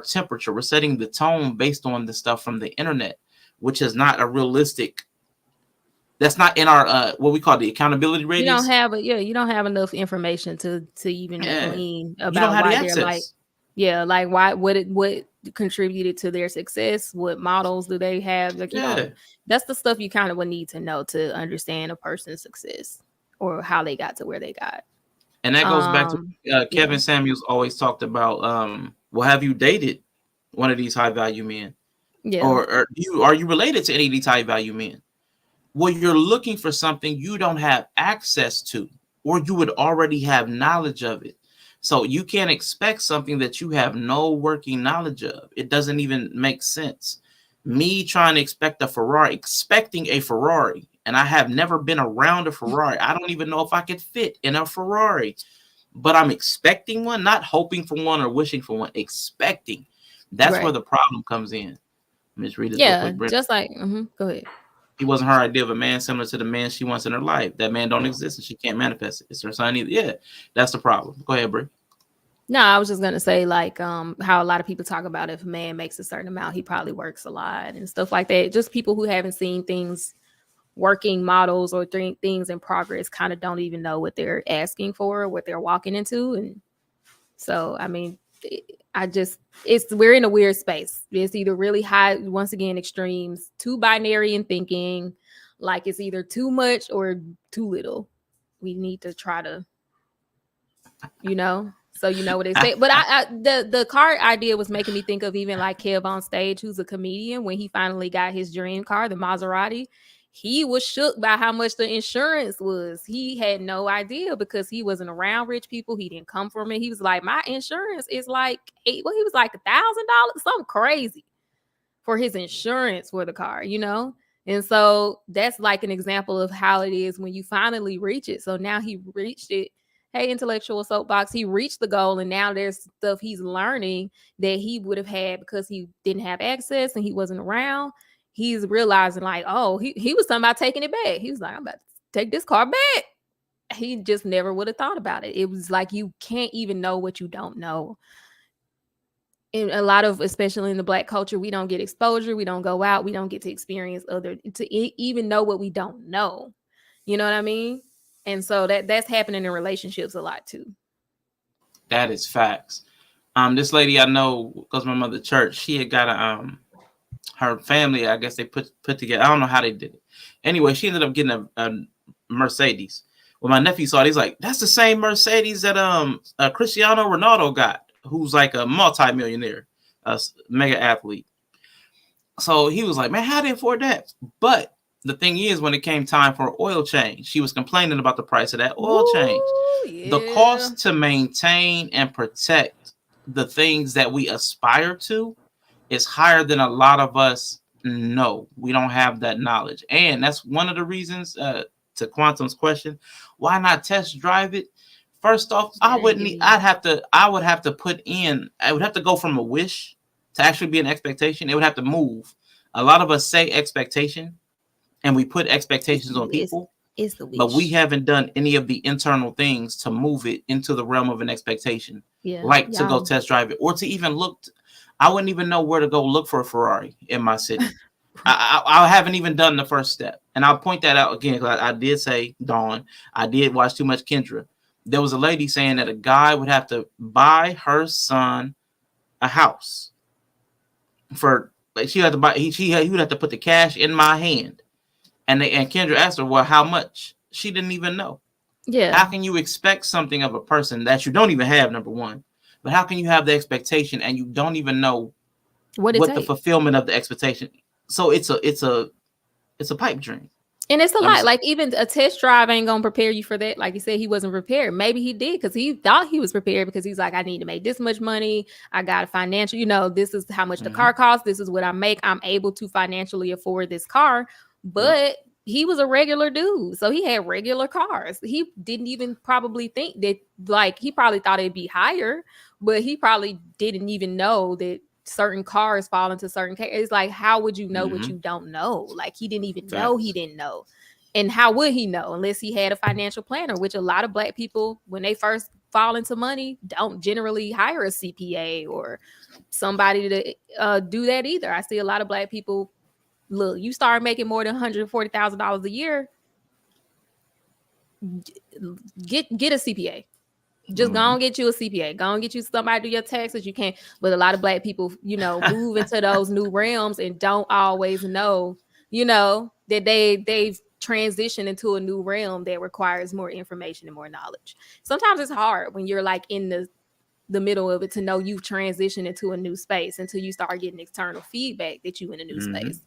temperature, we're setting the tone based on the stuff from the internet, which is not a realistic. That's not in our what we call the accountability radius.
You don't have enough information to even glean
don't
about
have
why
the
they're
access.
what contributed to their success, what models do they have, like, you know, that's the stuff you kind of would need to know to understand a person's success or how they got to where they got.
And that goes back to Kevin Samuels always talked about, well, have you dated one of these high value men?
Yeah.
Or are you related to any of these high value men? Well, you're looking for something you don't have access to, or you would already have knowledge of it. So you can't expect something that you have no working knowledge of. It doesn't even make sense. Me trying to expecting a Ferrari, and I have never been around a Ferrari. I don't even know if I could fit in a Ferrari, but I'm expecting one, not hoping for one or wishing for one, expecting. That's where the problem comes in. Let me just read this real quick,
just like, go ahead.
It wasn't her idea of a man similar to the man she wants in her life. That man don't exist and she can't manifest it. It's her son either. Yeah, that's the problem. Go ahead, Brie.
No, I was just gonna say, like, how a lot of people talk about if a man makes a certain amount, he probably works a lot and stuff like that. Just people who haven't seen things, working models or things in progress, kind of don't even know what they're asking for, what they're walking into. And so, I mean, we're in a weird space. It's either really high, once again, extremes, too binary in thinking, like it's either too much or too little. We need to try to, so you know what they say. But the car idea was making me think of even like Kev on stage, who's a comedian. When he finally got his dream car, the Maserati, he was shook by how much the insurance was. He had no idea because he wasn't around rich people. He didn't come from it. He was like, my insurance is like he was like $1,000, something crazy for his insurance for the car, And so that's like an example of how it is when you finally reach it. So now he reached it. Hey, intellectual soapbox, he reached the goal, and now there's stuff he's learning that he would have had because he didn't have access and he wasn't around. He's realizing like, oh, he was talking about taking it back. He was like, I'm about to take this car back. He just never would have thought about it. It was like, you can't even know what you don't know. And a lot of, especially in the Black culture, we don't get exposure. We don't go out. We don't get to experience even know what we don't know. You know what I mean? And so that's happening in relationships a lot too.
That is facts. This lady I know, because my mother church, she had got her family, I guess they put together. I don't know how they did it. Anyway, she ended up getting a Mercedes. Well, my nephew saw it. He's like, that's the same Mercedes that Cristiano Ronaldo got, who's like a multi-millionaire, a mega athlete. So he was like, man, how did they afford that? But the thing is, when it came time for an oil change, she was complaining about the price of that oil change. Yeah. The cost to maintain and protect the things that we aspire to is higher than a lot of us know. We don't have that knowledge. And that's one of the reasons, to Quantum's question, why not test drive it? First off, I would have to go from a wish to actually be an expectation. It would have to move. A lot of us say expectation, and we put expectations on people, but we haven't done any of the internal things to move it into the realm of an expectation, to go test drive it or to even look. I wouldn't even know where to go look for a Ferrari in my city. I haven't even done the first step. And I'll point that out again, because I did say, Dawn, I did watch too much Kendra. There was a lady saying that a guy would have to buy her son a house for, like, he would have to put the cash in my hand. And Kendra asked her, well, how much? She didn't even know. Yeah. How can you expect something of a person that you don't even have, number one? But how can you have the expectation and you don't even know what the fulfillment of the expectation? So it's a pipe dream.
And it's a lot. Like, even a test drive ain't gonna prepare you for that. Like you said, he wasn't prepared. Maybe he did because he thought he was prepared, because he's like, I need to make this much money. I got a financial, this is how much the car costs. This is what I make. I'm able to financially afford this car. But he was a regular dude. So he had regular cars. He didn't even probably think that, like, he probably thought it'd be higher, but he probably didn't even know that certain cars fall into certain cases. It's like, how would you know what you don't know? Like, he didn't even know he didn't know. And how would he know unless he had a financial planner, which a lot of Black people, when they first fall into money don't generally hire a CPA or somebody to do that either. I see a lot of Black people, look, you start making more than $140,000 a year, get a CPA. Just go and get you a CPA. Go and get you somebody to do your taxes. You can't. But a lot of Black people, move into those new realms and don't always know, that they've transitioned into a new realm that requires more information and more knowledge. Sometimes it's hard when you're like in the middle of it to know you've transitioned into a new space until you start getting external feedback that you in a new space.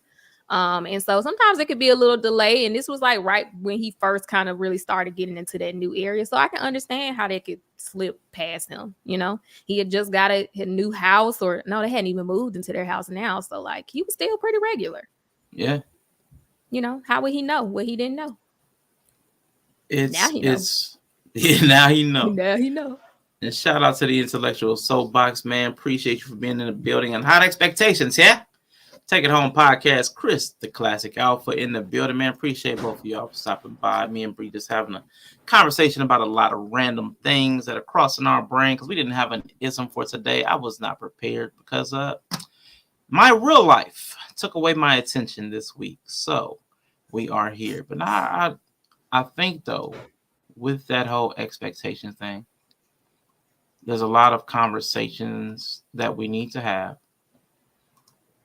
And so sometimes it could be a little delay. And this was like right when he first kind of really started getting into that new area. So I can understand how they could slip past him. He had just got a new house, or no, they hadn't even moved into their house now. So like he was still pretty regular.
Yeah.
How would he know what he didn't know?
Now he know.
Now he know.
And shout out to the Intellectual Soapbox, man. Appreciate you for being in the building and hot expectations, yeah? Take It Home podcast. Chris, the classic alpha in the building, man. Appreciate both of y'all for stopping by. Me and Bree just having a conversation about a lot of random things that are crossing our brain because we didn't have an ism for today. I was not prepared because my real life took away my attention this week. So we are here. But I think, though, with that whole expectation thing, there's a lot of conversations that we need to have.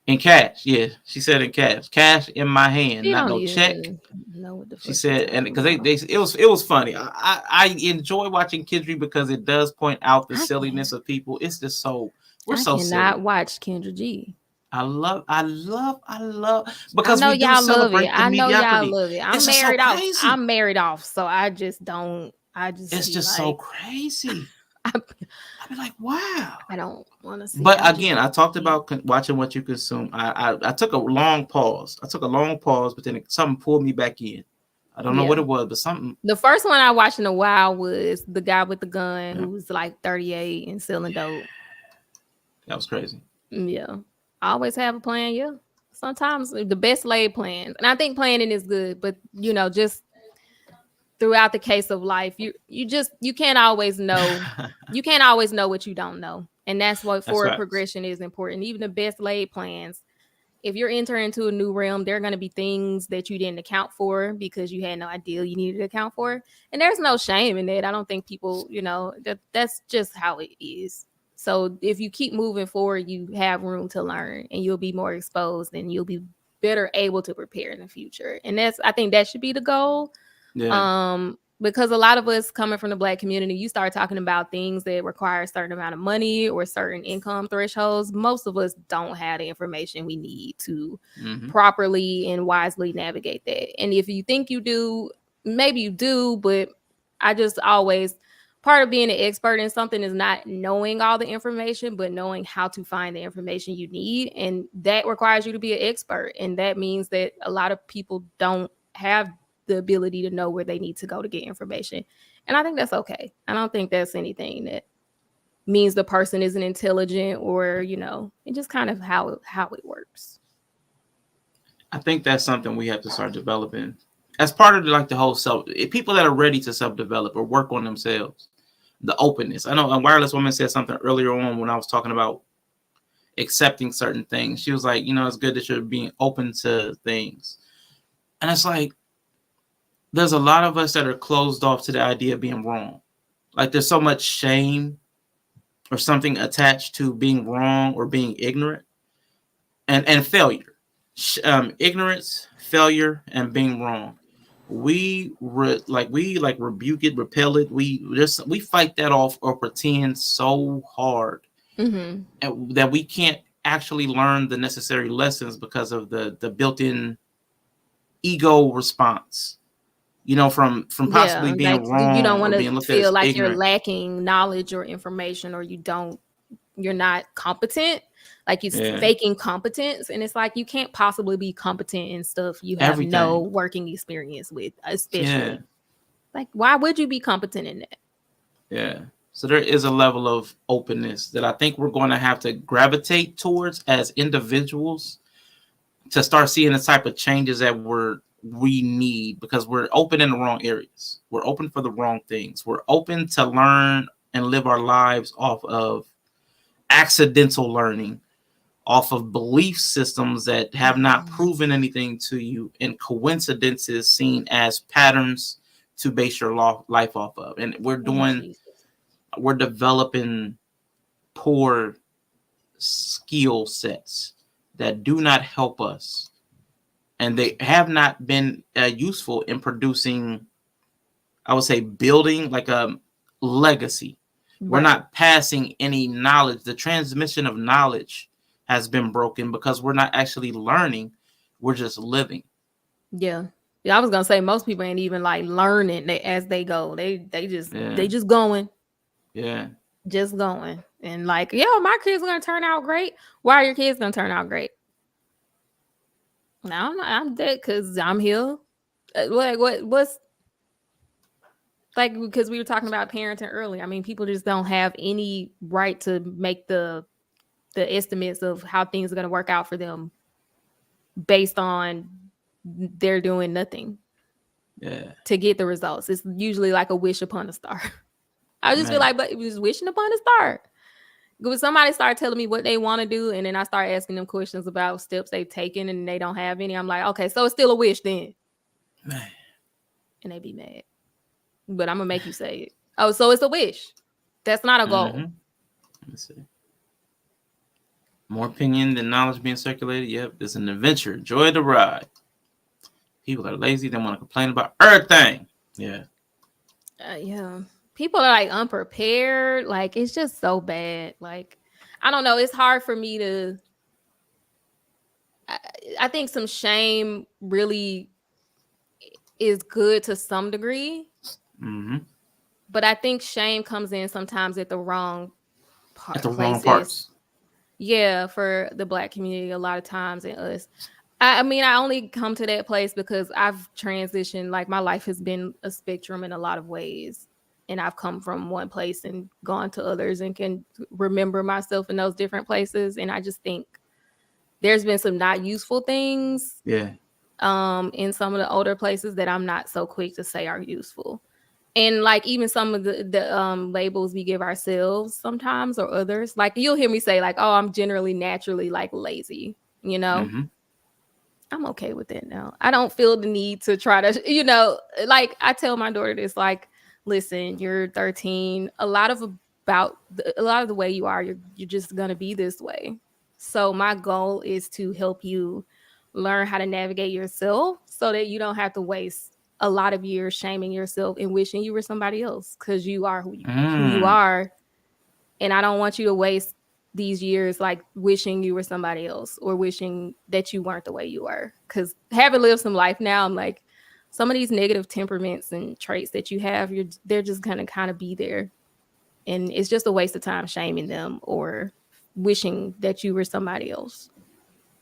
In cash, yeah. She said in cash. Cash in my hand, not no check. She said, and because it was funny. I enjoy watching Kendra because it does point out the silliness of people. It's just so I
cannot watch Kendra G.
I love because
I know
we do
y'all love
celebrate
it.
the
I know
mediocrity.
y'all love it.
It's just so crazy.
I'm married off, so I just don't.
It's just so crazy. I'd be like, wow.
I don't want to see.
But again, I talked about watching what you consume. I took a long pause. But then something pulled me back in. I don't know what it was, but something.
The first one I watched in a while was the guy with the gun who was like 38 and selling dope.
That was crazy.
Yeah. I always have a plan. Yeah. Sometimes the best laid plans. And I think planning is good, but just throughout the case of life, you can't always know. You can't always know what you don't know. And that's what forward progression is important. Even the best laid plans, if you're entering into a new realm, there are going to be things that you didn't account for because you had no idea you needed to account for. And there's no shame in that. I don't think people, that's just how it is. So if you keep moving forward, you have room to learn and you'll be more exposed and you'll be better able to prepare in the future. And I think that should be the goal. Yeah. Because a lot of us coming from the Black community, you start talking about things that require a certain amount of money or certain income thresholds. Most of us don't have the information we need to properly and wisely navigate that. And if you think you do, maybe you do, but I just always, part of being an expert in something is not knowing all the information, but knowing how to find the information you need. And that requires you to be an expert. And that means that a lot of people don't have the ability to know where they need to go to get information. And I think that's okay. I don't think that's anything that means the person isn't intelligent or, it's just kind of how it works.
I think that's something we have to start developing as part of the whole people that are ready to self-develop or work on themselves, the openness. I know a Wireless Woman said something earlier on when I was talking about accepting certain things. She was like, it's good that you're being open to things. And it's like, there's a lot of us that are closed off to the idea of being wrong. Like there's so much shame or something attached to being wrong or being ignorant and failure. Ignorance, failure, and being wrong. We rebuke it, repel it. We fight that off or pretend so hard and that we can't actually learn the necessary lessons because of the built-in ego response. From possibly being wrong.
You don't want to feel like
ignorant.
you're lacking knowledge or information, or you're not competent. Like you're faking competence. And it's like, you can't possibly be competent in stuff you have no working experience with, especially. Yeah. Like, why would you be competent in that?
Yeah. So there is a level of openness that I think we're going to have to gravitate towards as individuals to start seeing the type of changes that we need, because we're open in the wrong areas. We're open for the wrong things. We're open to learn and live our lives off of accidental learning, off of belief systems that have not proven anything to you, and coincidences seen as patterns to base your life off of. And we're developing poor skill sets that do not help us, and they have not been useful in producing, I would say, building like a legacy. We're not passing any knowledge. The transmission of knowledge has been broken because we're not actually learning. We're just living.
Yeah. I was gonna say most people ain't even like learning as they go. They just going.
Yeah.
Just going. And like, my kids are gonna turn out great. Why are your kids gonna turn out great? No, I'm dead because I'm here. What's like, because we were talking about parenting earlier. I mean, people just don't have any right to make the estimates of how things are going to work out for them based on they're doing nothing to get the results. It's usually like a wish upon a star. I just feel like, but it was wishing upon a star. When somebody started telling me what they want to do, and then I start asking them questions about steps they've taken and they don't have any, I'm like, okay, so it's still a wish then. Man. And they be mad. But I'm going to make you say it. Oh, so it's a wish. That's not a goal.
Let me see. More opinion than knowledge being circulated. Yep, it's an adventure. Enjoy the ride. People are lazy. They want to complain about everything. Yeah.
Yeah. People are like unprepared. Like, it's just so bad. Like, I don't know. It's hard for me to. I think some shame really is good to some degree. Mm-hmm. But I think shame comes in sometimes at the wrong part. At the wrong parts. Yeah, for the Black community, a lot of times, and us. I mean, I only come to that place because I've transitioned. Like, my life has been a spectrum in a lot of ways. And I've come from one place and gone to others and can remember myself in those different places. And I just think there's been some not useful things in some of the older places that I'm not so quick to say are useful. And like even some of the labels we give ourselves sometimes or others, like you'll hear me say like, oh, I'm generally naturally like lazy, you know? Mm-hmm. I'm okay with that now. I don't feel the need to try to, like I tell my daughter this, like, listen, you're 13. A lot of the way you are, you're just going to be this way. So my goal is to help you learn how to navigate yourself so that you don't have to waste a lot of years shaming yourself and wishing you were somebody else, because you are who you are. And I don't want you to waste these years like wishing you were somebody else or wishing that you weren't the way you were. Because having lived some life now, I'm like, some of these negative temperaments and traits that you have, they're just gonna kind of be there. And it's just a waste of time shaming them or wishing that you were somebody else.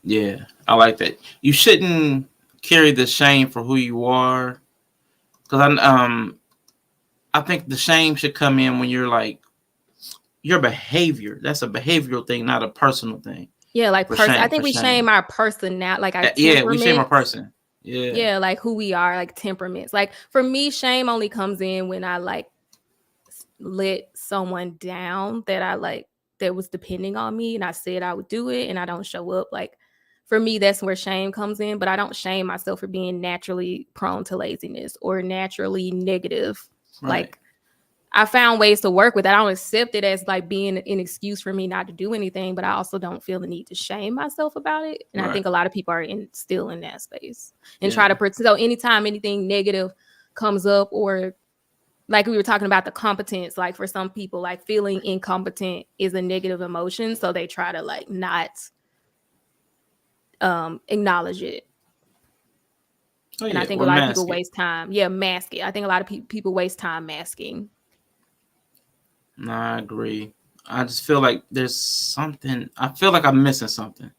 Yeah, I like that. You shouldn't carry the shame for who you are. Because I think the shame should come in when you're like, your behavior. That's a behavioral thing, not a personal thing.
Yeah, like I think we shame our person now. Like our
we shame our person.
Yeah, like who we are, like temperaments. Like for me, shame only comes in when I like let someone down that was depending on me, and I said I would do it and I don't show up. Like for me, that's where shame comes in. But I don't shame myself for being naturally prone to laziness or naturally negative. Right. Like I found ways to work with it. I don't accept it as like being an excuse for me not to do anything, but I also don't feel the need to shame myself about it. And I think a lot of people are still in that space and try to pretend. So anytime anything negative comes up, or like we were talking about the competence, like for some people, like feeling incompetent is a negative emotion. So they try to like not acknowledge it. And I think a lot of people waste time. Yeah, mask it. I think a lot of people waste time masking.
No, I agree. I just feel like there's something. I feel like I'm missing something.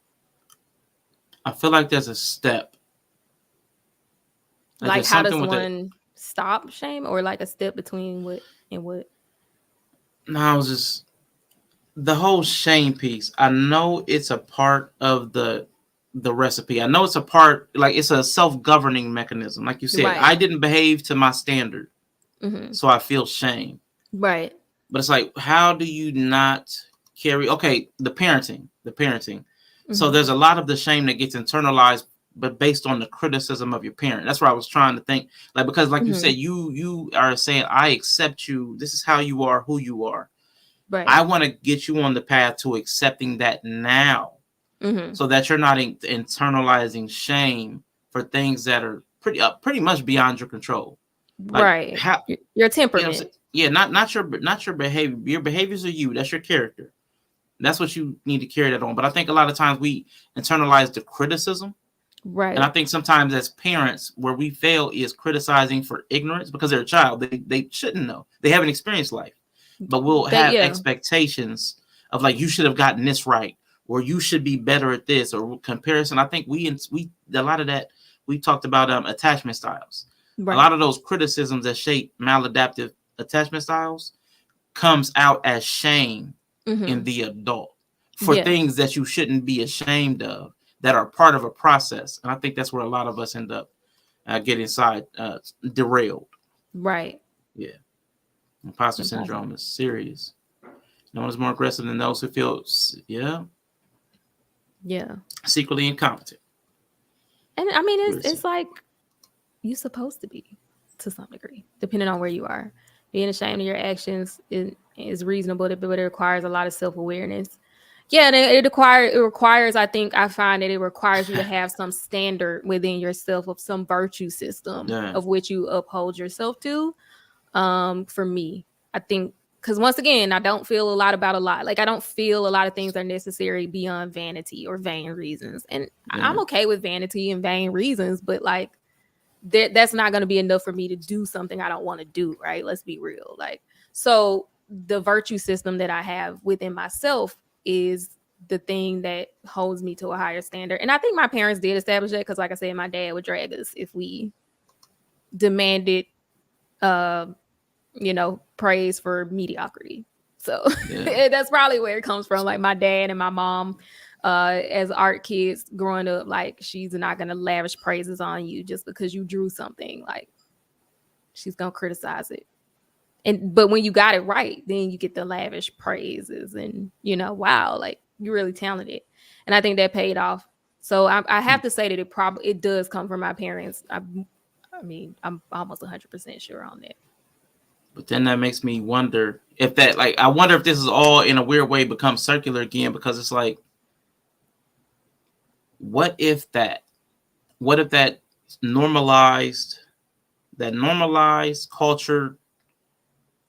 I feel like there's a step.
Like how does one stop shame, or like a step between what and what?
No, I was just the whole shame piece. I know it's a part of the recipe. I know it's a part, like it's a self-governing mechanism. Like you said, I didn't behave to my standard. Mm-hmm. So I feel shame.
Right.
But it's like, how do you not carry? Okay, the parenting. So there's a lot of the shame that gets internalized, but based on the criticism of your parent. That's where I was trying to think, like, because like you said, you are saying, I accept you. This is how you are, who you are.
Right.
I want to get you on the path to accepting that now, so that you're not internalizing shame for things that are pretty much beyond your control. Like,
right. Your temperament.
You know, not your behavior. Your behaviors are you. That's your character. That's what you need to carry that on. But I think a lot of times we internalize the criticism.
Right.
And I think sometimes as parents, where we fail is criticizing for ignorance because they're a child. They shouldn't know. They haven't experienced life. But we'll have expectations of like, you should have gotten this right, or you should be better at this, or comparison. I think we a lot of that, we talked about attachment styles. Right. A lot of those criticisms that shape maladaptive attachment styles comes out as shame in the adult for things that you shouldn't be ashamed of, that are part of a process. And I think that's where a lot of us end up getting derailed.
Right.
Yeah. Imposter syndrome is serious. No one is more aggressive than those who feel, secretly incompetent.
And I mean, it's like you're supposed to be, to some degree, depending on where you are. Being ashamed of your actions is reasonable, but it requires a lot of self-awareness. Yeah, and it requires, I find that it requires you to have some standard within yourself, of some virtue system of which you uphold yourself to. For me, I think, because once again, I don't feel a lot about a lot. Like, I don't feel a lot of things are necessary beyond vanity or vain reasons. And I'm okay with vanity and vain reasons, but like, that's not going to be enough for me to do something I don't want to do, right? Let's be real. Like, so the virtue system that I have within myself is the thing that holds me to a higher standard. And I think my parents did establish that, because like I said, my dad would drag us if we demanded praise for mediocrity. So that's probably where it comes from. Like, my dad and my mom, as art kids growing up, like, she's not going to lavish praises on you just because you drew something. Like, she's going to criticize it. But when you got it right, then you get the lavish praises and, wow, like, you're really talented. And I think that paid off. So I have to say that it does come from my parents. I mean, I'm almost 100% sure on that.
But then that makes me wonder if that, like, I wonder if this is all in a weird way becomes circular again, because it's like, what if that normalized culture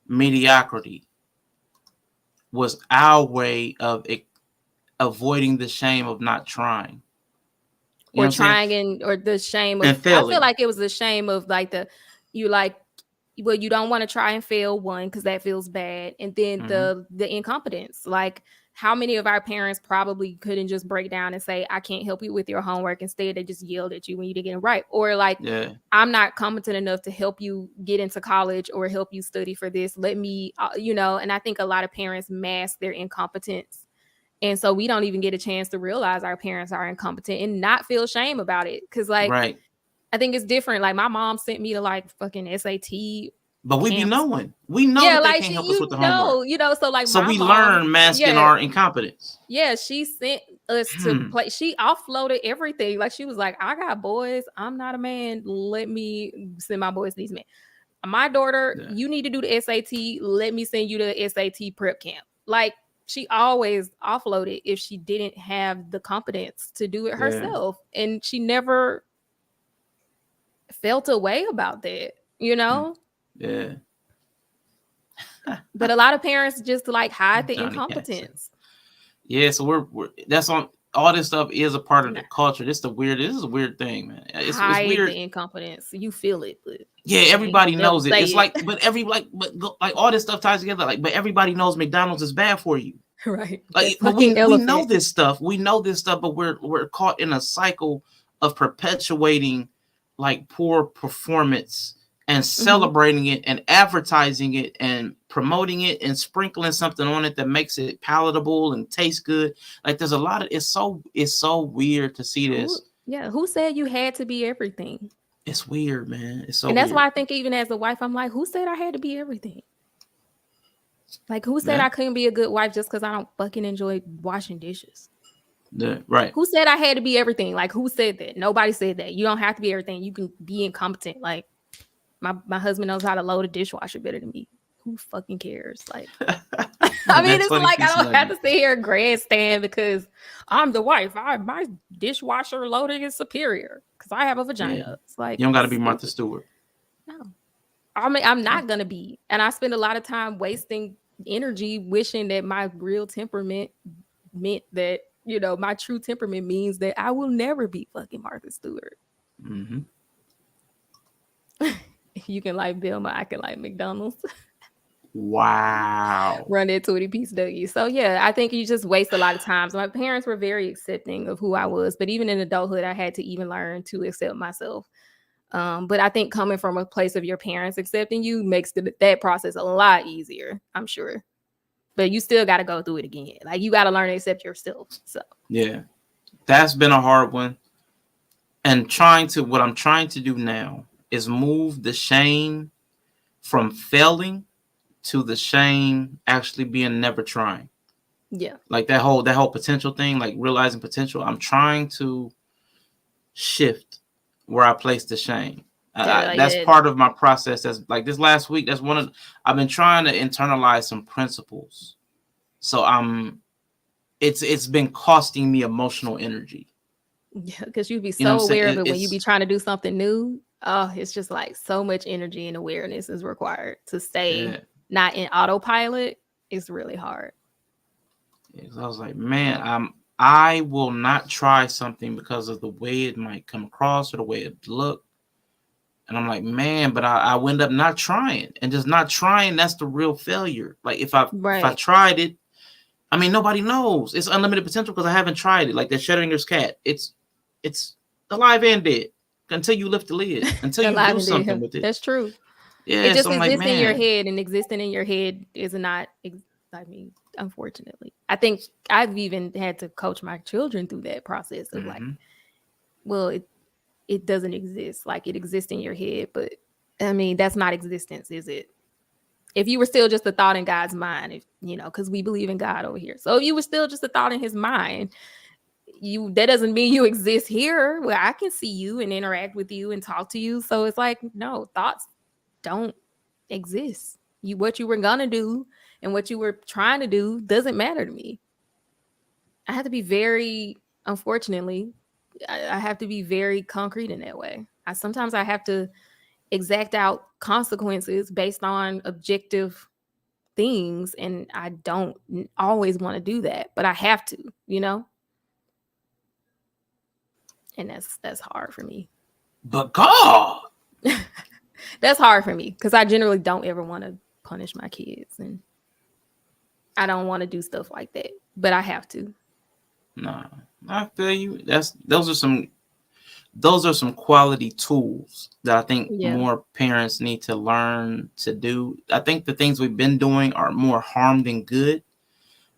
mediocrity was our way of avoiding the shame of not trying,
or trying, or the shame of, I feel like it was the shame of like you don't want to try and fail, one, because that feels bad, and then the incompetence. Like, how many of our parents probably couldn't just break down and say, I can't help you with your homework? Instead, they just yelled at you when you didn't get it right. Or like, I'm not competent enough to help you get into college or help you study for this. Let me, and I think a lot of parents mask their incompetence. And so we don't even get a chance to realize our parents are incompetent and not feel shame about it. Because like, I think it's different. Like, my mom sent me to like fucking SAT.
But we be knowing. We know that they can't help us with the homework.
So like,
so we learn masking our incompetence.
Yeah, she sent us to play. She offloaded everything. Like, she was like, I got boys. I'm not a man. Let me send my boys to these men. My daughter, you need to do the SAT. Let me send you to the SAT prep camp. Like, she always offloaded if she didn't have the competence to do it herself. And she never felt a way about that,
Yeah.
But a lot of parents just like hide the incompetence.
Yeah, so we're that's on all this stuff is a part of the culture. This is a weird thing, man. It's weird.
The incompetence. You feel it, but
everybody knows it. It's like, but all this stuff ties together. Like, but everybody knows McDonald's is bad for you.
Right.
Like, but we know this stuff. We know this stuff, but we're caught in a cycle of perpetuating like poor performance and celebrating it and advertising it and promoting it and sprinkling something on it that makes it palatable and tastes good. Like, there's a lot of, it's so weird to see this.
Who said you had to be everything?
It's weird, man. It's so
and that's
weird.
why I think even as a wife, I'm like, who said I had to be everything? Like, who said
Yeah.
I couldn't be a good wife just because I don't fucking enjoy washing dishes?
Yeah, right.
Who said I had to be everything? Like, who said that? Nobody said that. You don't have to be everything. You can be incompetent. Like, my husband knows how to load a dishwasher better than me. Who fucking cares? Like, I mean, it's like I don't have to sit here and grandstand because I'm the wife. My dishwasher loading is superior because I have a vagina.
Yeah.
It's like,
You don't got to be Martha Stewart.
no. I mean, I'm not gonna be, and I spend a lot of time wasting energy wishing that my real temperament meant that, you know, my true temperament means that I will never be fucking Martha Stewart.
Mm-hmm.
You can like Vilma, I can like McDonald's.
Wow.
Run that 20-piece Dougie. So yeah, I think you just waste a lot of times. My parents were very accepting of who I was, but even in adulthood, I had to even learn to accept myself. But I think coming from a place of your parents accepting you makes that process a lot easier, I'm sure. But you still got to go through it again. Like, you got to learn to accept yourself. So
Yeah, that's been a hard one. And what I'm trying to do now is move the shame from failing to the shame actually being never trying.
yeah,
Like that whole potential thing, like realizing potential. I'm trying to shift where I place the shame. That's part of my process. That's like this last week. That's I've been trying to internalize some principles. So it's been costing me emotional energy.
yeah, because you'd be so
You know what I'm saying?
aware of it when you be trying to do something new. Oh, it's just like so much energy and awareness is required to stay not in autopilot. It's really hard.
Yeah, I was like, man, I will not try something because of the way it might come across or the way it look. And I'm like, man, but I wind up not trying, and just not trying. That's the real failure. Like if I tried it, I mean, nobody knows. It's unlimited potential because I haven't tried it. Like the Schrodinger's cat. It's alive and dead until you lift the lid, until you do something with it.
That's true.
Yeah,
it just
so
exists in your head, and existing in your head is not. I mean, unfortunately, I think I've even had to coach my children through that process of like, well, it doesn't exist. Like, it exists in your head, but I mean, that's not existence, is it? If you were still just a thought in God's mind, if you know, because we believe in God over here. So if you were still just a thought in his mind, that doesn't mean you exist here where I can see you and interact with you and talk to you. So it's like, no, thoughts don't exist. What you were gonna do and what you were trying to do doesn't matter to me. I have to be very, unfortunately, I have to be very concrete in that way. Sometimes I have to exact out consequences based on objective things, and I don't always want to do that, but I have to, you know? And that's hard for me.
But God,
that's hard for me because I generally don't ever want to punish my kids, and I don't want to do stuff like that, but I have to.
No, I feel you. Those are some quality tools that I think more parents need to learn to do. I think the things we've been doing are more harm than good.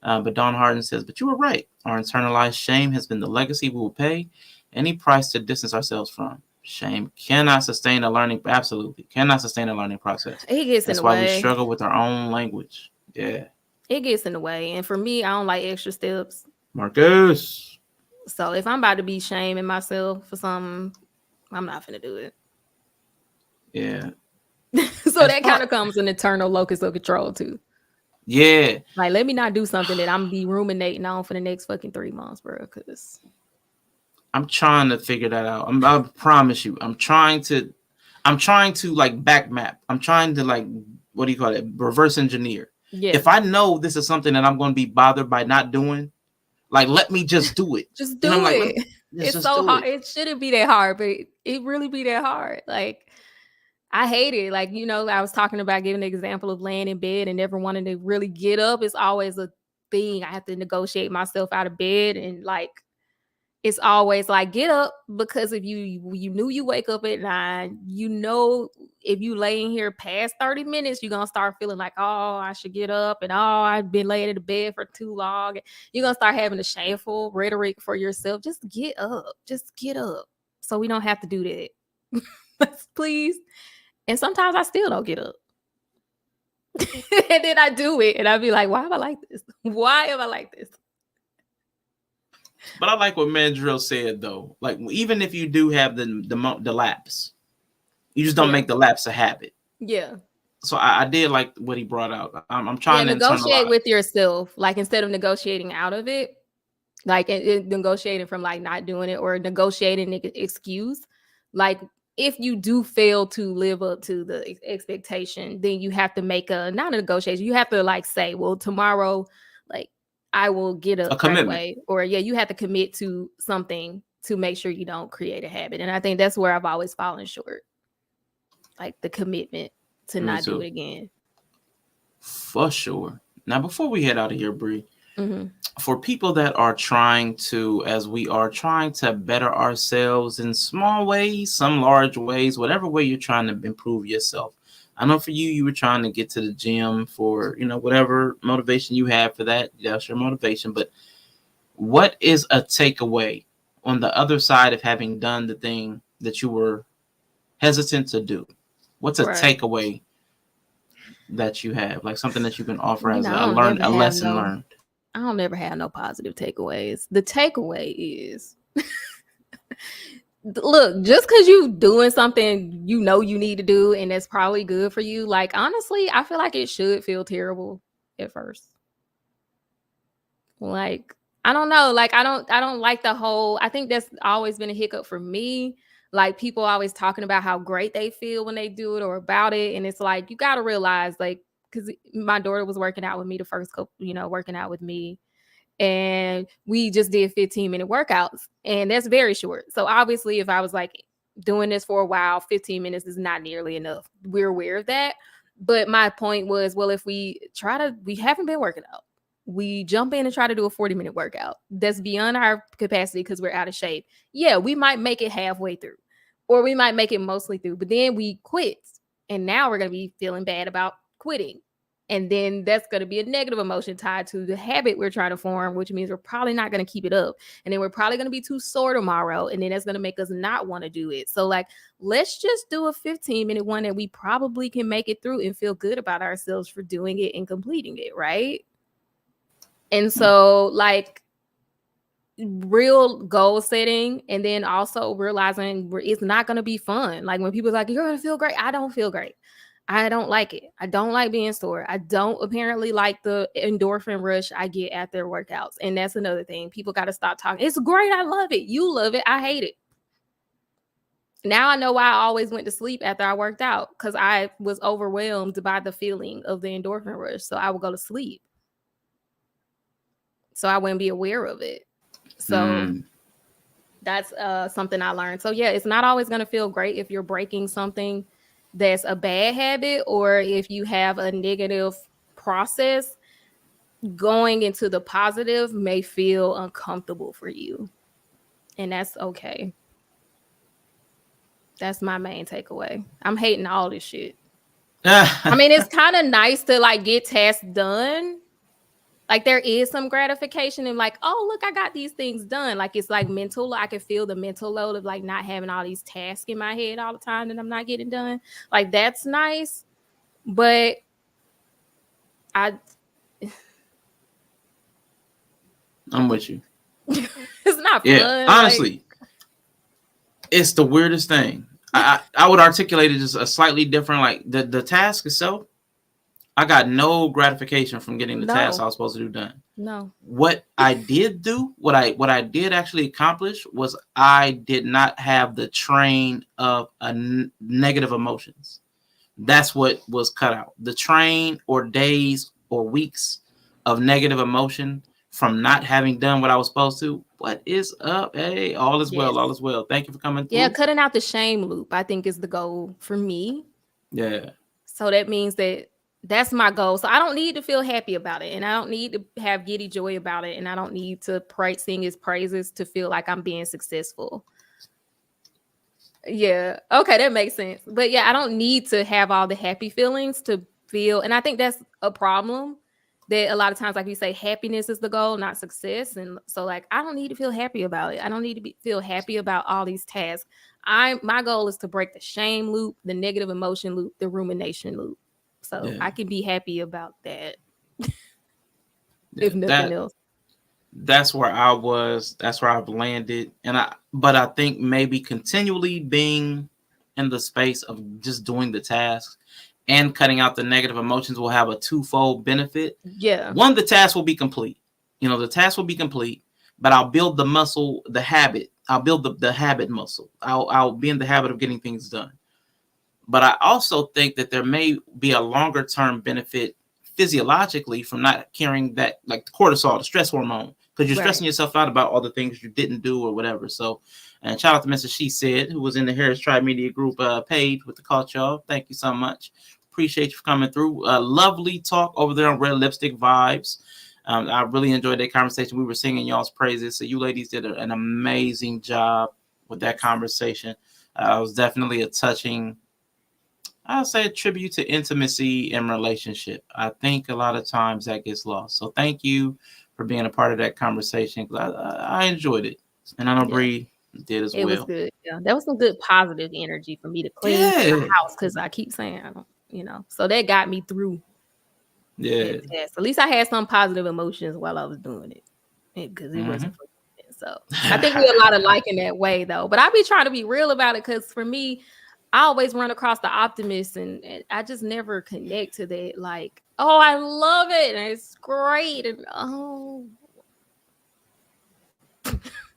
But Don Harden says, but you were right. Our internalized shame has been the legacy we will pay any price to distance ourselves from. Shame cannot sustain a learning. Absolutely cannot sustain a learning process.
It gets
That's
in the
why
way.
we struggle with our own language. Yeah.
It gets in the way. And for me, I don't like extra steps.
Marcus.
So if I'm about to be shaming myself for something, I'm not finna do it.
Yeah.
So that kind of comes an eternal locus of control too.
Yeah.
Like, let me not do something that I'm be ruminating on for the next fucking 3 months, bro. Because
I'm trying to figure that out. I promise you. I'm trying to like back map. I'm trying to like, what do you call it? Reverse engineer.
Yeah.
If I know this is something that I'm going to be bothered by not doing, like, let me just do it.
Just do
it.
Like, it's so hard. It shouldn't be that hard, but it really be that hard. Like, I hate it. Like, you know, I was talking about giving the example of laying in bed and never wanting to really get up. It's always a thing. I have to negotiate myself out of bed, and like, it's always like, get up, because if you knew you wake up at 9, you know, if you lay in here past 30 minutes, you're going to start feeling like, oh, I should get up, and oh, I've been laying in the bed for too long. You're going to start having a shameful rhetoric for yourself. Just get up. Just get up. So we don't have to do that. Please. And sometimes I still don't get up. And then I do it, and I'd be like, why am I like this? Why am I like this?
But I like what Mandrill said though. Like even if you do have the lapse, you just don't make the lapse a habit.
Yeah.
So I did like what he brought out. I'm trying to
negotiate with yourself. Like instead of negotiating out of it, like negotiating from like not doing it or negotiating an excuse. Like if you do fail to live up to the expectation, then you have to make not a negotiation. You have to like say, well, tomorrow, like I will get a commitment. Right away. Or you have to commit to something to make sure you don't create a habit. And I think that's where I've always fallen short. Like the commitment to not do it again.
For sure. Now, before we head out of here, Bree, for people that are trying to, as we are trying to better ourselves in small ways, some large ways, whatever way you're trying to improve yourself. I know for you were trying to get to the gym for, whatever motivation you have for that. That's your motivation. But what is a takeaway on the other side of having done the thing that you were hesitant to do? What's a takeaway that you have? Like something that you can offer as a lesson learned?
I don't ever have no positive takeaways. The takeaway is, look, just because you doing something you know you need to do and that's probably good for you, like honestly, I feel like it should feel terrible at first. Like, I don't know. Like, I don't like the whole, I think that's always been a hiccup for me. Like people always talking about how great they feel when they do it or about it. And it's like, you got to realize like, because my daughter was working out with me the first couple, working out with me. And we just did 15-minute workouts and that's very short. So obviously if I was like doing this for a while, 15 minutes is not nearly enough. We're aware of that. But my point was, well, if we haven't been working out. We jump in and try to do a 40-minute workout. That's beyond our capacity because we're out of shape. Yeah, we might make it halfway through or we might make it mostly through, but then we quit. And now we're going to be feeling bad about quitting. And then that's going to be a negative emotion tied to the habit we're trying to form, which means we're probably not going to keep it up. And then we're probably going to be too sore tomorrow. And then that's going to make us not want to do it. So like, let's just do a 15-minute one that we probably can make it through and feel good about ourselves for doing it and completing it, right? And so like real goal setting and then also realizing it's not going to be fun. Like when people are like, you're going to feel great. I don't feel great. I don't like it. I don't like being sore. I don't apparently like the endorphin rush I get after workouts. And that's another thing. People got to stop talking. It's great. I love it. You love it. I hate it. Now I know why I always went to sleep after I worked out because I was overwhelmed by the feeling of the endorphin rush. So I would go to sleep. So I wouldn't be aware of it. So that's something I learned. So yeah, it's not always going to feel great if you're breaking something that's a bad habit or if you have a negative process. Going into the positive may feel uncomfortable for you. And that's okay. That's my main takeaway. I'm hating all this shit. I mean, it's kind of nice to like get tasks done. Like there is some gratification in like, oh, look, I got these things done. Like it's like mental. I can feel the mental load of like not having all these tasks in my head all the time that I'm not getting done. Like that's nice. But I'm
with you.
It's not fun.
Yeah, honestly, it's the weirdest thing. I would articulate it just a slightly different, like the task itself. I got no gratification from getting the task I was supposed to do done.
No.
What I did do, what I did actually accomplish was I did not have the train of negative emotions. That's what was cut out. The train or days or weeks of negative emotion from not having done what I was supposed to. What is up? Hey, all is well. All is well. Thank you for coming through.
Yeah, cutting out the shame loop, I think, is the goal for me.
Yeah.
So that means that's my goal. So I don't need to feel happy about it. And I don't need to have giddy joy about it. And I don't need to sing his praises to feel like I'm being successful. Yeah. Okay. That makes sense. But yeah, I don't need to have all the happy feelings to feel. And I think that's a problem that a lot of times, like you say, happiness is the goal, not success. And so like, I don't need to feel happy about it. I don't need to feel happy about all these tasks. My goal is to break the shame loop, the negative emotion loop, the rumination loop. So
Yeah.
I can be happy about that.
Yeah,
If nothing else.
That's where I was. That's where I've landed. But I think maybe continually being in the space of just doing the tasks and cutting out the negative emotions will have a twofold benefit.
Yeah.
One, the task will be complete. The task will be complete, but I'll build the muscle, the habit. I'll build the habit muscle. I'll be in the habit of getting things done. But I also think that there may be a longer term benefit physiologically from not carrying that, like the cortisol, the stress hormone, because you're stressing yourself out about all the things you didn't do or whatever. So, and shout out to Mrs. She Said, who was in the Harris Tribe Media Group page with the call, y'all. Thank you so much. Appreciate you for coming through. Lovely talk over there on Red Lipstick Vibes. I really enjoyed that conversation. We were singing y'all's praises. So you ladies did an amazing job with that conversation. It was definitely a touching, I'll say, a tribute to intimacy and relationship. I think a lot of times that gets lost. So thank you for being a part of that conversation. I enjoyed it. And I know Bree did as well.
It was good. Yeah, that was some good positive energy for me to clean the house, because I keep saying, so that got me through.
Yeah.
At least I had some positive emotions while I was doing it, because it wasn't for me. So I think we're a lot alike in that way, though. But I be trying to be real about it, because for me, I always run across the optimists, and I just never connect to that. Like, oh, I love it, and it's great, and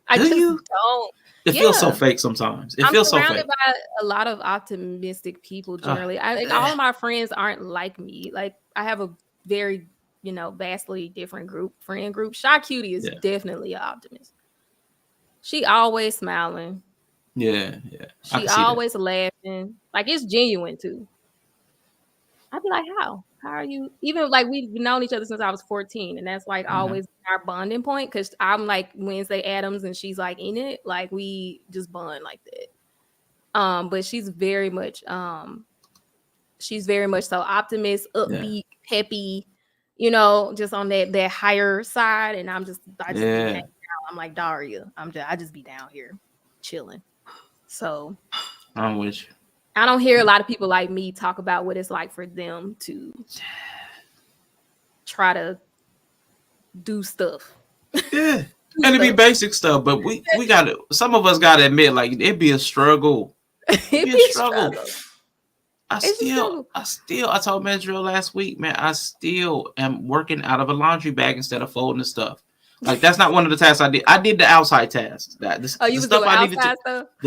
I just don't.
It feels so fake sometimes. It feels so fake.
I'm surrounded by a lot of optimistic people generally. All of my friends aren't like me. Like, I have a very, vastly different friend group. Shy Cutie is definitely an optimist. She always smiling.
Yeah.
She always laughing. Like, it's genuine too. I'd be like, how are you? Even like, we've known each other since I was 14, and that's like always our bonding point, because I'm like Wednesday Addams and she's like in it. Like, we just bond like that. But she's very much so optimist, upbeat, peppy, just on that higher side. And I just be down. I'm like Daria. I just be down here chilling. So
I'm with you.
I don't hear a lot of people like me talk about what it's like for them to try to do stuff.
Yeah. And it'd be basic stuff, but we gotta, some of us gotta admit, like, it'd be a struggle. It'd be a struggle. I told Medrill last week, man, I still am working out of a laundry bag instead of folding the stuff. Like, that's not one of the tasks I did. I did the outside tasks. The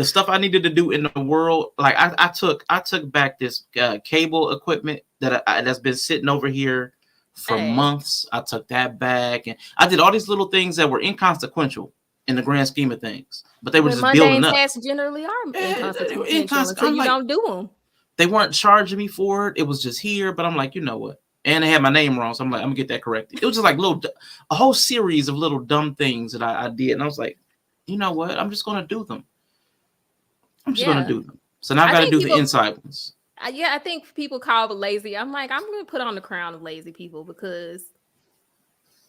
stuff I needed to do in the world. Like, I took back this cable equipment that's been sitting over here for months. I took that back, and I did all these little things that were inconsequential in the grand scheme of things, but they were just building up.
Tasks generally are inconsequential until you don't do them.
They weren't charging me for it. It was just here, but I'm like, you know what? And they had my name wrong, so I'm like, I'm gonna get that corrected. It was just like a whole series of little dumb things that I did, and I was like, you know what? I'm just gonna do them. Gonna do them. So now I gotta do the inside ones.
I think people call it lazy. I'm like, I'm gonna put on the crown of lazy people, because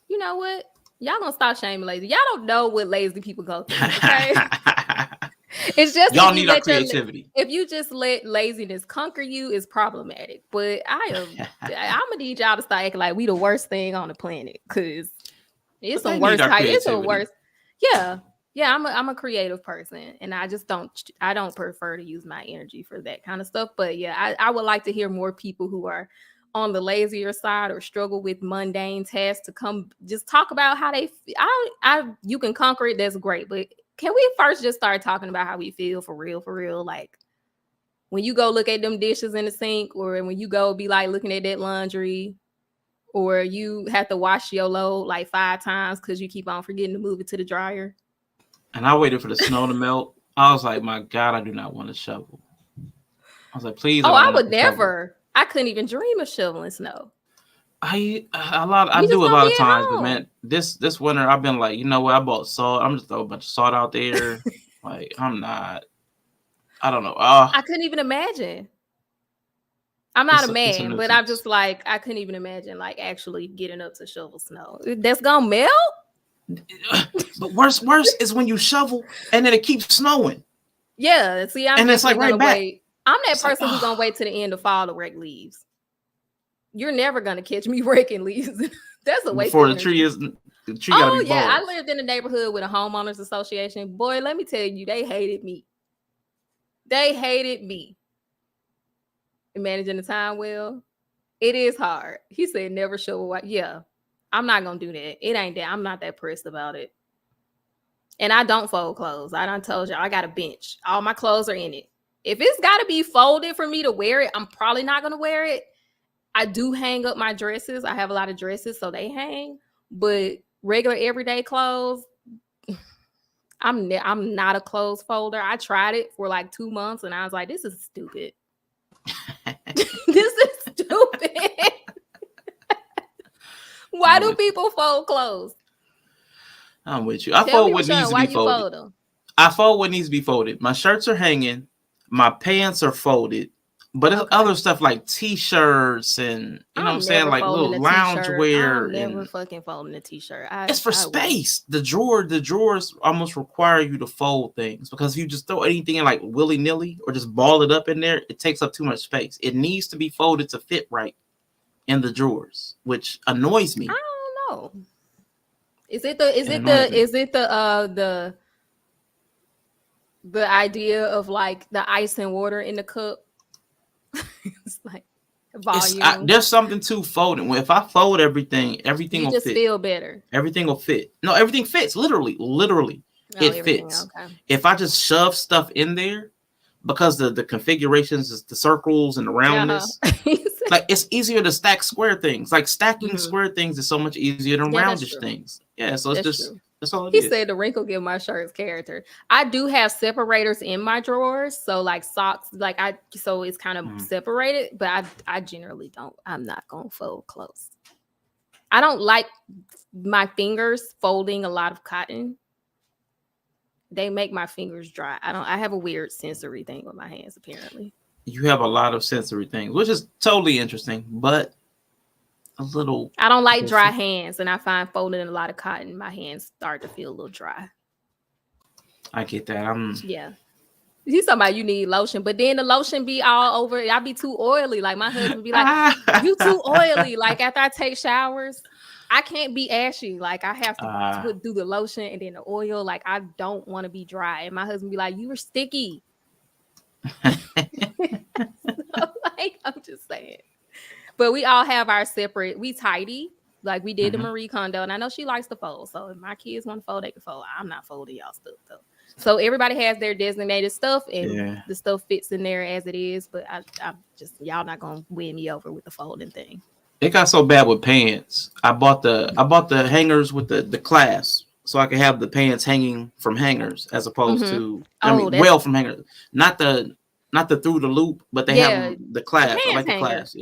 you know what? Y'all gonna stop shaming lazy. Y'all don't know what lazy people go through. Okay. It's just,
y'all need our creativity.
If you just let laziness conquer you, it's problematic. But I'm gonna need y'all to start acting like we the worst thing on the planet, because it's the worst type. It's the worst. Yeah. I'm a creative person, and I don't prefer to use my energy for that kind of stuff. But yeah, I would like to hear more people who are on the lazier side or struggle with mundane tasks to come just talk about how they feel. You can conquer it. That's great, but can we first just start talking about how we feel for real? Like, when you go look at them dishes in the sink, or when you go be like looking at that laundry, or you have to wash your load like 5 times because you keep on forgetting to move it to the dryer.
And I waited for the snow to melt. I was like, my God, I do not want to shovel. I was like, please.
I would never. I couldn't even dream of shoveling snow.
I do a lot of times, but man, this winter I've been like, you know what? I bought salt. I'm just throwing a bunch of salt out there. Like, I don't know.
I couldn't even imagine. I'm not a man, but I'm just like, I couldn't even imagine like actually getting up to shovel snow. That's gonna melt.
But worse is when you shovel and then it keeps snowing.
Yeah, see,
and it's like right back.
I'm that person who's gonna wait to the end of fall to rake leaves. you're never gonna catch me raking leaves. That's a waste
Before
of
the
energy.
tree gotta
Oh
be
yeah, I
bald.
lived in a neighborhood with a homeowners association. Boy, let me tell you, they hated me. They hated me. And managing the time well, it is hard. He said never show a wife. Yeah, I'm not gonna do that. It ain't that. I'm not that pressed about it. And I don't fold clothes. I done told you I got a bench. All my clothes are in it. If it's gotta be folded for me to wear it, I'm probably not gonna wear it. I do hang up my dresses. I have a lot of dresses, so they hang. But regular everyday clothes, I'm not a clothes folder. I tried it for like 2 months, and I was like, this is stupid. This is stupid. Why do people fold clothes?
I'm with you. I
Tell
fold
me,
what
Rashawn,
needs to
why
be
you fold
folded.
them?
I fold what needs to be folded. My shirts are hanging. My pants are folded. But it's other stuff like t-shirts and you know what I'm saying, like little lounge wear.
I'm never
And
fucking folding a t-shirt.
it's for space. The drawers almost require you to fold things because if you just throw anything in like willy-nilly or just ball it up in there, it takes up too much space. It needs to be folded to fit right in the drawers, which annoys me.
I don't know. Is it the idea of like the ice and water in the cup? It's like volume.
There's something to folding. If I fold everything
You
will
just
fit.
feel better.
Everything will fit. No, everything fits. Literally, it fits.
Okay.
If I just shove stuff in there, because the configurations is the circles and the roundness, like it's easier to stack square things. Like stacking square things is so much easier than
Yeah, that's
roundish
true.
things. Yeah, so it's
That's
just
true.
that's all it
He
is.
said the wrinkle give my shirts character. I do have separators in my drawers, so like socks, so it's kind of separated. But I generally don't. I'm not gonna fold clothes. I don't like my fingers folding a lot of cotton. They make my fingers dry. I have a weird sensory thing with my hands, apparently.
You have a lot of sensory things, which is totally interesting, but a little.
I don't like dry hands, and I find folding a lot of cotton, my hands start to feel a little dry.
I get that.
Yeah. He's talking about you need lotion, but then the lotion be all over. I be too oily. Like my husband be like, you too oily. Like after I take showers, I can't be ashy. Like I have to do the lotion and then the oil. Like I don't want to be dry. And my husband be like, you were sticky. So, like I'm just saying. But we all have our separate. We tidy. Like we did the Marie Kondo, and I know she likes to fold. So if my kids want to fold, they can fold. I'm not folding y'all stuff though. So everybody has their designated stuff, and the stuff fits in there as it is. But I'm just y'all not gonna win me over with the folding thing.
It got so bad with pants. I bought the hangers with the clasp, so I could have the pants hanging from hangers as opposed to from hangers. Not the through the loop, but they have the clasp. I like the clasp.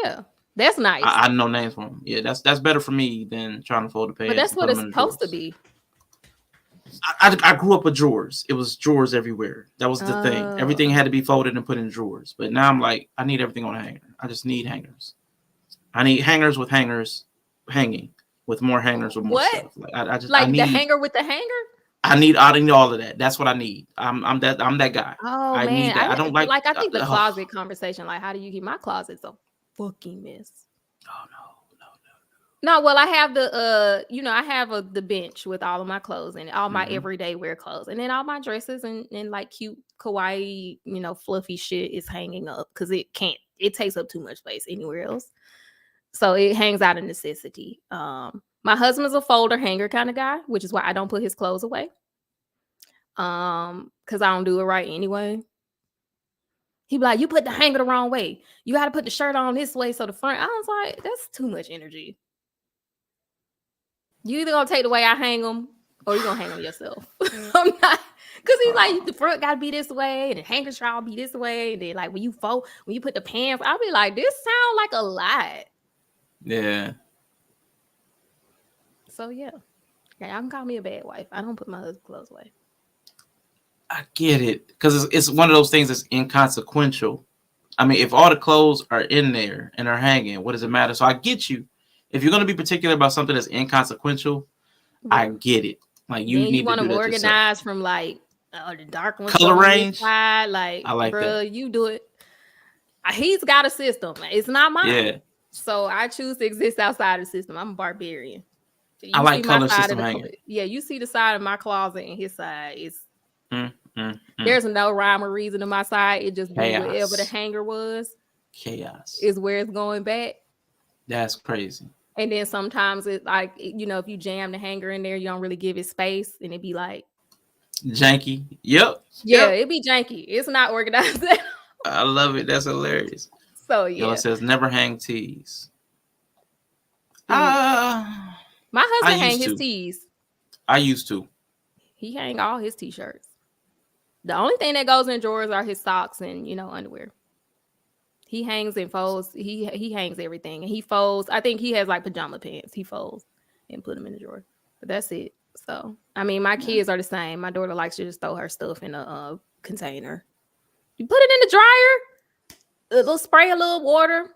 Yeah, that's nice.
I know names for them. Yeah, that's better for me than trying to fold the pants.
But that's what it's supposed to be.
I grew up with drawers. It was drawers everywhere. That was the thing. Everything had to be folded and put in drawers. But now I'm like, I need everything on a hanger. I just need hangers. I need hangers with hangers hanging, with more hangers with more stuff. Like I need
the hanger with the hanger.
I need all of that. That's what I need. I'm that guy.
Oh
I
man,
need that. I don't like.
I think the closet conversation. Like, how do you keep my closet's a fucking mess?
Oh no.
No, well, I have the I have the bench with all of my clothes and all my everyday wear clothes, and then all my dresses and like cute kawaii, fluffy shit is hanging up because it takes up too much space anywhere else. So it hangs out of necessity. My husband's a folder hanger kind of guy, which is why I don't put his clothes away. Because I don't do it right anyway. He be like, you put the hanger the wrong way. You got to put the shirt on this way so the front. I was like, that's too much energy. You either gonna take the way I hang them, or you gonna hang them yourself. I'm not, because he's like, the front gotta be this way, and the hanger should be this way. And then like when you put the pants, I'll be like, this sound like a lot.
Yeah.
So yeah, y'all can call me a bad wife. I don't put my husband's clothes away.
I get it, because it's one of those things that's inconsequential. I mean, if all the clothes are in there and are hanging, what does it matter? So I get you. If you're going to be particular about something that's inconsequential, I get it. Like you need to want to
organize from like the dark ones,
color range.
Like,
I like
bro,
that.
you do it. He's got a system. It's not mine.
Yeah.
So I choose to exist outside of the system. I'm a barbarian.
I like
see my
color
side
system
of the
hanging.
Yeah, you see the side of my closet and his side. It's
Mm.
there's no rhyme or reason to my side. It just be
Chaos.
wherever the hanger was
Chaos.
is where it's going back.
That's crazy.
And then sometimes it's like, you know, if you jam the hanger in there, you don't really give it space, and it be like,
Janky. Yep.
yeah,
Yep.
it be janky. It's not organized.
I love it. That's hilarious.
So yeah,
Yellow says never hang tees.
my husband hang
used
his
to.
tees.
I used to.
He hang all his t-shirts. The only thing that goes in drawers are his socks and, you know, underwear. He hangs and folds. He hangs everything, and he folds. I think he has like pajama pants. He folds and put them in the drawer. But that's it. So I mean, my kids are the same. My daughter likes to just throw her stuff in a container. You put it in the dryer. A little spray, a little water.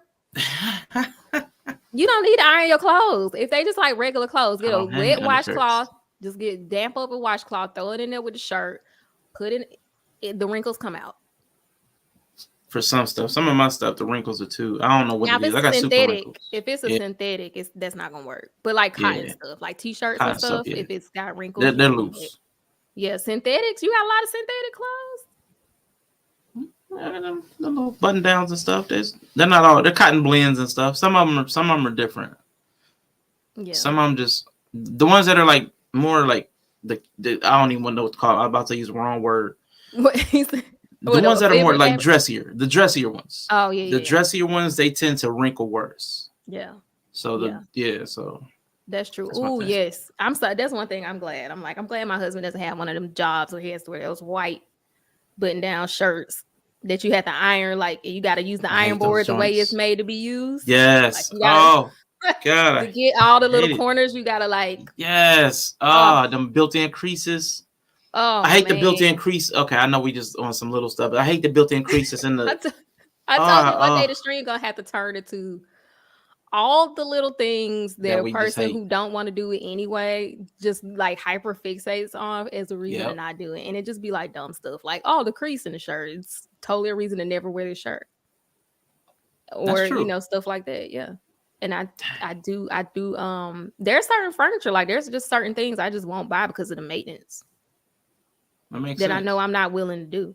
You don't need to iron your clothes. If they just like regular clothes, get a
don't hang
wet
under
washcloth. Just get damp up a washcloth. Throw it in there with the shirt. Put it. The wrinkles come out.
For some stuff, some of my stuff, the wrinkles are too. I don't know what
Now,
it
if
is.
it's
I got super
synthetic,
wrinkles.
if it's a
Yeah.
synthetic, that's not gonna work. But like cotton
Yeah.
stuff, like t-shirts
Cotton
and
stuff,
stuff,
yeah.
if it's got wrinkles,
They're
you can do
loose.
that. Yeah, synthetics. You got a lot of synthetic clothes.
Yeah, the little button downs and stuff. They're not all. They're cotton blends and stuff. Some of them are different.
Yeah.
Some of them just the ones that are like more like the I don't even know what to call it. I'm about to use the wrong word.
What he said?
The
What,
ones that are more
fabric
like
fabric?
dressier, the dressier ones.
Oh yeah,
The
yeah,
dressier ones, they tend to wrinkle worse.
yeah.
So so
That's true.
That's my
Oh
thing.
yes, I'm sorry. That's one thing I'm glad. I'm glad my husband doesn't have one of them jobs where he has to wear those white button-down shirts that you have to iron. Like you got to use the
I hate
iron
those
board the way it's
joints.
made to be used.
yes.
Like, you gotta-
Oh God.
To get all the
hate
little
it.
corners, you gotta like.
Yes. Them built-in creases.
Oh,
I hate the
man.
built-in crease. Okay, I know we just on some little stuff, but I hate the built-in creases in
I
the.
told you one day the stream gonna have to turn it to all the little things that,
That
a
we just
person
hate.
who don't want to do it anyway just like hyper fixates on as a reason to
Yep.
not do it, and it just be like dumb stuff like, oh, the crease in the shirt. It's totally a reason to never wear the shirt, or
true.
you know, stuff like that. Yeah, and I do. There's certain furniture like there's just certain things I just won't buy because of the maintenance
That makes
that I
sense.
know I'm not willing to do.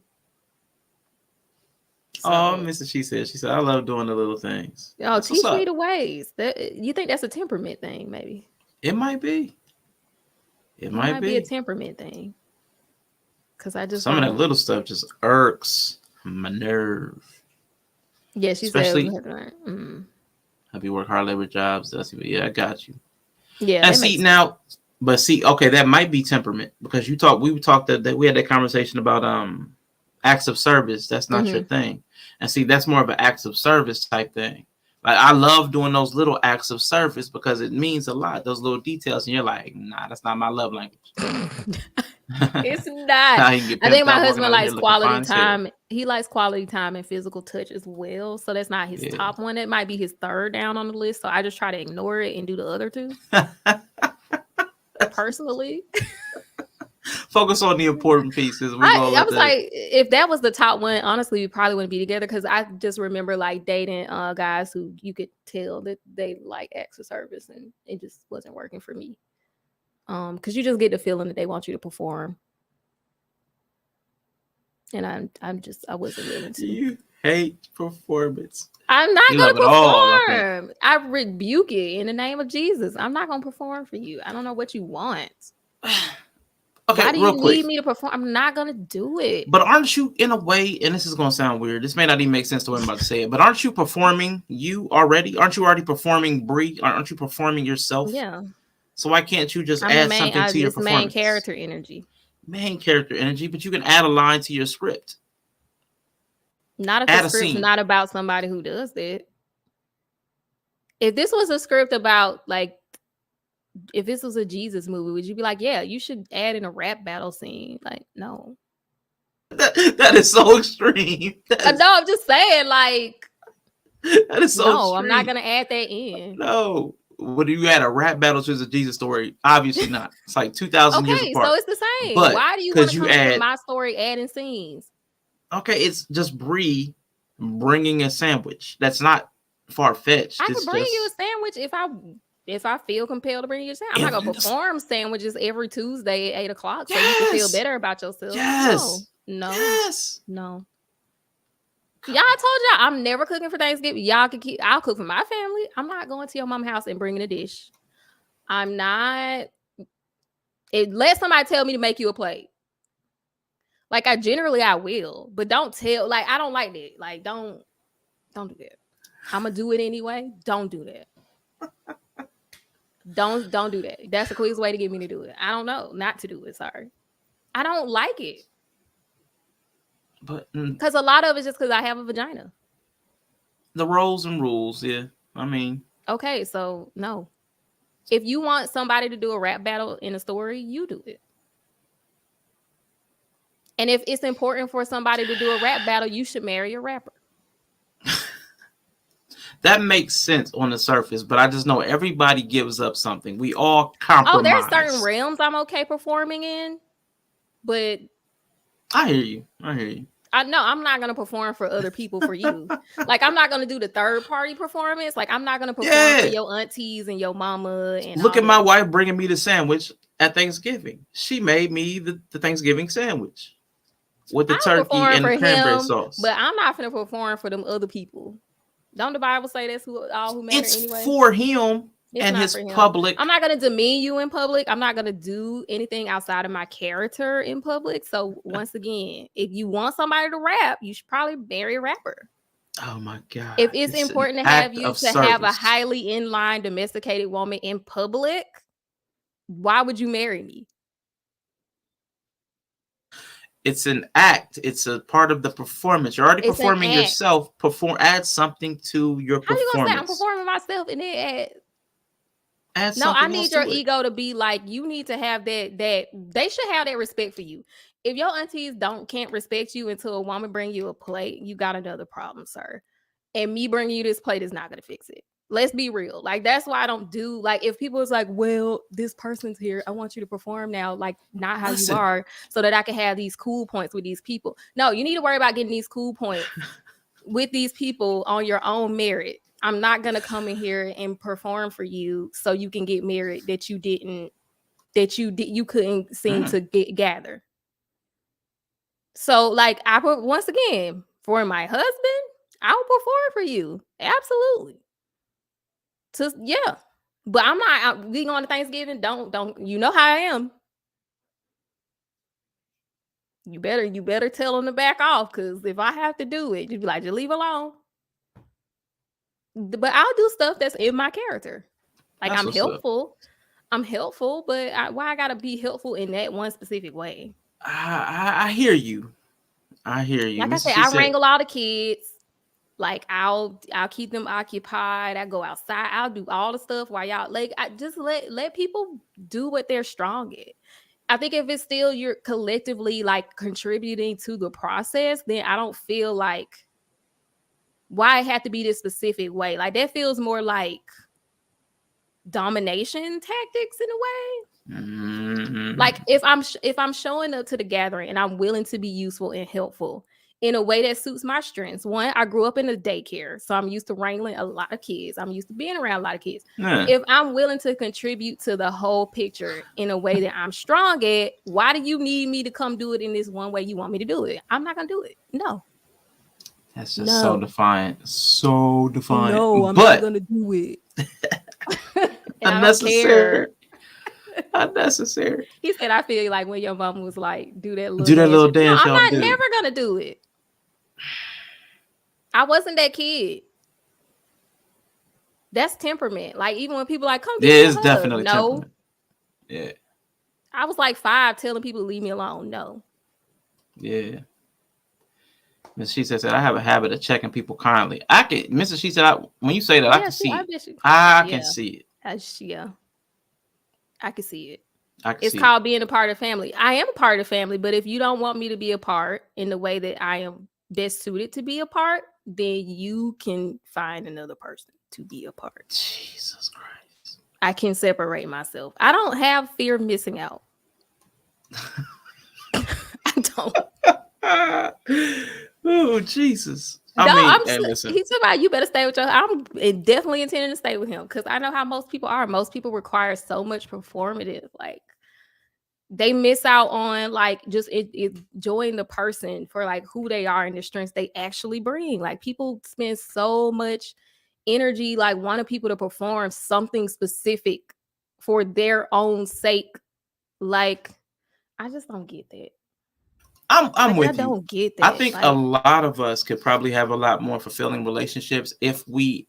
Oh, Mr. She said, I love doing the little things.
Oh,
That's what's
teach me
up.
the ways. That you think that's a temperament thing, maybe?
It might be. It might
be a
be.
temperament thing. Cause I just
Some of that
don't-
little stuff just irks my nerve.
Yeah, she
especially-
said.
Have you work hard labor jobs? Yeah, I got you.
Yeah,
And
that
see
makes
now, but see, okay, that might be temperament because we talked that we had that conversation about acts of service. That's not your thing. And see, that's more of an acts of service type thing. Like I love doing those little acts of service because it means a lot. Those little details, and you're like, nah, that's not my love language.
It's
Now
not.
he can get
I think
pimped
my
out walking
husband
out
likes
here looking fine
quality
as hell.
time. He likes quality time and physical touch as well. So that's not his
Yeah.
top one. It might be his third down on the list. So I just try to ignore it and do the other two. Personally,
Focus on the important pieces.
I was like, if that was the top one, honestly, we probably wouldn't be together because I just remember like dating guys who you could tell that they like acts of service and it just wasn't working for me. Because you just get the feeling that they want you to perform. And I wasn't willing to.
You hate performance.
I'm not
You
gonna
love it all, I think.
perform. I rebuke it in the name of Jesus. I'm not gonna perform for you. I don't know what you want.
Okay,
Why do
real
you
quick.
need me to perform? I'm not gonna do it.
But aren't you, in a way, and this is going to sound weird. This may not even make sense the way I'm about to say it. But aren't you performing you already? Aren't you already performing Bree? Aren't you performing yourself?
Yeah.
So why can't you just
I'm
add
the
something to your
it's main
performance?
character energy.
Main character energy, but you can add a line to your script.
Not if
Add
the
a
script's
scene.
not about somebody who does that. If this was a script about like, if this was a Jesus movie, would you be like, yeah, you should add in a rap battle scene? Like, no.
That is so extreme.
No, I'm just saying, like,
That is so
no, I'm not
extreme.
gonna add that in.
No. Would you add a rap battle to the Jesus story? Obviously not. It's like 2,000 years
Okay,
apart.
so it's the same.
But
Why do you want
'cause
to
you
come into
add-
my story adding scenes?
Okay, it's just Bree bringing a sandwich. That's not far-fetched.
I
It's
could bring
just,
you a sandwich if I feel compelled to bring you a sandwich. I'm not gonna perform sandwiches every Tuesday at 8:00 so you can feel better about yourself.
Yes.
No.
Yes.
No. Y'all, I told y'all I'm never cooking for Thanksgiving. Y'all can keep. I'll cook for my family. I'm not going to your mom's house and bringing a dish. I'm not. Unless somebody tell me to make you a plate. Like I will, but don't tell. Like I don't like that. Like don't do that. I'm gonna do it anyway. Don't do that. Don't do that. That's the quickest way to get me to do it. I don't know not to do it. Sorry, I don't like it.
But
because a lot of it's just because I have a vagina.
The roles and rules, yeah. I mean,
okay, so no. If you want somebody to do a rap battle in a story, you do it. And if it's important for somebody to do a rap battle, you should marry a rapper.
that makes sense on the surface, but I just know everybody gives up something. We all compromise.
Oh, there's certain realms I'm okay performing in, but
I hear you.
I know I'm not gonna perform for other people for you. Like I'm not gonna do the third party performance. Like I'm not gonna perform for your aunties and your mama. And
look at my wife bringing me the sandwich at Thanksgiving. She made me the Thanksgiving sandwich with the turkey and the cranberry sauce.
But I'm not gonna perform for them other people. Don't the Bible say that's who matter
it's
anyway?
It's for him. And his public.
I'm not going to demean you in public. I'm not going to do anything outside of my character in public. So once again, if you want somebody to rap, you should probably marry a rapper.
Oh my God.
If it's important to have you to have a highly in-line domesticated woman in public, why would you marry me?
It's an act. It's a part of the performance. You're already performing yourself. Add something to your performance. How you gonna say I'm
performing myself and then
add
no, I need your ego to be like, you need to have that they should have that respect for you. If your aunties can't respect you until a woman bring you a plate, you got another problem, sir. And me bringing you this plate is not going to fix it. Let's be real. Like, that's why I don't do, like, if people is like, well, this person's here, I want you to perform now, like, not how you are, so that I can have these cool points with these people. No, you need to worry about getting these cool points with these people on your own merit. I'm not going to come in here and perform for you so you can get married that you couldn't seem to gather. So like once again, for my husband, I'll perform for you. Absolutely. But I'm not we going to Thanksgiving. Don't you know how I am. You better tell them to back off, because if I have to do it, you'd be like, just leave alone. But I'll do stuff that's in my character. Like I'm helpful. I'm helpful, but why I gotta be helpful in that one specific way?
I hear you. Like
I said, I wrangle all the kids. Like I'll keep them occupied. I go outside. I'll do all the stuff while y'all I just let people do what they're strong at. I think if it's still you're collectively like contributing to the process, then I don't feel like why it had to be this specific way. Like that feels more like domination tactics in a way.
Mm-hmm.
Like if I'm showing up to the gathering and I'm willing to be useful and helpful in a way that suits my strengths. One, I grew up in a daycare, so I'm used to wrangling a lot of kids. I'm used to being around a lot of kids.
Yeah.
If I'm willing to contribute to the whole picture in a way that I'm strong at, why do you need me to come do it in this one way you want me to do it? I'm not gonna do it. No.
That's just so defiant. So defiant.
No, I'm not gonna do it.
Unnecessary. Unnecessary.
He said, I feel like when your mom was like, do that
little dance.
No, I'm never gonna do it. I wasn't that kid. That's temperament. Like even when people like, come do
it's definitely temperament. Yeah.
I was like 5 telling people to leave me alone. No.
Yeah. Miss She said, I have a habit of checking people kindly. Mrs. She said, when you say that, I can see it. I can see it.
I can see it. It's called being a part of the family. I am a part of the family, but if you don't want me to be a part in the way that I am best suited to be a part, then you can find another person to be a part.
Jesus Christ.
I can separate myself. I don't have fear of missing out. I don't.
Oh, Jesus. listen.
He's talking about you better stay with your. I'm definitely intending to stay with him because I know how most people are. Most people require so much performative, like they miss out on like just enjoying the person for like who they are and the strengths they actually bring. Like people spend so much energy like wanting people to perform something specific for their own sake. Like I just don't get that.
I'm with you.
I don't get that.
I think a lot of us could probably have a lot more fulfilling relationships if we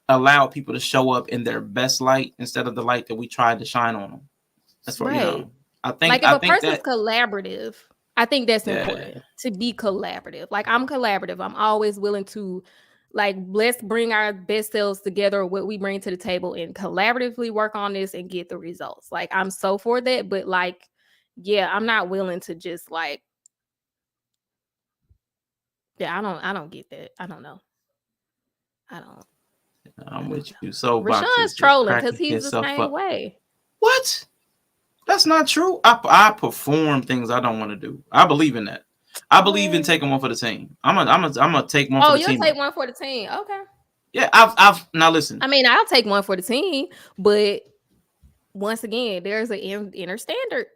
allow people to show up in their best light instead of the light that we tried to shine on them. That's what I think.
Like if a person's collaborative, I think that's important to be collaborative. Like I'm collaborative. I'm always willing to like let's bring our best selves together, what we bring to the table, and collaboratively work on this and get the results. Like I'm so for that, but like. Yeah, I'm not willing to just like. Yeah, I don't get that. I don't know.
I'm with you. So
Rashawn's trolling because he's the same way.
What? That's not true. I perform things I don't want to do. I believe in that. I believe in taking one for the team. I'm gonna take one for the team. Oh,
you'll take one for the team. Okay.
Yeah, I've now listen.
I mean, I'll take one for the team, but once again, there's an inner standard.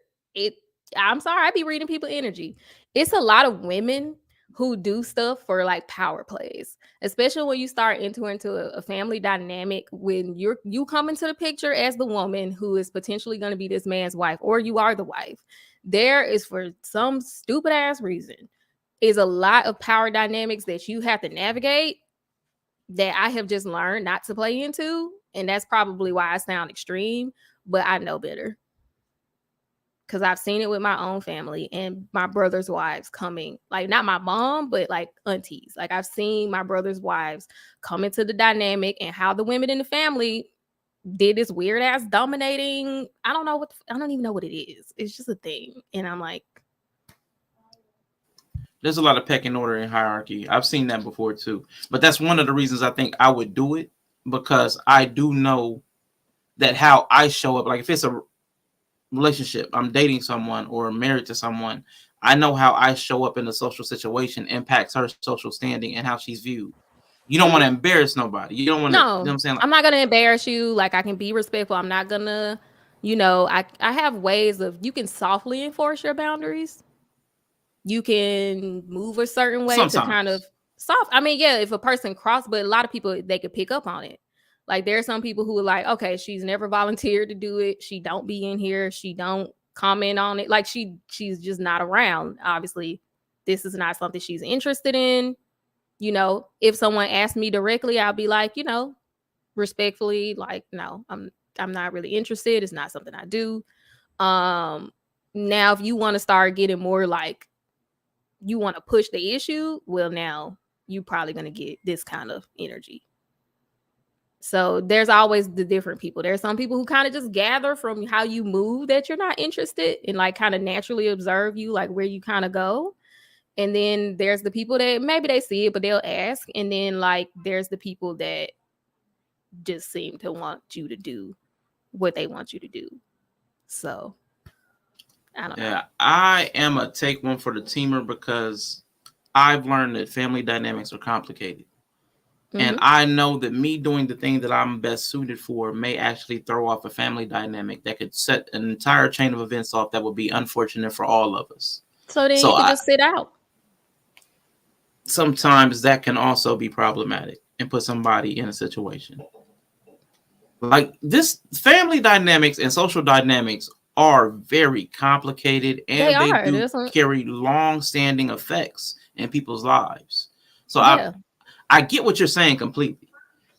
I'm sorry, I be reading people energy. It's a lot of women who do stuff for like power plays, especially when you start entering into a family dynamic when you come into the picture as the woman who is potentially going to be this man's wife, or you are the wife. There is, for some stupid ass reason, is a lot of power dynamics that you have to navigate that I have just learned not to play into, and that's probably why I sound extreme, but I know better. Because I've seen it with my own family and my brother's wives coming, like not my mom, but like aunties. Like I've seen my brother's wives come into the dynamic and how the women in the family did this weird ass dominating. I don't even know what it is. It's just a thing. And I'm like,
there's a lot of pecking order and hierarchy. I've seen that before too. But that's one of the reasons I think I would do it, because I do know that how I show up, like if it's a relationship, I'm dating someone or married to someone, I know how I show up in a social situation impacts her social standing and how she's viewed. You don't want to embarrass nobody. You don't want to, you know what I'm saying?
I'm not going to embarrass you. Like I can be respectful. I'm not going to, I have ways of, you can softly enforce your boundaries. You can move a certain way to kind of soft. I mean, yeah, if a person cross, but a lot of people, they could pick up on it. Like there are some people who are like, okay, she's never volunteered to do it. She don't be in here. She don't comment on it. Like she's just not around. Obviously, this is not something she's interested in. If someone asks me directly, I'll be like, respectfully, like, no, I'm not really interested. It's not something I do. Now, if you want to start getting more like, you want to push the issue, well, now you're probably going to get this kind of energy. So there's always the different people. There's some people who kind of just gather from how you move that you're not interested and like kind of naturally observe you, like where you kind of go. And then there's the people that maybe they see it, but they'll ask. And then like there's the people that just seem to want you to do what they want you to do. So I don't know.
Yeah, I am a take one for the teamer because I've learned that family dynamics are complicated. And I know that me doing the thing that I'm best suited for may actually throw off a family dynamic that could set an entire chain of events off that would be unfortunate for all of us.
So then you can just sit out.
Sometimes that can also be problematic and put somebody in a situation. Like this, family dynamics and social dynamics are very complicated, and they do carry long-standing effects in people's lives. So I get what you're saying completely.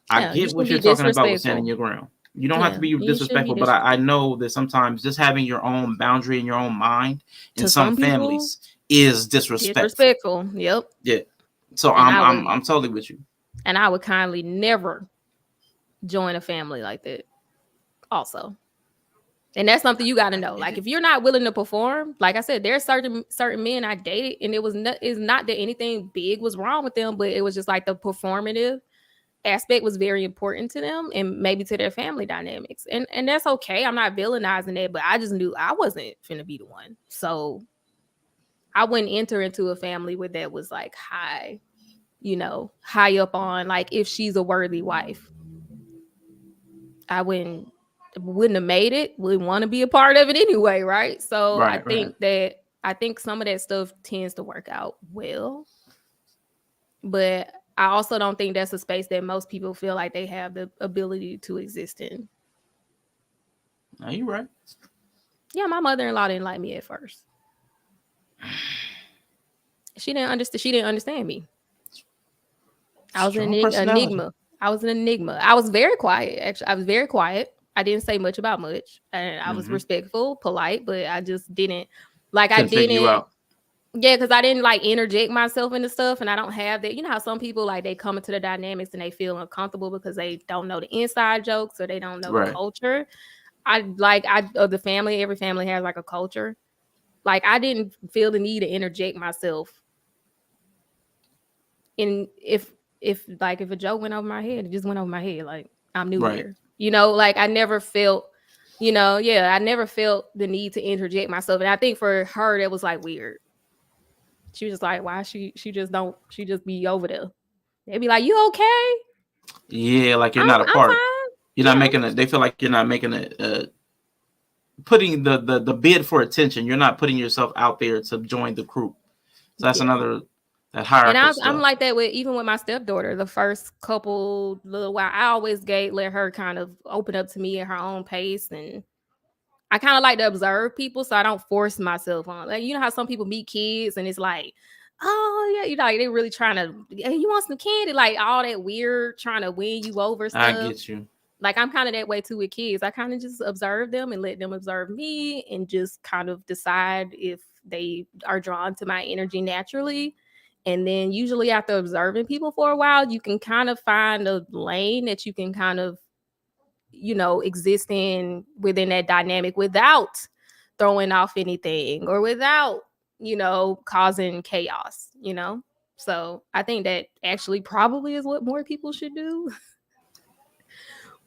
I get what you're talking about with standing your ground. You don't have to be disrespectful, but I know that sometimes just having your own boundary in your own mind in some families is disrespectful.
Yep.
Yeah. So I'm totally with you.
And I would kindly never join a family like that. Also. And that's something you got to know. Like if you're not willing to perform, like I said, there's certain men I dated, and it's not that anything big was wrong with them, but it was just like the performative aspect was very important to them and maybe to their family dynamics. And that's okay. I'm not villainizing it, but I just knew I wasn't finna be the one. So I wouldn't enter into a family where that was like high, you know, high up on like if she's a worthy wife. I wouldn't have made it, wouldn't want to be a part of it anyway, right? So I think some of that stuff tends to work out well. But I also don't think that's a space that most people feel like they have the ability to exist in.
Are you right?
Yeah, my mother-in-law didn't like me at first. She didn't understand me. I was an enigma. I was an enigma. I was very quiet. Actually, I was very quiet. I didn't say much about much, and I was respectful, polite, but I just didn't like. I didn't. Yeah, because I didn't like interject myself into stuff, and I don't have that. You know how some people like they come into the dynamics and they feel uncomfortable because they don't know the inside jokes or they don't know the culture. The family. Every family has like a culture. Like I didn't feel the need to interject myself. And if a joke went over my head, it just went over my head. Like I'm new here, you know. Like I never felt, you know, I never felt the need to interject myself. And I think for her, that was like weird. She was just like, why she just be over there? They'd be like, you okay?
Yeah, like you're not a part. You're not making it. They feel like you're not making it. Putting the bid for attention. You're not putting yourself out there to join the group. So that's another that hierarchy.
And I'm like that even with my stepdaughter. The first couple little while, I always let her kind of open up to me at her own pace, and I kind of like to observe people, so I don't force myself on. Like, you know how some people meet kids and it's like, oh yeah, you know, they really trying to, hey, you want some candy? Like all that weird trying to win you over stuff.
I get you.
Like I'm kind of that way too with kids. I kind of just observe them and let them observe me and just kind of decide if they are drawn to my energy naturally. And then usually after observing people for a while, you can kind of find a lane that you can kind of, you know, exist in within that dynamic without throwing off anything or without, you know, causing chaos, you know? So I think that actually probably is what more people should do,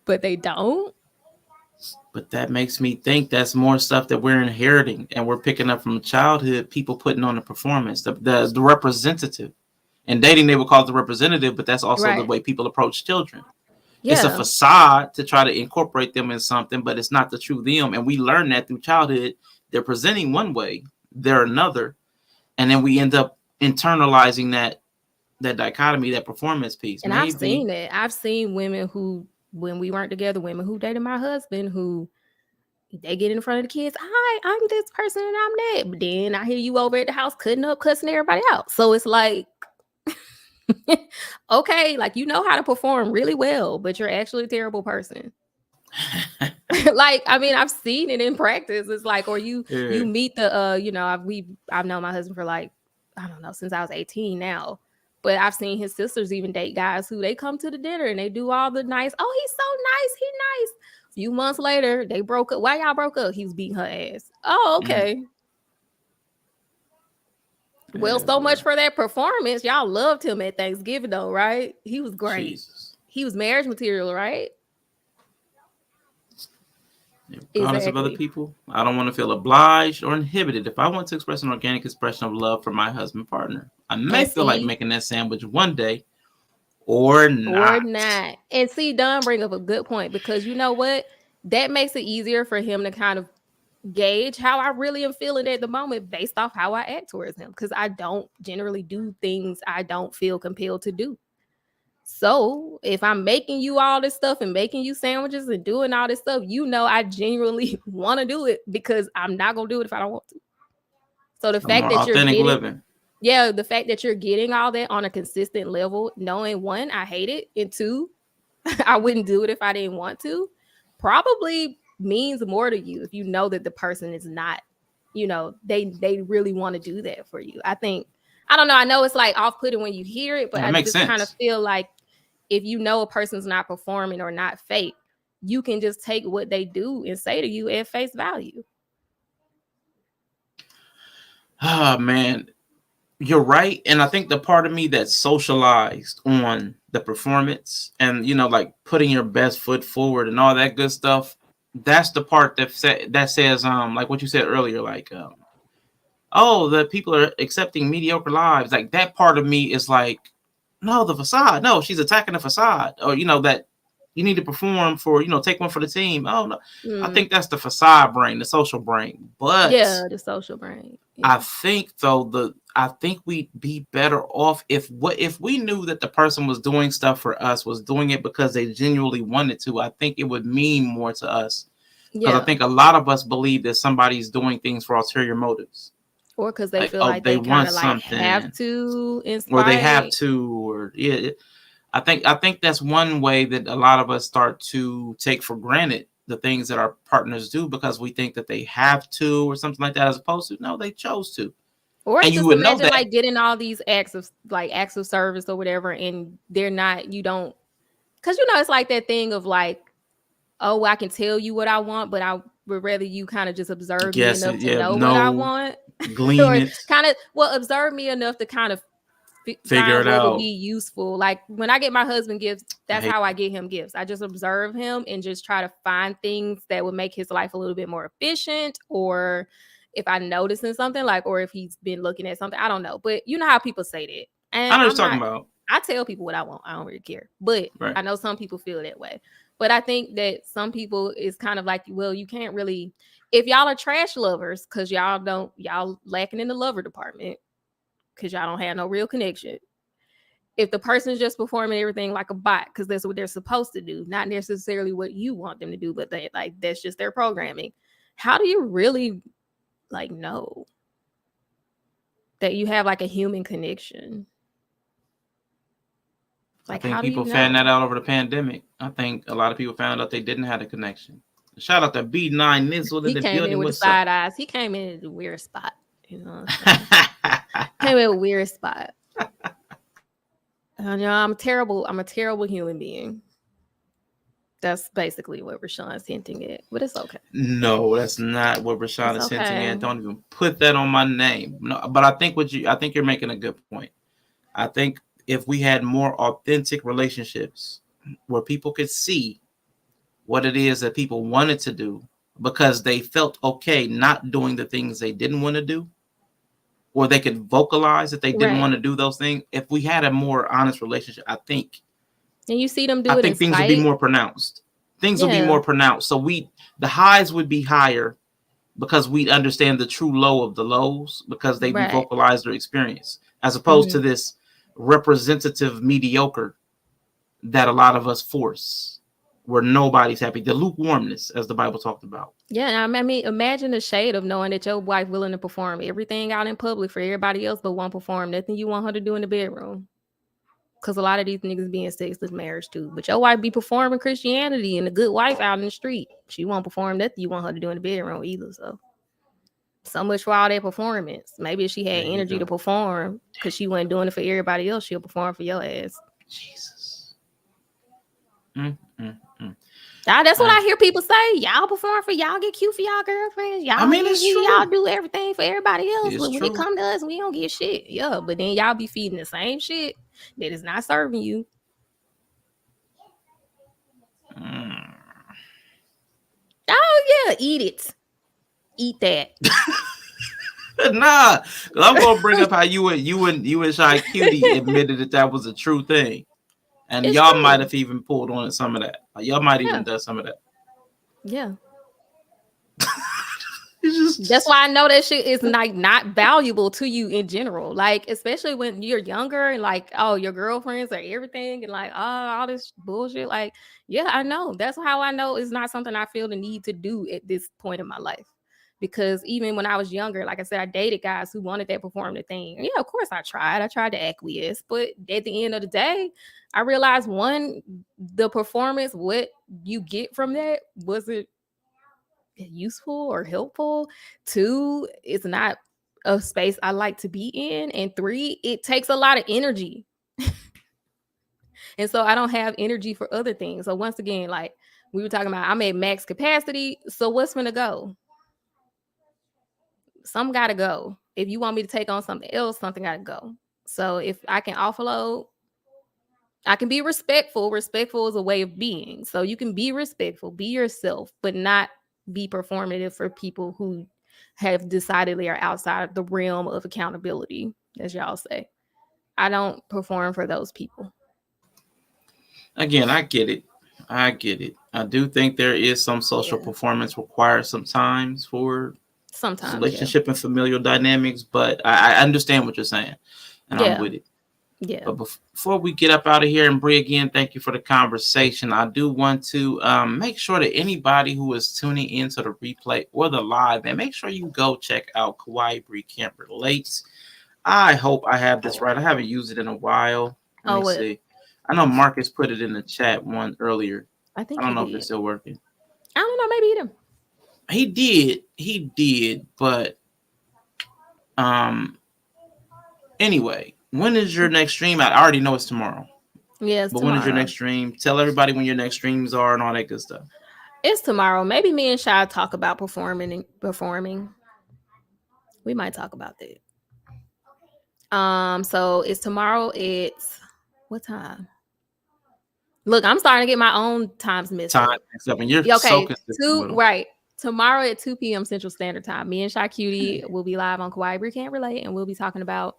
but they don't.
But that makes me think that's more stuff that we're inheriting and we're picking up from childhood, people putting on a performance, the representative. And dating, they would call it the representative, but that's also the way people approach children. Yeah. It's a facade to try to incorporate them in something, but it's not the true them. And we learn that through childhood. They're presenting one way, they're another. And then we end up internalizing that dichotomy, that performance piece.
And I've seen that. I've seen women who, when we weren't together, women who dated my husband, who they get in front of the kids. Hi, I'm this person and I'm that. But then I hear you over at the house cutting up, cussing everybody out. So it's like, okay, like you know how to perform really well, but you're actually a terrible person. Like, I mean, I've seen it in practice. It's like, or you meet the you know, I've known my husband for like, I don't know, since I was 18 now. But I've seen his sisters even date guys who they come to the dinner and they do all the nice, oh, he's so nice, he's nice. A few months later, they broke up. Why y'all broke up? He was beating her ass. Oh, okay. Well, so much for that performance. Y'all loved him at Thanksgiving, though, right? He was great. Jesus. He was marriage material, right?
Regardless of other people, I don't want to feel obliged or inhibited. If I want to express an organic expression of love for my husband partner, I may feel like making that sandwich one day or not.
And see, Don bring up a good point, because you know what? That makes it easier for him to kind of gauge how I really am feeling at the moment based off how I act towards him, because I don't generally do things I don't feel compelled to do. So if I'm making you all this stuff and making you sandwiches and doing all this stuff, you know, I genuinely want to do it, because I'm not going to do it if I don't want to. So the fact that you're getting, the fact that you're getting all that on a consistent level, knowing one, I hate it, and two, I wouldn't do it if I didn't want to, probably means more to you if you know that the person is not, you know, they really want to do that for you. I think, I don't know, I know it's like off-putting when you hear it, but I just kind of feel like if you know a person's not performing or not fake, you can just take what they do and say to you at face value.
Oh, man, you're right. And I think the part of me that's socialized on the performance and, you know, like putting your best foot forward and all that good stuff, that's the part that says, like what you said earlier, like, oh, the people are accepting mediocre lives. Like that part of me is like, No, the facade. No, she's attacking the facade. Or, that you need to perform for, take one for the team. Oh, no. I think that's the facade brain, the social brain. But
yeah, the social brain. Yeah.
I think, though, I think we'd be better off if we knew that the person was doing stuff for us, was doing it because they genuinely wanted to. I think it would mean more to us. Because I think a lot of us believe that somebody's doing things for ulterior motives.
Or because they feel like they kind of like have to inspire.
Or they have to, or yeah. I think that's one way that a lot of us start to take for granted the things that our partners do because we think that they have to or something like that, as opposed to no, they chose to.
Or and you would imagine know that, like getting all these acts of service or whatever, and they're not, you don't, because it's like that thing of like, oh, I can tell you what I want, but I would rather you kind of just observe me enough to know what I want.
Glean
or
it.
Kind of, observe me enough to kind of
figure it out.
Be useful. Like when I get my husband gifts, that's how I get him gifts. I just observe him and just try to find things that would make his life a little bit more efficient, or if I notice in something, like, or if he's been looking at something, I don't know. But you know how people say that. And
I know what you're talking about.
I tell people what I want. I don't really care. But I know some people feel that way. But I think that some people is kind of like, well, you can't really, if y'all are trash lovers, because y'all lacking in the lover department, because y'all don't have no real connection. If the person's just performing everything like a bot, because that's what they're supposed to do, not necessarily what you want them to do, but that's just their programming. How do you really know that you have like a human connection?
Like, I think people found that out over the pandemic. I think a lot of people found out they didn't have a connection. Shout out to B9 Nizzle in the building.
He came in with the side eyes. He came in at a weird spot. You know what I'm saying? Came in a weird spot. I'm a terrible human being. That's basically what Rashawn's hinting at, but it's okay.
No, that's not what Rashawn is hinting at. Don't even put that on my name. No, but I think you're making a good point. I think if we had more authentic relationships where people could see what it is that people wanted to do because they felt okay not doing the things they didn't want to do, or they could vocalize that they didn't want to do those things. If we had a more honest relationship, I think.
And you see them do
I
it.
think things would be more pronounced. Things would be more pronounced. So the highs would be higher because we understand the true low of the lows because they vocalize their experience, as opposed to this representative mediocre that a lot of us force, where nobody's happy. The lukewarmness, as the Bible talked about.
Yeah, I mean, imagine the shade of knowing that your wife willing to perform everything out in public for everybody else, but won't perform nothing you want her to do in the bedroom. Because a lot of these niggas be in sexless marriage too. But your wife be performing Christianity and a good wife out in the street. She won't perform nothing you want her to do in the bedroom either. So much for all that performance. Maybe if she had energy to perform because she wasn't doing it for everybody else, she'll perform for your ass.
Jesus.
That's what I hear people say. Y'all perform for y'all, get cute for y'all girlfriends. Y'all,
it's true.
Y'all do everything for everybody else.
It's
But when
true.
it come to us, we don't get shit. Yeah, but then y'all be feeding the same shit that is not serving you. Oh yeah, eat it. Eat that.
Nah, I'm gonna bring up how you and Shy Cutie admitted that was a true thing, and
It's
y'all
true.
might have even pulled on some of that. Y'all might even done some of that.
Yeah. That's why I know that shit is like not valuable to you in general. Like, especially when you're younger and like, oh, your girlfriends are everything and like, oh, all this bullshit. Like, yeah, I know. That's how I know it's not something I feel the need to do at this point in my life. Because even when I was younger, like I said, I dated guys who wanted that performative thing. And yeah, of course I tried to acquiesce. But at the end of the day, I realized one, the performance, what you get from that wasn't useful or helpful. Two, it's not a space I like to be in. And three, it takes a lot of energy. And so I don't have energy for other things. So once again, like we were talking about, I'm at max capacity. So what's gonna go? Some gotta go. If you want me to take on something else, something gotta go. So if I can offload, I can be respectful. Respectful is a way of being. So you can be respectful, be yourself, but not be performative for people who have decidedly are outside of the realm of accountability, as y'all say. I don't perform for those people.
Again, I get it. I do think there is some social performance required sometimes for relationship and familial dynamics, but I understand what you're saying, and I'm with it.
Yeah.
But before we get up out of here, and Bree, again, thank you for the conversation. I do want to make sure that anybody who is tuning into the replay or the live, and make sure you go check out Kawaii Bree Can't Relates. I hope I have this right. I haven't used it in a while. Let me see. I know Marcus put it in the chat one earlier. I don't know if it's still working.
I don't know. Maybe
He did, but anyway, when is your next stream? I already know it's tomorrow.
Yes,
but when is your next stream? Tell everybody when your next streams are and all that good stuff.
It's tomorrow. Maybe me and Shy talk about performing. We might talk about that. So it's tomorrow. It's what time? Look, I'm starting to get my own times mixed up.
You're so consistent.
Right. Tomorrow at 2 p.m. Central Standard Time. Me and Shy Cutie will be live on Kawaii Bree Can't Relate, and we'll be talking about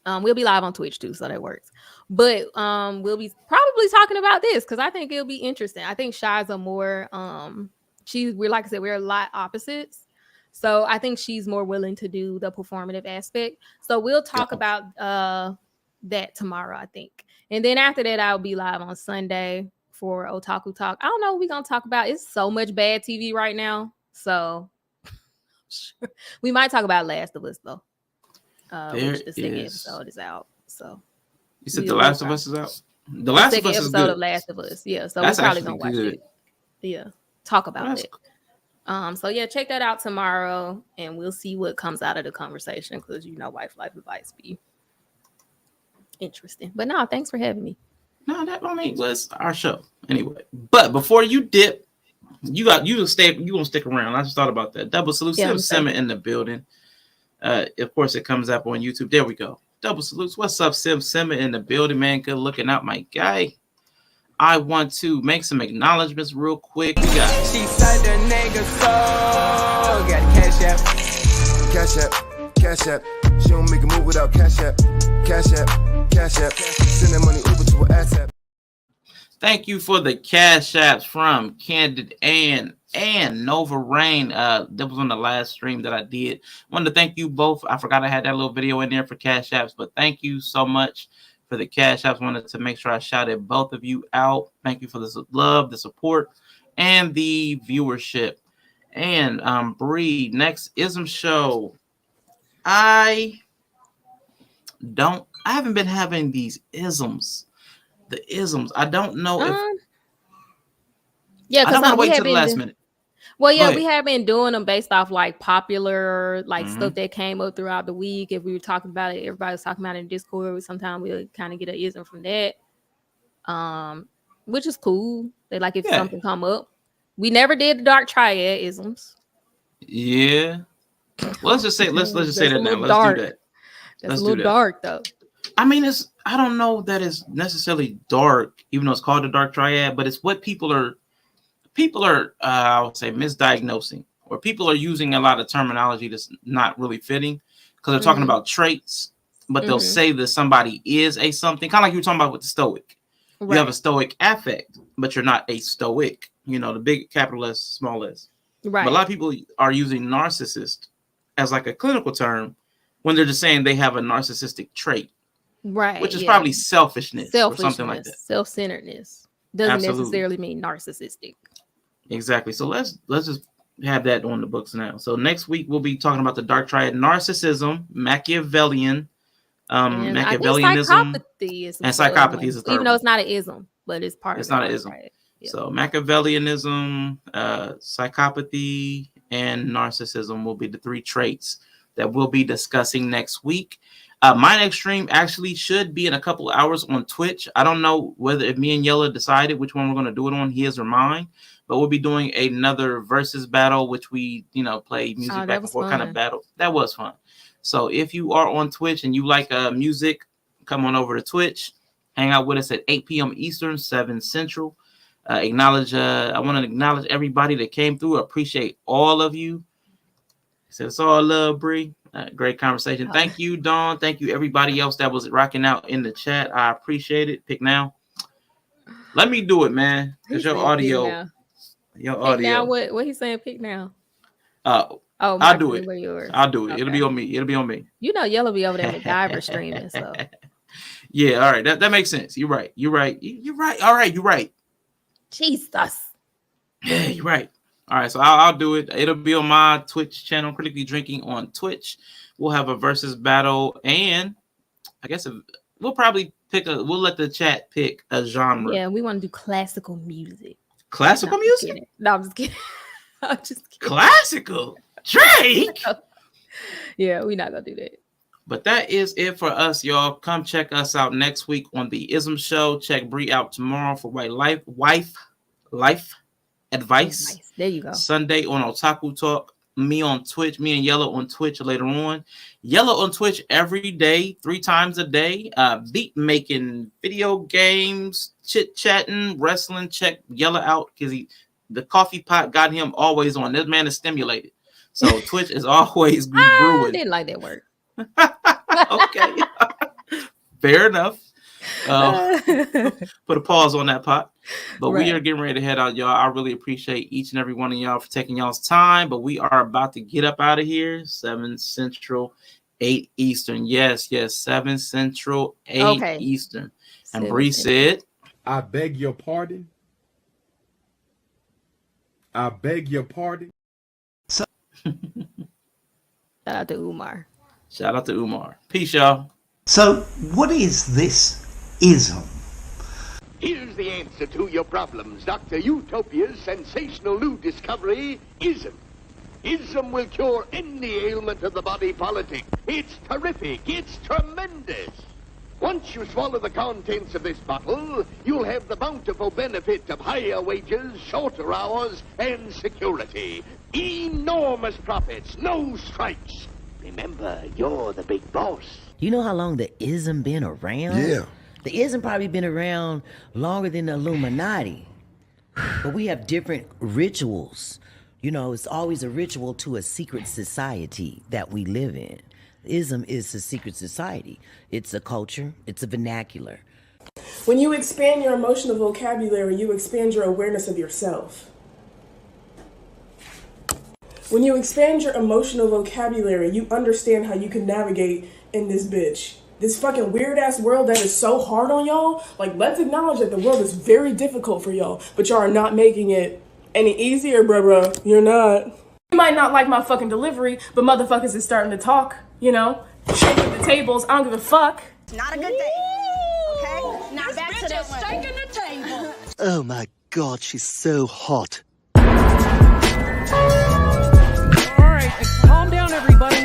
we'll be live on Twitch too, so that works. But we'll be probably talking about this because I think it'll be interesting. I think Shy's a more we're like I said, we're a lot opposites. So I think she's more willing to do the performative aspect. So we'll talk about that tomorrow, I think. And then after that, I'll be live on Sunday for Otaku Talk. I don't know what we're gonna talk about. It's so much bad TV right now. So we might talk about Last of Us though. Which the second episode is out. So
you said The Last of Us is out? The Last of Us is good.
Of Last of Us. Yeah. So we're probably gonna watch it. Yeah. Talk about it. So yeah, check that out tomorrow and we'll see what comes out of the conversation because wife life advice be interesting. But no, thanks for having me.
No, that was our show anyway. But before you dip, you gonna stick around. I just thought about that. Double salute, Sim in the building. Of course, it comes up on YouTube. There we go. Double salutes. What's up, Sim in the building, man? Good looking out, my guy. I want to make some acknowledgments real quick. We got.
She said the nigga so got cash app.
Cash app. Cash app. She don't make a move without cash app. Cash app. Cash app. Send that money over to her ass app.
Thank you for the cash apps from Candid and Nova Rain. That was on the last stream that I did. Wanted to thank you both. I forgot I had that little video in there for cash apps, but thank you so much for the cash apps. Wanted to make sure I shouted both of you out. Thank you for the love, the support, and the viewership. And Bree, next ISM show. I haven't been having these isms. The isms. I don't know if.
Yeah, because I
wait till the last minute.
Well, yeah, we have been doing them based off like popular stuff that came up throughout the week. If we were talking about it, everybody was talking about it in Discord. Sometimes we'll kind of get an ism from that, which is cool. They like if something come up. We never did the Dark Triad isms.
Yeah. Well, let's just say let's just say that now. Let's do that.
That's a little dark though.
I mean, I don't know that it's necessarily dark, even though it's called the Dark Triad, but it's what people are I would say misdiagnosing, or people are using a lot of terminology that's not really fitting because they're talking about traits, but they'll say that somebody is a something, kind of like you were talking about with the Stoic. Right. You have a Stoic affect, but you're not a Stoic, the big capital S, small s. Right. But a lot of people are using narcissist as like a clinical term when they're just saying they have a narcissistic trait. Right. Which is probably selfishness or something like that.
Self-centeredness doesn't necessarily mean narcissistic.
Exactly. So let's just have that on the books now. So next week we'll be talking about the Dark Triad: narcissism, Machiavellianism, and psychopathy is the third.
Even though it's not an ism, but it's part of it.
It's not an ism. Yeah. So Machiavellianism, psychopathy, and narcissism will be the three traits that we'll be discussing next week. My next stream actually should be in a couple of hours on Twitch. I don't know if me and Yella decided which one we're going to do it on, his or mine, but we'll be doing another versus battle, which we, play music back and forth kind of battle. That was fun. So if you are on Twitch and you like music, come on over to Twitch, hang out with us at 8 p.m. Eastern, 7 Central. I want to acknowledge everybody that came through. I appreciate all of you. So it's all love, Bree. Great conversation. Thank you, Dawn. Thank you, everybody else that was rocking out in the chat. I appreciate it. Pick now. Let me do it, man. Because your audio.
Pick now. What he's saying? Pick now.
I'll do it. I'll do it. Okay. It'll be on me. It'll be on me.
You know, Yellow be over there with MacGyver streaming. So.
Yeah. All right. That makes sense. You're right. You're right. All right. You're right.
Jesus.
Yeah, you're right. All right, so I'll do it. It'll be on my Twitch channel, Critically Drinking on Twitch. We'll have a versus battle, and I guess we'll probably we'll let the chat pick a genre.
Yeah, we want to do classical music.
Classical music?
No, I'm just kidding. I'm just kidding.
Classical? Drake?
Yeah, we're not going to do that.
But that is it for us, y'all. Come check us out next week on the Ism Show. Check Bree out tomorrow for Wife Advice.
There you go.
Sunday on Otaku Talk. Me on Twitch. Me and Yellow on Twitch later on. Yellow on Twitch every day, 3 times a day. Beat making, video games, chit chatting, wrestling. Check Yellow out because the coffee pot got him always on. This man is stimulated, so Twitch is always brewing.
I didn't like that word.
Okay, fair enough. Put a pause on that pot. But we are getting ready to head out, y'all. I really appreciate each and every one of y'all for taking y'all's time. But we are about to get up out of here. 7 Central, 8 Eastern. Yes, 7 Central, 8 Eastern. And Bree said,
I beg your pardon. I beg your pardon.
Shout out to Umar.
Shout out to Umar. Peace, y'all.
So, what is this ism?
Here's the answer to your problems. Dr. Utopia's sensational new discovery, ISM. ISM will cure any ailment of the body politic. It's terrific. It's tremendous. Once you swallow the contents of this bottle, you'll have the bountiful benefit of higher wages, shorter hours, and security. Enormous profits, no strikes. Remember, you're the big boss.
You know how long the ism been around?
Yeah.
The ism probably been around longer than the Illuminati. But we have different rituals. You know, it's always a ritual to a secret society that we live in. Ism is a secret society. It's a culture. It's a vernacular.
When you expand your emotional vocabulary, you expand your awareness of yourself. When you expand your emotional vocabulary, you understand how you can navigate in this bitch. This fucking weird-ass world that is so hard on y'all. Like, let's acknowledge that the world is very difficult for y'all, but y'all are not making it any easier, bruh. You're not. You might not like my fucking delivery, but motherfuckers is starting to talk, you know? Shaking the tables, I don't give a fuck.
Not a good day, okay? Not back to that shaking the table.
Oh my God, she's so hot.
All right, calm down, everybody.